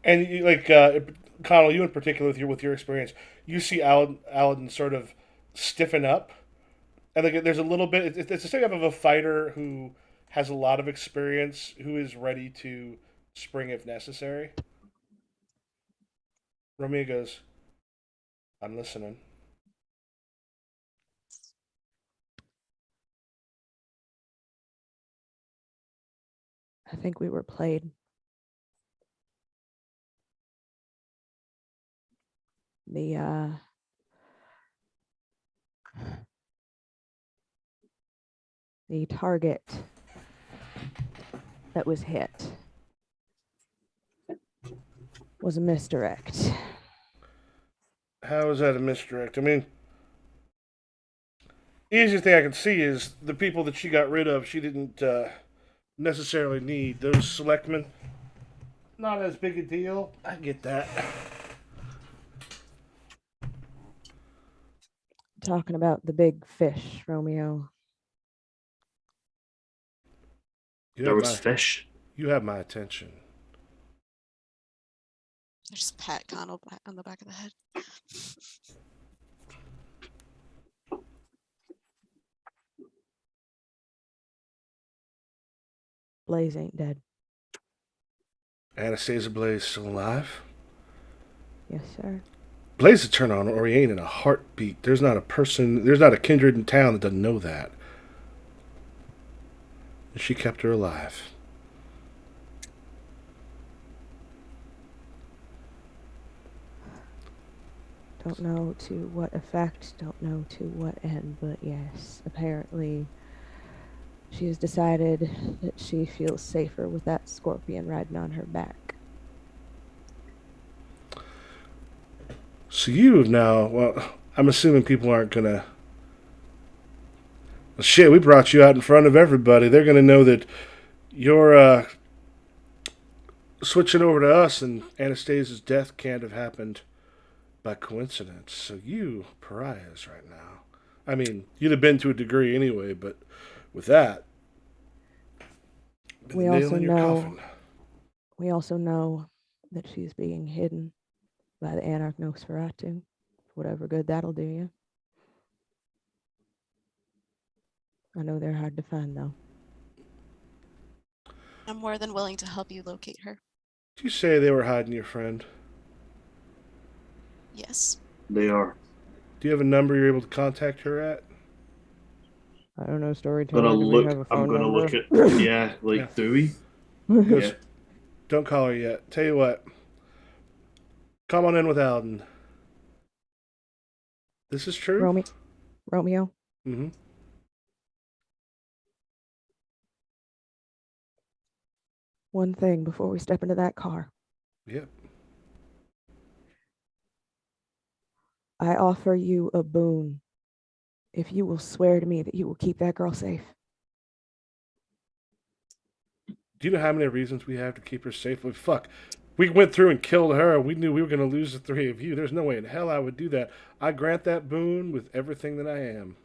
And you, like Connell, you in particular with your experience, you see Aladdin sort of stiffen up, and like there's a little bit. It's a setup of a fighter who has a lot of experience, who is ready to spring if necessary. Romeo goes, "I'm listening."
I think we were played. The the target that was hit was a misdirect.
How is that a misdirect? I mean, easiest thing I can see is the people that she got rid of. She didn't necessarily need those selectmen. Not as big a deal. I get that.
Talking about the big fish, Romeo.
You
There
have
was
my,
fish.
you have my attention.
I just pat Connell on the back of the head.
Blaze ain't dead.
Anastasia Blaze still alive?
Yes, sir.
Blaze would turn on Oriane in a heartbeat. There's not a kindred in town that doesn't know that. And she kept her alive.
Don't know to what effect, don't know to what end, but yes, apparently she has decided that she feels safer with that scorpion riding on her back.
So you have now, well, I'm assuming people aren't gonna. Well, shit, we brought you out in front of everybody. They're gonna know that you're switching over to us, and Anastasia's death can't have happened by coincidence. So you pariahs right now. I mean, you'd have been to a degree anyway, but with that, been
We
the nail
also
in your
know
coffin.
we also know that she's being hidden by the Anarch Nosferatu. Whatever good that'll do you. I know they're hard to find though.
I'm more than willing to help you locate her.
Did you say they were hiding your friend?
Yes.
They are.
Do you have a number you're able to contact her at?
I don't know, storyteller.
Gonna
Do we
look.
have a
I'm
phone
gonna look
number?
at. Yeah, like
Yeah.
do we?
Goes,
Yeah.
Don't call her yet. Tell you what. Come on in with Alden. This is true?
Romeo,
Mm-hmm.
one thing before we step into that car.
Yep.
I offer you a boon if you will swear to me that you will keep that girl safe.
Do you know how many reasons we have to keep her safe? Well, fuck. We went through and killed her. We knew we were going to lose the three of you. There's no way in hell I would do that. I grant that boon with everything that I am.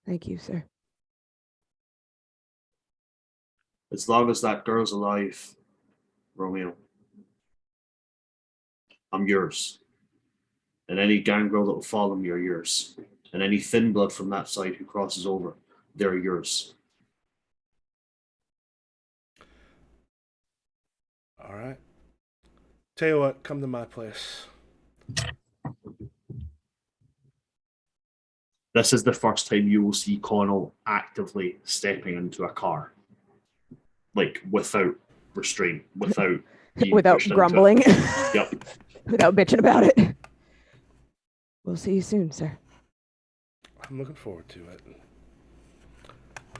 Thank you, sir.
As long as that girl's alive, Romeo, I'm yours. And any gangrel that will follow me are yours. And any thin blood from that side who crosses over, they're yours.
All right. Tell you what, come to my place.
This is the first time you will see Connell actively stepping into a car. Like without restraint, without being
Without
pushed into it.
grumbling.
Yep.
Without bitching about it. We'll see you soon, sir.
I'm looking forward to it.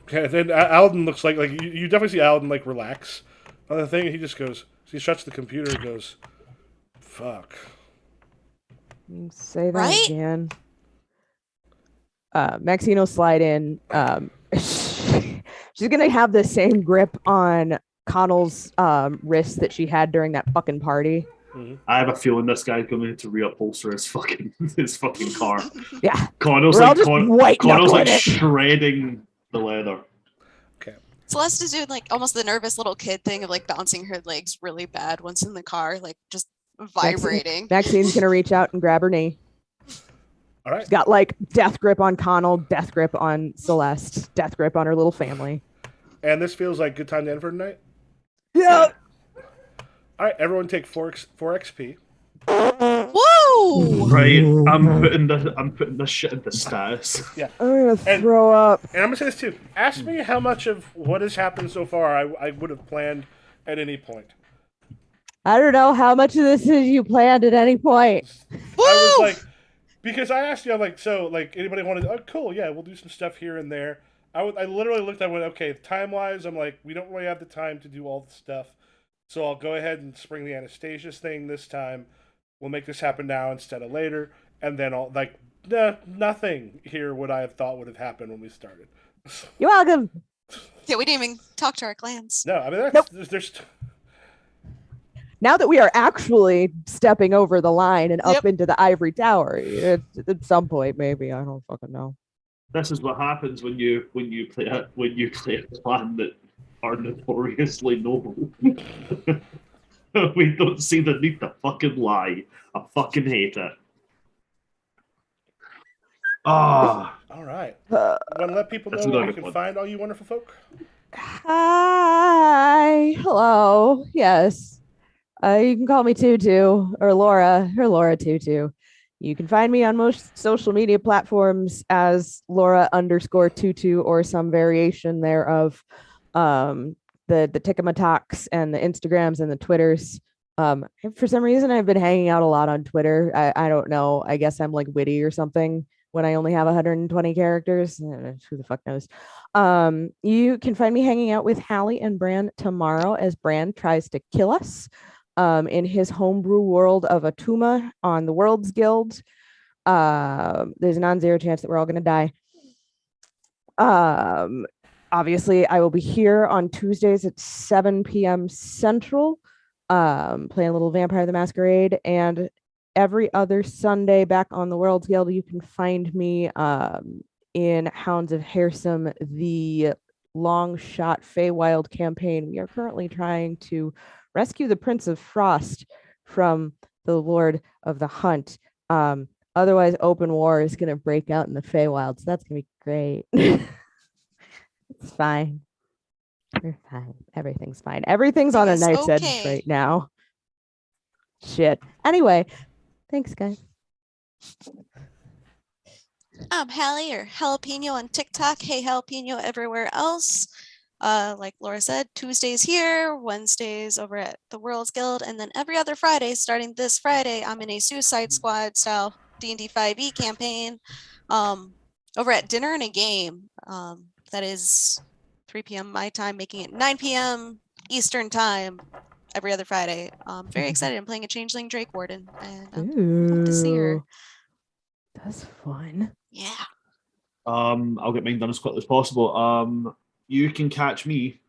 Okay, then Alden looks like you definitely see Alden like relax on the thing, and he just goes, he shuts the computer and goes, "Fuck."
Say that
Right?
again. Maxine will slide in. She's gonna have the same grip on Connell's wrist that she had during that fucking party.
I have a feeling this guy's going to reupholster his fucking car.
Yeah,
Connell's
we're all
like
just white
Connell's like
knuckling it.
shredding the leather.
Celeste is doing like almost the nervous little kid thing of like bouncing her legs really bad once in the car, like just vibrating.
Maxine's gonna reach out and grab her knee.
All right.
She's got like death grip on Connell, death grip on Celeste, death grip on her little family.
And this feels like good time to end for tonight.
Yeah.
All right, everyone take 4 XP.
Whoa!
Right, I'm putting this shit into status.
Yeah.
I'm gonna
And-
throw up.
And I'm gonna say this too. Ask me how much of what has happened so far I would have planned at any point.
I don't know how much of this is you planned at any point.
I was like, because I asked you, I'm like, so like anybody want to? Oh, cool, yeah, we'll do some stuff here and there. I literally looked. I went, okay, time wise, I'm like, we don't really have the time to do all the stuff, so I'll go ahead and spring the Anastasia's thing this time. We'll make this happen now instead of later, and then I'll like, nothing here would I have thought would have happened when we started.
You're welcome.
Yeah, we didn't even talk to our clans.
No, I mean that's there's
Now that we are actually stepping over the line and up
Yep.
into the ivory tower, at some point maybe, I don't fucking know.
This is what happens when you play a clan that are notoriously noble. We don't see the need to fucking lie. I fucking hate it. Ah,
all right.
Uh,
Want to let people know
That's
where
another
we can
one.
find all you wonderful folk?
Hi, hello, yes. You can call me Tutu or Laura Tutu. You can find me on most social media platforms as Laura_Tutu or some variation thereof. The Tickamatalks and the Instagrams and the Twitters. For some reason, I've been hanging out a lot on Twitter. I don't know. I guess I'm like witty or something when I only have 120 characters. Who the fuck knows? You can find me hanging out with Hallie and Bran tomorrow as Bran tries to kill us in his homebrew world of Atuma on the World's Guild. There's a non-zero chance that we're all going to die. Obviously, I will be here on Tuesdays at 7 p.m. Central, playing a little Vampire the Masquerade, and every other Sunday back on the World's Guild, you can find me in Hounds of Hairsome, the long shot Feywild campaign. We are currently trying to rescue the Prince of Frost from the Lord of the Hunt. Otherwise, open war is going to break out in the Feywild, so that's going to be great. It's fine. We're fine. Everything's fine. Everything's on a
It's
knife's edge
okay.
right now. Shit. Anyway, thanks, guys.
I'm Hallie or Jalapeno on TikTok. Hey Jalapeno everywhere else. Like Laura said, Tuesdays here, Wednesdays over at the World's Guild, and then every other Friday, starting this Friday, I'm in a Suicide Squad style D&D 5e campaign over at Dinner and a Game. That is 3 p.m. my time, making it 9 p.m. Eastern time every other Friday. Very excited. I'm playing a Changeling Drake Warden, and I'm pumped to see her.
Ooh, that's fun.
Yeah.
I'll get mine done as quickly as possible. You can catch me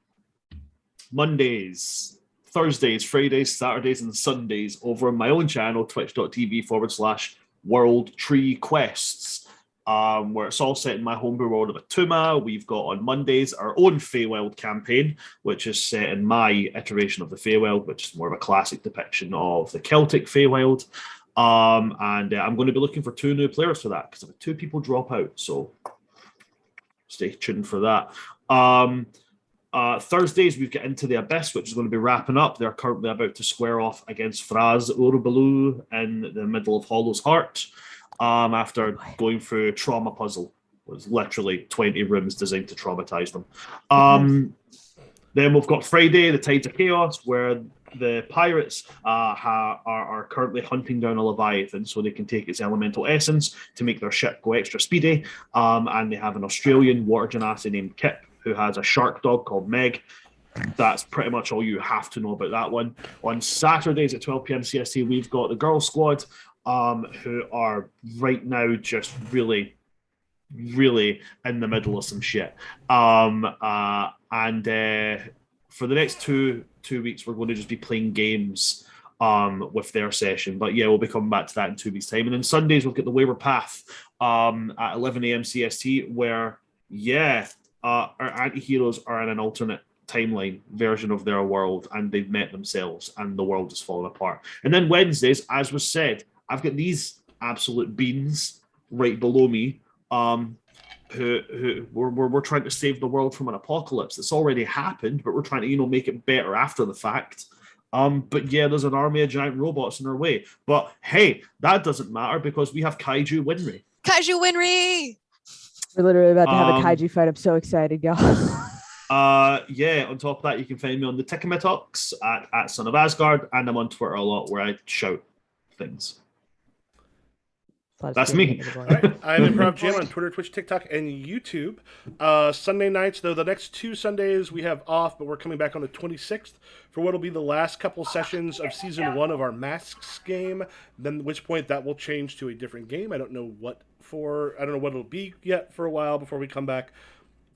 Mondays, Thursdays, Fridays, Saturdays, and Sundays over on my own channel, twitch.tv/World Tree Quests, where it's all set in my homebrew world of Atuma. We've got on Mondays our own Feywild campaign, which is set in my iteration of the Feywild, which is more of a classic depiction of the Celtic Feywild. And I'm going to be looking for 2 new players for that because I've had 2 people drop out, so stay tuned for that. Thursdays, we get into the Abyss, which is going to be wrapping up. They're currently about to square off against Fraz Urbalu in the middle of Hollow's Heart after going through Trauma Puzzle. It was literally 20 rooms designed to traumatize them. Then we've got Friday, the Tides of Chaos, where the pirates are currently hunting down a Leviathan so they can take its elemental essence to make their ship go extra speedy. And they have an Australian water genasi named Kip who has a shark dog called Meg
That's pretty much all you have to know about that one. On Saturdays at 12 p.m. CST, we've got the Girl Squad, who are right now just really in the middle of some shit. And for the next two weeks, we're going to just be playing games with their session. But yeah, we'll be coming back to that in 2 weeks' time. And then Sundays, we'll get the Wayward Path at 11 a.m. CST, where, our anti-heroes are in an alternate timeline version of their world, and they've met themselves, and the world is falling apart. And then Wednesdays, as was said, I've got these absolute beans right below me, who we're trying to save the world from an apocalypse that's already happened, but we're trying to make it better after the fact. But yeah, there's an army of giant robots in our way. But hey, that doesn't matter because we have Kaiju Winry.
Kaiju Winry!
We're literally about to have a kaiju fight. I'm so excited, y'all.
Yeah, on top of that, you can find me on the Tikkametox at Son of Asgard, and I'm on Twitter a lot where I shout things. That's me.
All right. I'm Improv Jam on Twitter, Twitch, TikTok, and YouTube. Sunday nights, though, the next 2 Sundays we have off, but we're coming back on the 26th for what will be the last couple sessions of Season 1 of our Masks game. Then, at which point that will change to a different game. I don't know what it'll be yet for a while before we come back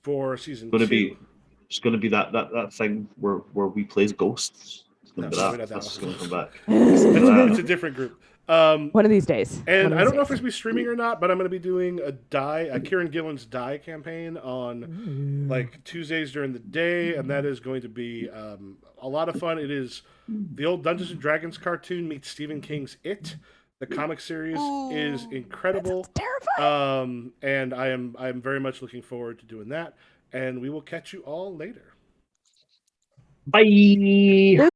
for Season 2.
It's going to be that thing where we play as ghosts. It's going to be
probably
that.
not that
That's
one.
going to come back.
It's a different group.
One of these days.
And I don't know if it's going to be streaming or not, but I'm going to be doing a Kieran Gillen's die campaign on like Tuesdays during the day, and that is going to be a lot of fun. It is the old Dungeons and Dragons cartoon meets Stephen King's It. The comic series is incredible, and I am very much looking forward to doing that. And we will catch you all later.
Bye.